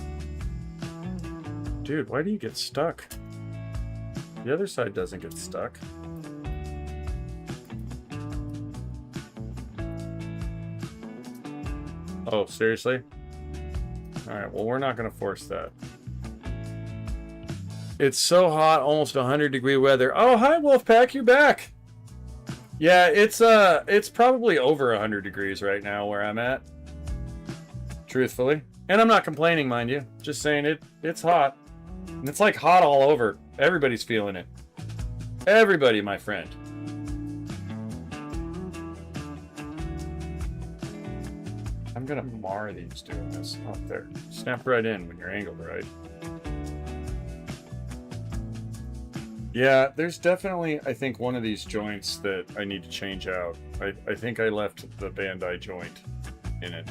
Dude, why do you get stuck? The other side doesn't get stuck. Oh, seriously? Alright, well, we're not going to force that. It's so hot, almost 100-degree weather. Oh, hi, Wolfpack, you're back! Yeah, it's probably over 100 degrees right now where I'm at. Truthfully. And I'm not complaining, mind you. Just saying it's hot. And it's like hot all over. Everybody's feeling it. Everybody, my friend. I'm gonna mar these doing this. Oh, there. Snap right in when you're angled right. Yeah, there's definitely, I think, one of these joints that I need to change out. I think I left the Bandai joint in it.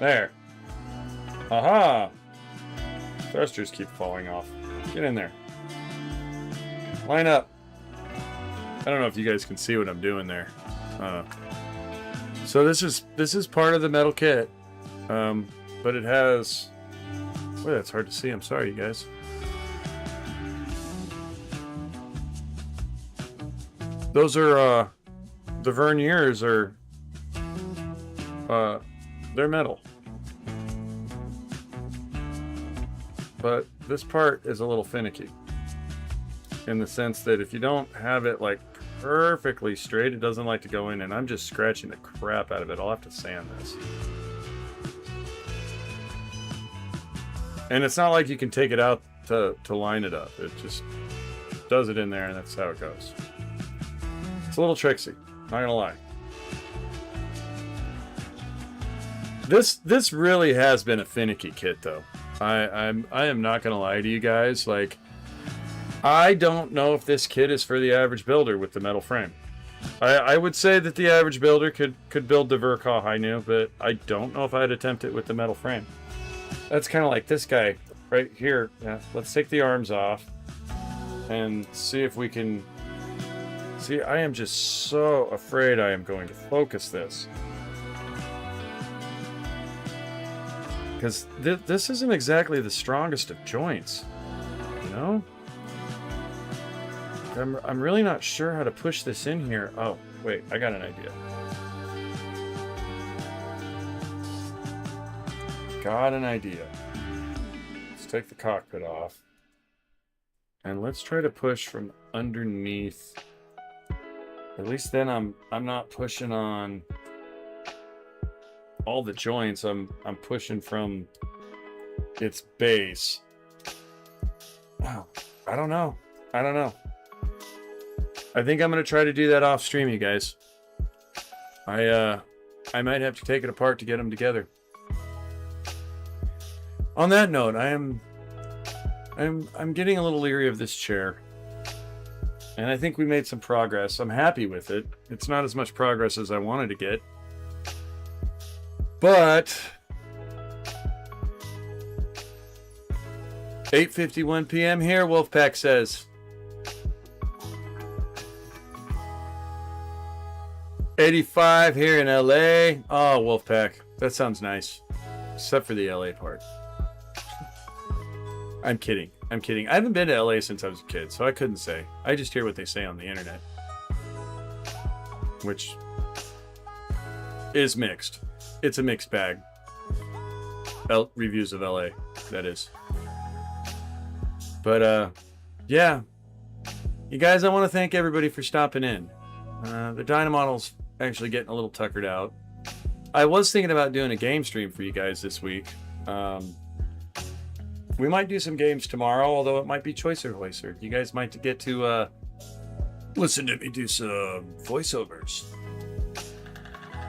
There. Aha! Thrusters keep falling off. Get in there. Line up. I don't know if you guys can see what I'm doing there. So this is part of the metal kit, but it has. Boy, that's hard to see. I'm sorry, you guys. Those are the verniers are. They're metal. But this part is a little finicky in the sense that if you don't have it like perfectly straight, it doesn't like to go in, and I'm just scratching the crap out of it. I'll have to sand this. And it's not like you can take it out to line it up. It just does it in there, and that's how it goes. It's a little tricksy, not gonna lie. This really has been a finicky kit, though. I am not gonna lie to you guys. Like, I don't know if this kit is for the average builder with the metal frame. I would say that the average builder could build the Ver.Ka Hi-Nu, but I don't know if I'd attempt it with the metal frame. That's kind of like this guy right here. Yeah, let's take the arms off and see if we can. See, I am just so afraid I am going to focus this. Because this isn't exactly the strongest of joints, you know? I'm really not sure how to push this in here. Oh, wait, I got an idea. Got an idea. Let's take the cockpit off. And let's try to push from underneath. At least then I'm not pushing on all the joints I'm pushing from its base. Oh, I don't know. I think I'm gonna try to do that off stream, you guys. I might have to take it apart to get them together. On that note, I'm getting a little leery of this chair. And I think we made some progress. I'm happy with it. It's not as much progress as I wanted to get. But 8:51 p.m. here, Wolfpack says. 85 here in LA. Oh, Wolfpack. That sounds nice. Except for the LA part. I'm kidding. I haven't been to LA since I was a kid, so I couldn't say. I just hear what they say on the internet. Which is mixed. It's a mixed bag. Reviews of LA, that is. But, yeah. You guys, I want to thank everybody for stopping in. The Dynamodel's actually getting a little tuckered out. I was thinking about doing a game stream for you guys this week. We might do some games tomorrow, although it might be Choicer Voicer. You guys might get to listen to me do some voiceovers.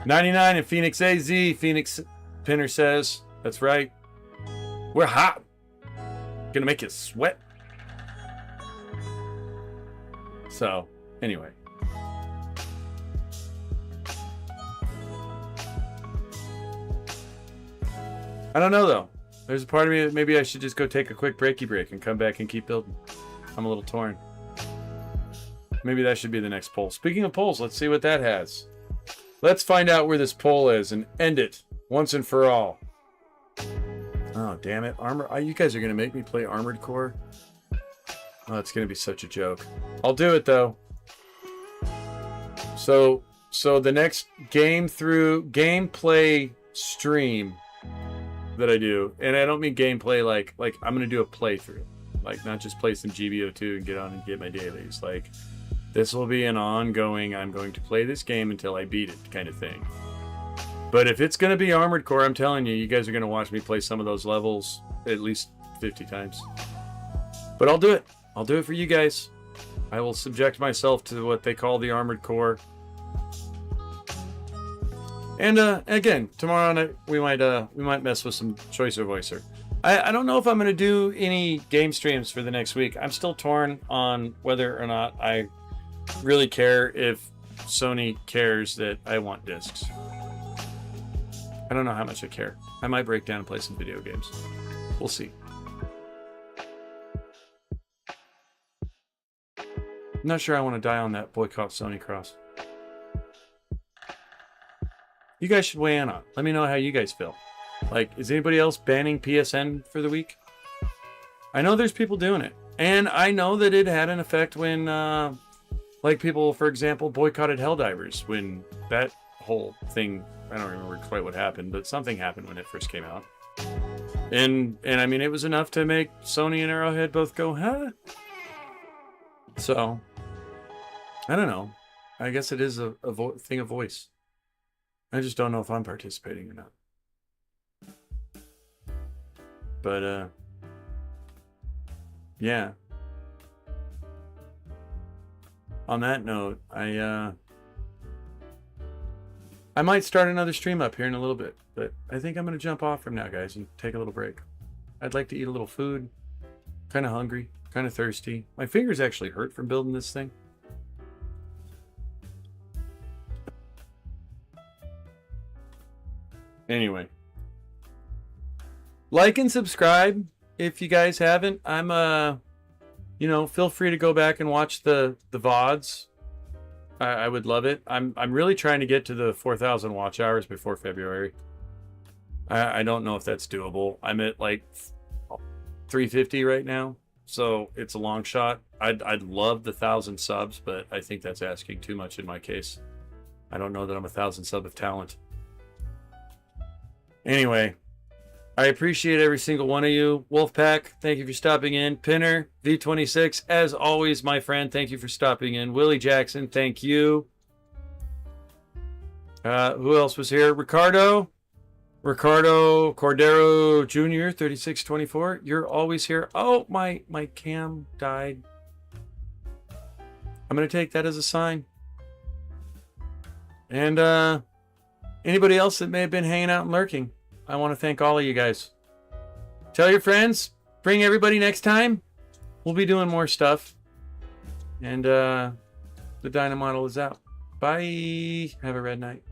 99 in Phoenix AZ. Phoenix Pinner says, that's right. We're hot. Gonna make you sweat. So, anyway. I don't know, though. There's a part of me that maybe I should just go take a quick breaky break and come back and keep building. I'm a little torn. Maybe that should be the next poll. Speaking of polls, let's see what that has. Let's find out where this poll is and end it once and for all. Oh, damn it. You guys are going to make me play Armored Core? Oh, it's going to be such a joke. I'll do it, though. So the next gameplay stream that I do, and I don't mean gameplay like I'm going to do a playthrough. Like, not just play some GBO2 and get on and get my dailies. Like, this will be an ongoing, I'm going to play this game until I beat it kind of thing. But if it's going to be Armored Core, I'm telling you, you guys are going to watch me play some of those levels at least 50 times. But I'll do it. I'll do it for you guys. I will subject myself to what they call the Armored Core. And again, tomorrow night we might mess with some Choicer Voicer. I don't know if I'm going to do any game streams for the next week. I'm still torn on whether or not I really care if Sony cares that I want discs. I don't know how much I care. I might break down and play some video games. We'll see. I'm not sure I want to die on that boycott Sony cross. You guys should weigh in on it. Let me know how you guys feel. Like, is anybody else banning PSN for the week? I know there's people doing it. And I know that it had an effect when, like, people, for example, boycotted Helldivers when that whole thing, I don't remember quite what happened, but something happened when it first came out. And I mean, it was enough to make Sony and Arrowhead both go, huh? So, I don't know. I guess it is a thing of voice. I just don't know if I'm participating or not. But, yeah. On that note, I might start another stream up here in a little bit, but I think I'm going to jump off from now, guys, and take a little break. I'd like to eat a little food. Kind of hungry, kind of thirsty. My fingers actually hurt from building this thing. Anyway. Like and subscribe if you guys haven't. I'm feel free to go back and watch the VODs. I would love it. I'm really trying to get to the 4,000 watch hours before February. I don't know if that's doable. I'm at like 350 right now, so it's a long shot. I'd love the 1,000 subs, but I think that's asking too much in my case. I don't know that I'm 1,000 sub of talent. Anyway, I appreciate every single one of you. Wolfpack, thank you for stopping in. Pinner, V26, as always, my friend, thank you for stopping in. Willie Jackson, thank you. Who else was here? Ricardo, Ricardo Cordero Jr. 3624. You're always here. Oh, my cam died. I'm gonna take that as a sign. And anybody else that may have been hanging out and lurking, I want to thank all of you guys. Tell your friends. Bring everybody next time. We'll be doing more stuff. And the Dynamodel is out. Bye. Have a red night.